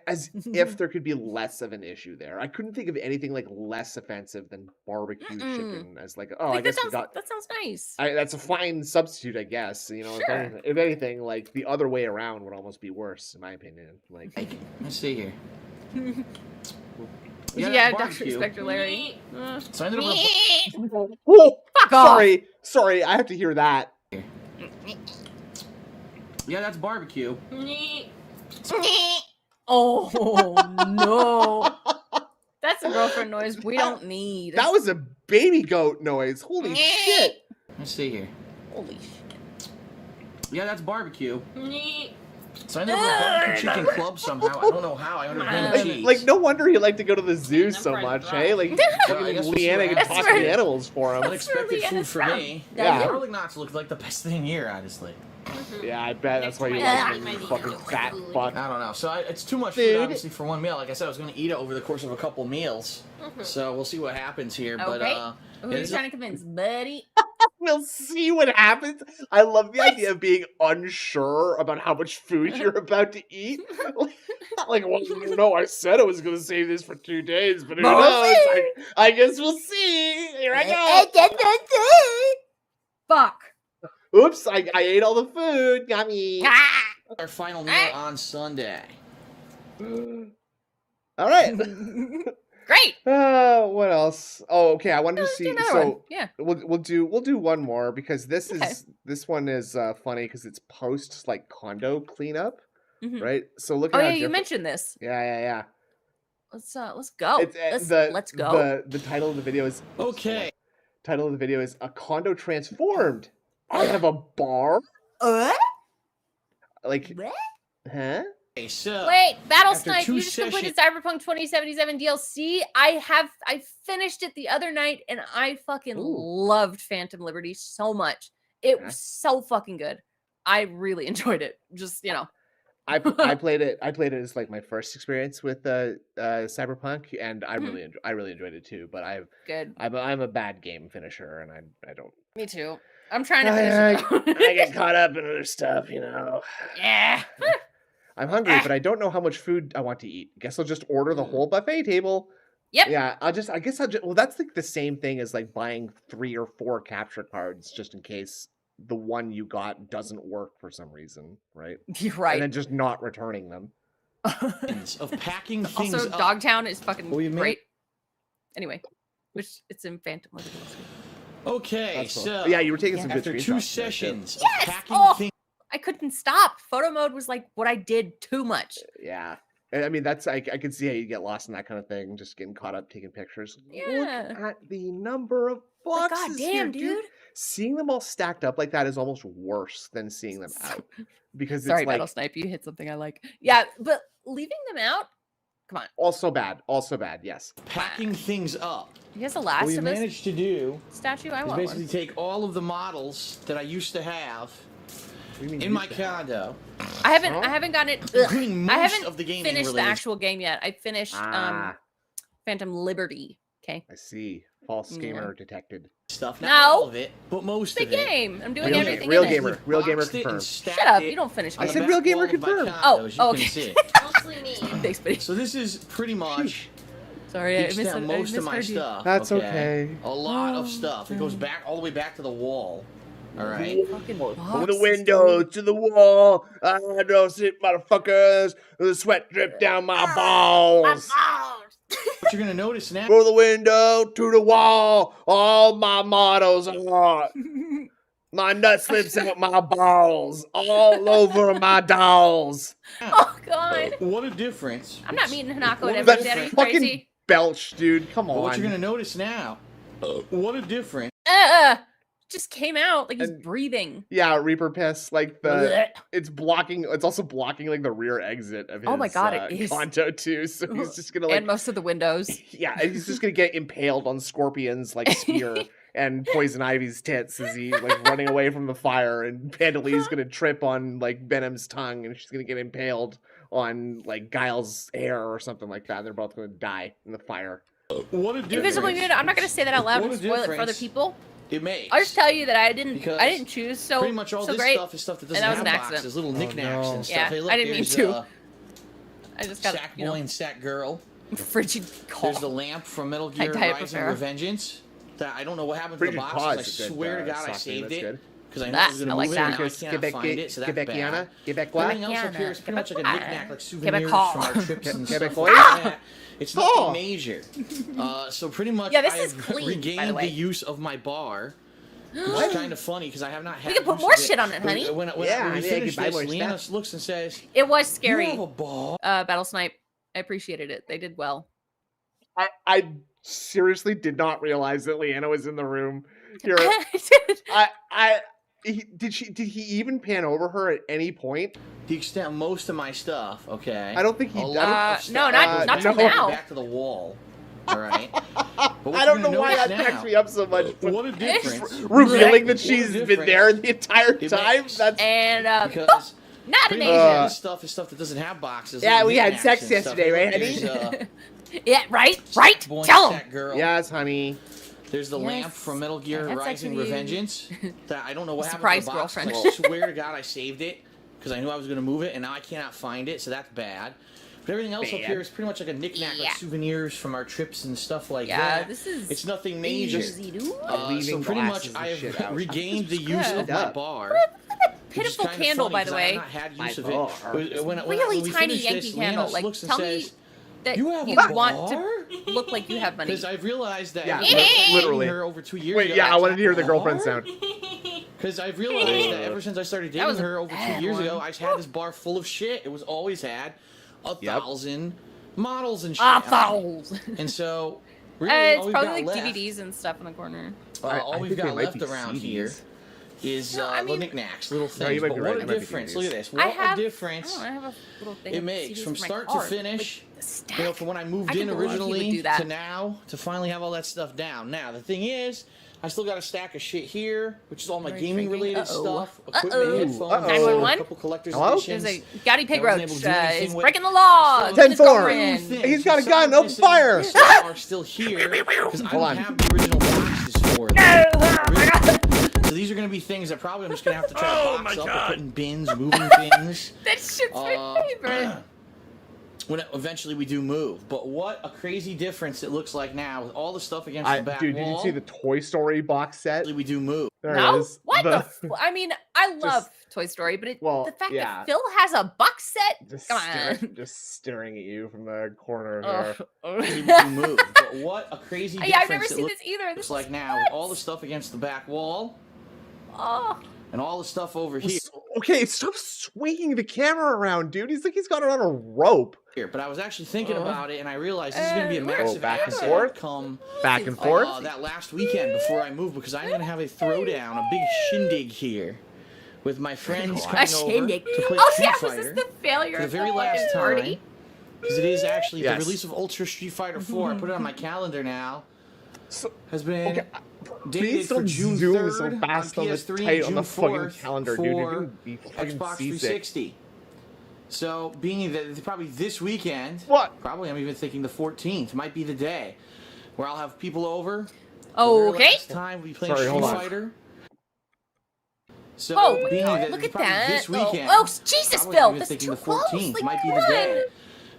as if there could be less of an issue there. I couldn't think of anything like less offensive than barbecue chicken as like, oh, I guess we got that sounds nice. that's a fine substitute, I guess. You know, Sure. if anything, like the other way around would almost be worse, in my opinion. Like, Let's see here. Yeah, Dr. barbecue. Inspector Larry. So I ended up with whoa, Fuck off. sorry, I have to hear that. yeah, that's barbecue. Oh no. That's a girlfriend noise we don't need. That was a baby goat noise. Holy shit. Let's see here. Holy shit. Yeah, that's barbecue. So I ended up with a barbecue chicken club somehow. I don't know how. I ordered ham and cheese. Like, no wonder he liked to go to the zoo so much, hey? Like, I guess we'll see Leanna what could happens. toss the animals for him. Unexpected food for me. Yeah. Garlic knots look like the best thing here, honestly. Yeah, I bet that's why you like me, you fucking fat fuck. I don't know. So it's too much Food. food, obviously, for one meal. Like I said, I was going to eat it over the course of a couple meals. So we'll see what happens here. But Okay. yeah, Who are you this is- trying to convince, buddy? We'll see what happens. I love the idea of being unsure about how much food you're about to eat. Like, well, you know, I said I was going to save this for 2 days, but who We'll knows? see. I guess we'll see. Here I go. Fuck. Oops, I ate all the food. Yummy. our final meal on Sunday. All right. Great. What else? Oh, okay. I wanted to Let's do see. another So one. Yeah. we'll do one more because this Okay. is this one is funny because it's post like condo cleanup, Mhm. right? So look Oh at how yeah, you different- mentioned this. Yeah. Let's go. It's Let's go. The title of the video is Okay. Title of the video is A Condo Transformed. I have a bar. Like, huh? Okay, so Wait, Battle after Snipe, 2 you just completed Cyberpunk 2077 DLC. I finished it the other night and I fucking loved Phantom Liberty so much. It was so fucking good. I really enjoyed it. Just, you know. I played it as like my first experience with Cyberpunk, and I really enjoyed it too. But I'm a bad game finisher, and I don't. Me too. I'm trying to finish it. I get caught up in other stuff, you know. Yeah. I'm hungry, but I don't know how much food I want to eat. Guess I'll just order the whole buffet table. Yep. Yeah, well, that's like the same thing as like buying 3 or 4 capture cards just in case the one you got doesn't work for some reason, right? You're right. And then just not returning them. of packing things Also, up. Dogtown is fucking Well, you made- great. Anyway, which it's in Phantom Liberty. Okay, That's cool. so Yeah, you were taking some good after screenshots 2 there, too. sessions of Yes! packing Oh, things I couldn't stop. Photo mode was like what I did too much. Yeah. I mean, that's I can see how you get lost in that kind of thing, just getting caught up taking pictures. Yeah. Look at the number of Like, boxes goddamn, here, dude. Seeing them all stacked up like that is almost worse than seeing them out. Because Sorry, it's like Battle Snipe, you hit something I like. Yeah, but leaving them out? Come on. also bad, yes. packing things up. You guys the Last What we of Us managed to do statue? I is want basically one. take all of the models that I used to have in my condo. I haven't gotten it. Including I most haven't of the gaming finished the related actual game yet. I finished Phantom Liberty. Okay. I see. False gamer detected. stuff. Not No. all of it, but most Big of it. game. I'm doing Real everything. real in gamer. It. Real gamer Boxed it and confirmed. stacked Shut up. it You don't finish. on me. the said back real gamer wall of my confirmed. condo, Oh, as you okay. can see. Mostly me. Thanks, buddy. So this is pretty much Sorry, I takes down most of my misheard you. stuff. That's okay. A lot Oh, of stuff. It goes back all the way back to the wall. All right. Fucking From the boxes, window dude. to the wall. I don't sit, motherfuckers. The sweat drip down my balls. What you're gonna notice now. From the window to the wall. All my mottos are. My nut slips out my balls. All over my dolls. Oh God. What a difference. I'm not meeting Hanako What at is every that day. Are you Fucking crazy? belch, dude. Come But on. what you're gonna notice now. What a difference. Just came out like he's And- breathing. Yeah, Reaper piss. Like the Blech. it's blocking. It's also blocking like the rear exit of his Oh my God, it is. condo too. So he's just gonna like And most of the windows. yeah, and he's just gonna get impaled on Scorpion's like spear and Poison Ivy's tits as he like running away from the fire, and Pandalee's gonna trip on like Venom's tongue, and she's gonna get impaled on like Guile's hair or something like that. They're both gonna die in the fire. What a difference. Invisible Unit. I'm not gonna say that out loud What and a spoil it for other difference people. It makes. I'll just tell you that I didn't Because choose so pretty much all so this great. stuff is stuff that doesn't that was have an accident. boxes, little knickknacks no. and stuff. Yeah, Hey, look, I didn't mean there's, to. I just got Sack you know, boy and sack girl. frigid call. There's the lamp from Metal Gear diaper Rising fair. Revengeance. That I don't know what happened to Frigid the Paws boxes. I is a good, swear to God I soccer, saved that's it. good. Because I know Ah, I was going I to like move it that. and now I cannot find it, so that's bad. Everything else up here is pretty much like a knickknack, like souvenirs Quebecois. from our trips and stuff Quebecois? like that. It's nothing Oh. major. So pretty much Yeah, this I is have clean, by the regained way. the use of my bar. Which is kind of funny because I have not had. can put use more of shit on it, honey. When Yeah, we yeah, you finish can buy this, more Leanna stuff. looks and says, It was "You scary. have a ball." Battle Snipe. I appreciated it. They did well. I seriously did not realize that Leanna was in the room. Here, did he even pan over her at any point? The extent most of my stuff, okay. I don't think he. A lot of no, stuff not goes till back- now. Back to the wall. All right. But what I you're don't know gonna why that notice cracks now- me up so much. But What a difference. revealing that What a she's been difference there the entire it time. makes. That's And Because not an pretty much Asian. all this stuff is stuff that doesn't have boxes. Yeah, little we had knickknacks sex and stuff. yesterday, right, There's, honey? Yeah, right. Boy and Tell him. Sack Girl. yes, honey. There's the lamp Yes. from Metal Gear That's Rising actually- Revengeance. That I don't know what happened Surprise to the box. 'Cause girlfriend. I swear to God I saved it because I knew I was going to move it, and now I cannot find it, so that's bad. But everything else up Bad. here is pretty much like a knickknack, Yeah. like souvenirs from our trips and stuff like Yeah, that. this is It's nothing major. easy, dude. So Leaving pretty glasses much and I shit have out. regained the Just use good. of my bar. which is Pitiful kinda candle, funny by the 'cause I have way. not had My use of it. bar. When Really we tiny finish Yankee this, candle. Leanna Like, looks and tell me says, that You have a want bar? to look like you have money. Because I've realized that Yeah, literally her over 2 years ago. Wait, yeah, I wanted to hear the girlfriend sound. Because I've realized that ever since I started dating her over 2 years ago, I had this bar full of shit. It was always had 1,000 models and shit. 1,000. And so, really, all it's we've probably got like left, DVDs and stuff in the corner. all we've got left around here is little knickknacks, little things. you might But be what right, a it might be difference! DVDs. Look at this. I What have, a difference I have a little thing it of makes CDs from in my start car, to finish. like the stack. You know, from when I moved I in could believe he would originally do that. to now, to finally have all that stuff down. Now, the thing is, I still got a stack of shit here, which is all my gaming-related stuff, equipment, headphones, a 911? couple collector's Hello? editions. There's a Gouty Pig I wasn't able Roach. to do anything Is with. breaking the law. So, 10-4. He's got a gun. Open fire. Are still here because I don't have the original boxes for them. So these are going to be things that probably I'm just going to have to try to box up and put in bins, moving bins. That shit's my favorite. When eventually we do move. But what a crazy difference it looks like now with all the stuff against the back Dude, wall. did you see the Toy Story box set? We do move. There No? it is. What the I mean, I love Toy Story, but the fact yeah. that Phil has a box set? Just Come on. just staring at you from the corner Ugh. here. We do move. But what a crazy difference Yeah, I've never it seen looks this either. This like is now with all the stuff against the back wall. Oh. And all the stuff over here. Okay, stop swinging the camera around, dude. He's like he's got it on a rope. But I was actually thinking about it, and I realized this is going to be a massive back and asset forth? come Back and forth? that last weekend before I move, because I'm going to have a throwdown, a big shindig here with my friends A coming over shindig. to play Oh Street yeah, was Fighter this the failure for the of very the last fucking time. party? Because it is actually Yes. the release of Ultra Street Fighter 4. I put it on my calendar now. Has been Please dated for don't June zoom 3rd so fast on on the PS3 tight and on June the fucking 4th calendar, dude. You're for gonna be fucking Xbox seasick. 360. So, being that probably this weekend, probably I'm even thinking the 14th might be the day where I'll have people over. Okay. Last time we played Street Fighter. So, Oh my being God, that look it's at probably that. this weekend, Oh, Jesus, probably Phil, even that's thinking too the close. 14th Like, might be run. the day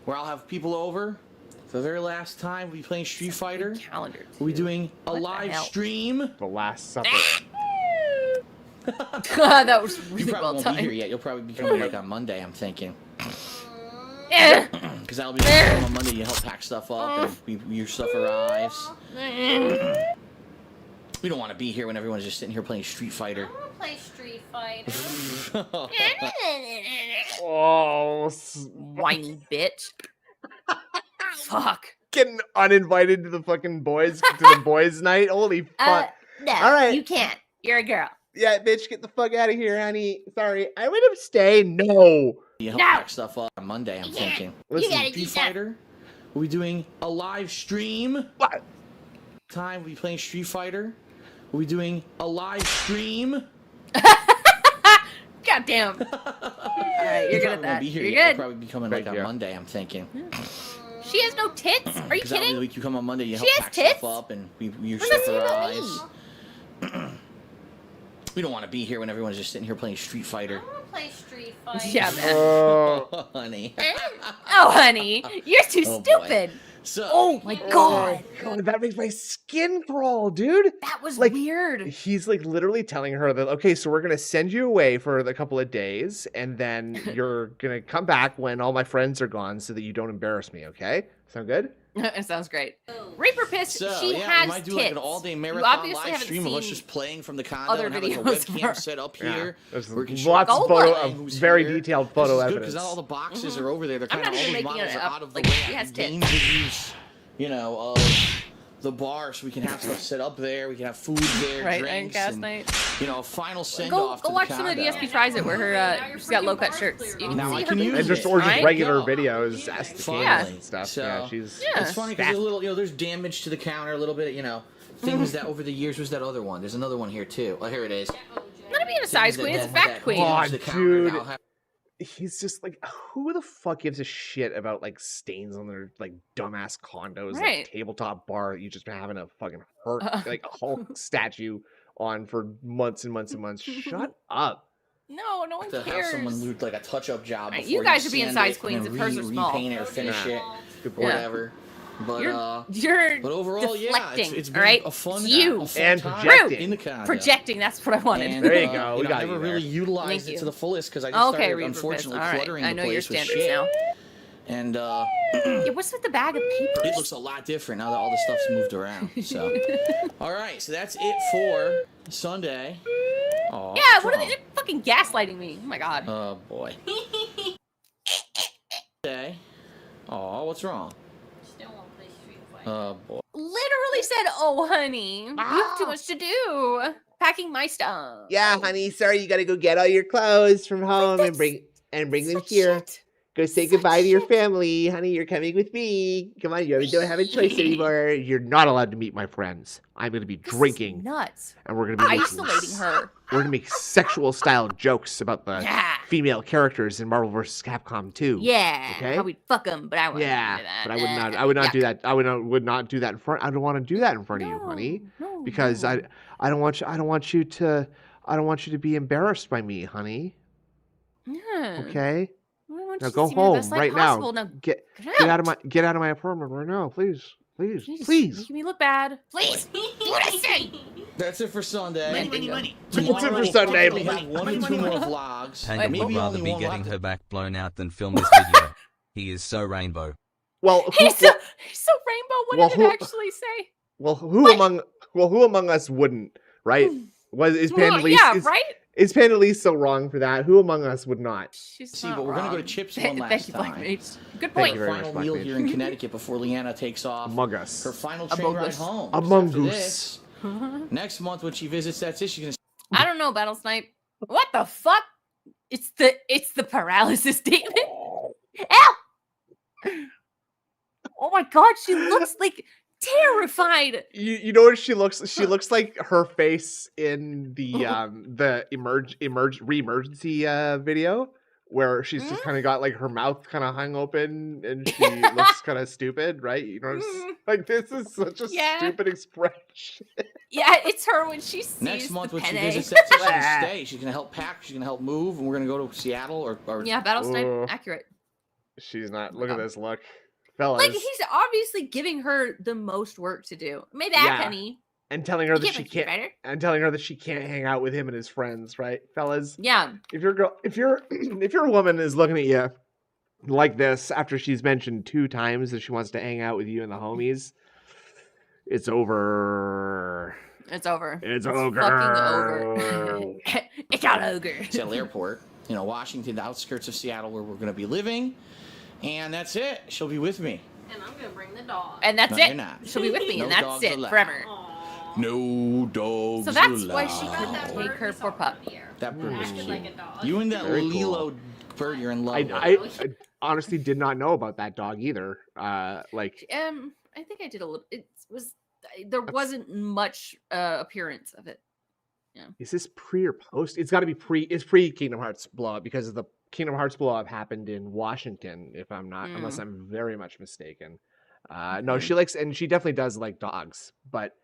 where I'll have people over. For the very last time we playing Street Fighter. Calendar. We'll be doing a What the live hell? stream. The Last Supper. That was really You probably well won't timed. be here yet. You'll probably be coming like on Monday, I'm thinking. Eh. Because that'll be the time on Monday you help pack stuff up and your stuff arrives. We don't want to be here when everyone's just sitting here playing Street Fighter. I want to play Street Fighter. Oh, whiny bitch. Fuck. Getting uninvited to the fucking boys to the boys' night. Holy fuck! No, All right. you can't. You're a girl. Yeah, bitch, get the fuck out of here, honey. Sorry, I would have stayed. No. You help pack stuff up on Monday, I'm thinking. Listen, gotta do Street that. Fighter. We'll be doing a live stream. What? Time we'll be playing Street Fighter. We'll be doing a live stream. God damn. Alright, you're good at that. Be here You're yet. You'll good. probably be coming like on you. Monday, I'm thinking. She has no tits. Are you Because that'll be the kidding? week you come on Monday, you She help has pack tits? stuff up and your What does stuff that even arrives. We don't want to be here when everyone's just sitting here playing Street Fighter. I want to play Street Fighter. Yeah, man. Oh, Honey. Oh, honey. You're too Oh, boy. stupid. So, Oh, my God. God, that makes my skin crawl, dude. That was Like, weird. He's like literally telling her that, okay, so we're gonna send you away for a couple of days, and then you're gonna come back when all my friends are gone, so that you don't embarrass me. Okay? Sound good? It sounds great. Reaper Piss, so she yeah, has we might do tits. like an all-day You marathon obviously live haven't stream of us seen just playing from the condo other and have like a videos of her. webcam set up here. There's where we can show lots of Go photo on. of very detailed photo This is good evidence. because all the boxes are over there. They're I'm kind of not all even those making models it are up. out of Like, the way. she has I gained tits. the use, of the bar, so we can have stuff set up there. We can have food there, Right, drinks, Ironcast and night. a final send Go off. go watch some of the DSP Tries It, where her she's got low cut shirts. You can Now I see her can use boobs. and just it. or just Right? regular Go. videos, ask the Finally. king and stuff. So, yeah, she's Yeah. It's funny because fat. there's a little, there's damage to the counter a little bit. Things that over the years was that other one. There's another one here too. Oh, here it is. Not being a size Things queen, that- it's a that- fact that queen. damage God, the counter dude. now have- He's just like, who the fuck gives a shit about like stains on their like dumbass condos, Right. like tabletop bar that you just been having a fucking like Hulk statue on for months and months and months. Shut up. No, no one to have cares. someone do like a touch-up job. Right, before you guys are being sand size it queens and if hers are small. repaint it or finish Nah. it, Good point. whatever. But You're but overall, yeah, deflecting, it's all been right? a fun, It's you. a fun And time projecting. in the condo. projecting. That's what I wanted. And, There you go, we I got never you there. really utilized Thank it you. to the fullest because I just Okay, started Reaper Piss. unfortunately All right. cluttering I the know your place with standards shit. now. And Yeah, what's with the bag of papers? it looks a lot different now that all the stuff's moved around. So, all right, so that's it for Sunday. Aw, Yeah, what's what are wrong? they fucking gaslighting me? Oh my god. Oh boy. Sunday. Aw, what's wrong? Oh boy. Literally said, "Oh, honey, you have too much to do. Packing my stuff." Yeah, honey. Sorry, you gotta go get all your clothes from home and bring them here. Shit. Go say goodbye to your family, honey. You're coming with me. Come on, you don't have a choice anymore. You're not allowed to meet my friends. I'm gonna be drinking, Nuts. and we're gonna be Isolating her. We're gonna make sexual style jokes about the female characters in Marvel vs. Capcom 2. Yeah. Okay. How we'd fuck them, but I wouldn't do that. But I would not. I would not do that. I would not do that in front. I don't want to do that in front of you, honey. No, Because I don't want you. I don't want you to be embarrassed by me, honey. Yeah. Okay. I want Now you to go see me the home best life right possible. now. Now Get out of my apartment right now, please. Please. Making me look bad. Please. Do what I say. That's it for Sunday. Money. That's it for Sunday. We have 1 or 2 more vlogs. Panda Maybe would rather only be one. getting her back blown out than film this video. He is so rainbow. Well, He's so rainbow. What did it actually say? who among us wouldn't, right? Is Panda Lee? Yeah, right. Is Panda Lee so wrong for that? Who among us would not? See, but we're gonna go to Chips one last time. Good point. you very Final much, meal Black here Mage. in Connecticut before Leanna takes off. Among Us. Her final train ride home. Among After Us. this, next month when she visits, that's it. She's gonna. I don't know, Battle Snipe. What the fuck? It's the paralysis statement. Ow! Oh my god, she looks like terrified. You know what she looks? She looks like her face in the re-emergency video where she's just kind of got like her mouth kind of hung open and she looks kind of stupid, right? You know, like this is such a stupid expression. Yeah, it's her when she sees Next month the when she penne. visits, that's it. She's gonna stay. She's gonna help pack. She's gonna help move, and we're gonna go to Seattle or Yeah, Battle Snipe, accurate. She's not. Look at this look, fellas. Like he's obviously giving her the most work to do. Maybe that, honey. And telling her You that can't she make it can't. better. And telling her that she can't hang out with him and his friends, right, fellas? Yeah. If your woman is looking at you like this after she's mentioned 2 times that she wants to hang out with you and the homies, it's over. It's over. It's fucking over. over. It's all over. Seattle Airport, Washington, the outskirts of Seattle, where we're gonna be living, and that's it. She'll be with me. And I'm gonna bring the dog. And that's No, it. you're not. She'll be with me, No and that's dogs it allowed. forever. No dogs. So that's why she allowed. couldn't take her for pup. That bird was Acted cute. like a dog. You and that Very cool. Lilo bird, you're in love with. I honestly did not know about that dog either. I think I did a little. There wasn't much appearance of it. Yeah. Is this pre or post? It's got to be pre. It's pre Kingdom Hearts blow up because the Kingdom Hearts blow up happened in Washington, if I'm not, unless I'm very much mistaken. No, she likes, and she definitely does like dogs, but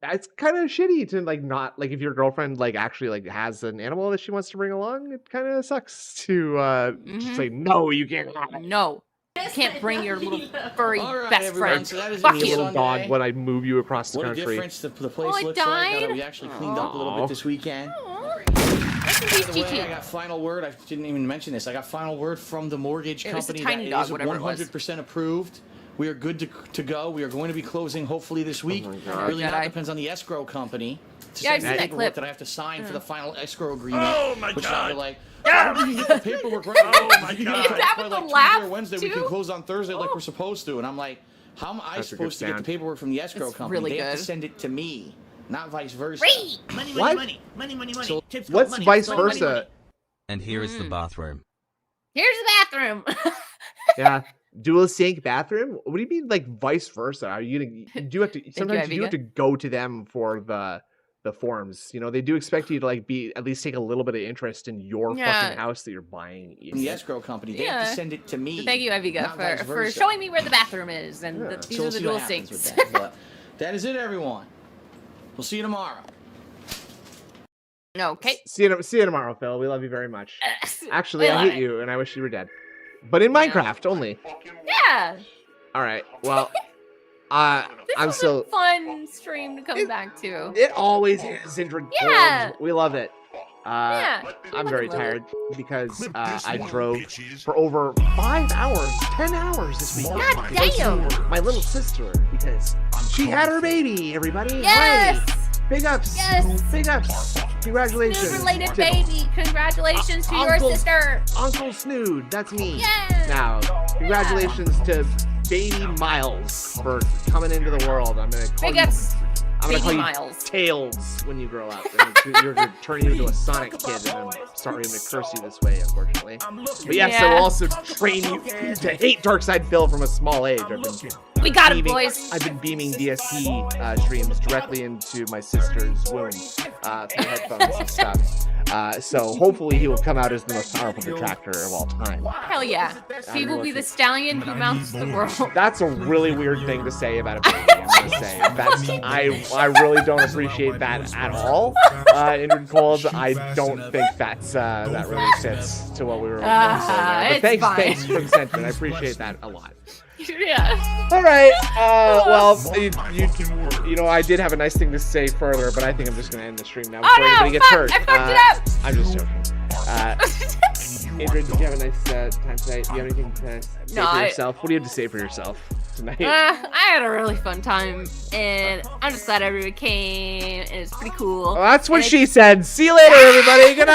it's kind of shitty to like not like if your girlfriend like actually like has an animal that she wants to bring along. It kind of sucks to say no, you can't have it. No. You can't bring your little furry All right, best everyone, friend. so that is Fuck it. you. Little dog when I move you across the What a country. difference the place Oh, it looks like now that died? we actually cleaned up a little bit this weekend. Rest in peace, By the way, I GT. got final word. I didn't even mention this. I got final word from the mortgage It was a company tiny that dog, is whatever it was. 100% approved. We are good to go. We are going to be closing hopefully this week. God. Really not Jedi. depends on the escrow company. To Yeah, I've send the seen that paperwork clip. that I have to sign for the final escrow agreement. Oh my which God. I'll be like, oh, we can get the paperwork right. Oh my You God. can get That by with like the Tuesday laugh, or Wednesday. We can too? close on Thursday like we're supposed to. And I'm like, how am I That's a good supposed to get the sound. paperwork from the escrow It's company? really They have to good. send it to me, not vice versa. Money, What? money. So- Chips, What's money, vice money, money, versa? money. And here is the bathroom. Here's the bathroom. Yeah, dual sink bathroom. What do you mean, like vice versa? Are you gonna? You do have to. Sometimes you do have to go to them for the forms. They do expect you to like be at least take a little bit of interest in your Yeah. fucking house that you're buying. From the escrow company, they have Yeah. to send it to me. Thank you, Iviga, not vice for versa. showing me where the bathroom is. And Yeah. these So are we'll the see dual what happens sinks. with that. But that is it, everyone. We'll see you tomorrow. Okay. See you tomorrow, Phil. We love you very much. Actually, I Well, hate alright. you, and I wish you were dead. But in Minecraft only. Yeah. All right. Well, This I'm was still. a fun stream to come back to. It always is in Drink Yeah. Cold. We love it. I'm very tired because I drove for over 5 hours, 10 hours this week. God damn! My little sister, because she had her baby, everybody. Yes! Hooray. Big ups. Yes! Big ups. Congratulations. Snood-related baby. Congratulations to your sister. Uncle Snood, that's me. Yes! Now, congratulations to baby Miles for coming into the world. I'm gonna call Big you. ups. I'm gonna call Miles. you Tails when you grow up. You're gonna turn you into a Sonic kid, and I'm sorry I'm gonna curse you this way, unfortunately. But yes, I will also train you to hate Darkside Phil from a small age. We got him, boys. I've been beaming DSP streams directly into my sister's womb through headphones and stuff. So hopefully he will come out as the most powerful detractor of all time. Hell yeah. He will be the stallion who mounts the world. That's a really weird thing to say about a baby, I'm gonna say. I really don't appreciate that at all. In Cold, I don't think that really fits to what we were saying there. But thanks for the sentiment. I appreciate that a lot. Yeah. All right. Well, you know, I did have a nice thing to say further, but I think I'm just gonna end the stream now before anybody gets hurt. I fucked it up. I'm just joking. Adrian, did you have a nice time tonight? Do you have anything to say for yourself? What do you have to say for yourself tonight? I had a really fun time, and I'm just glad everyone came, and it's pretty cool. Well, that's what she said. See you later, everybody. Good night.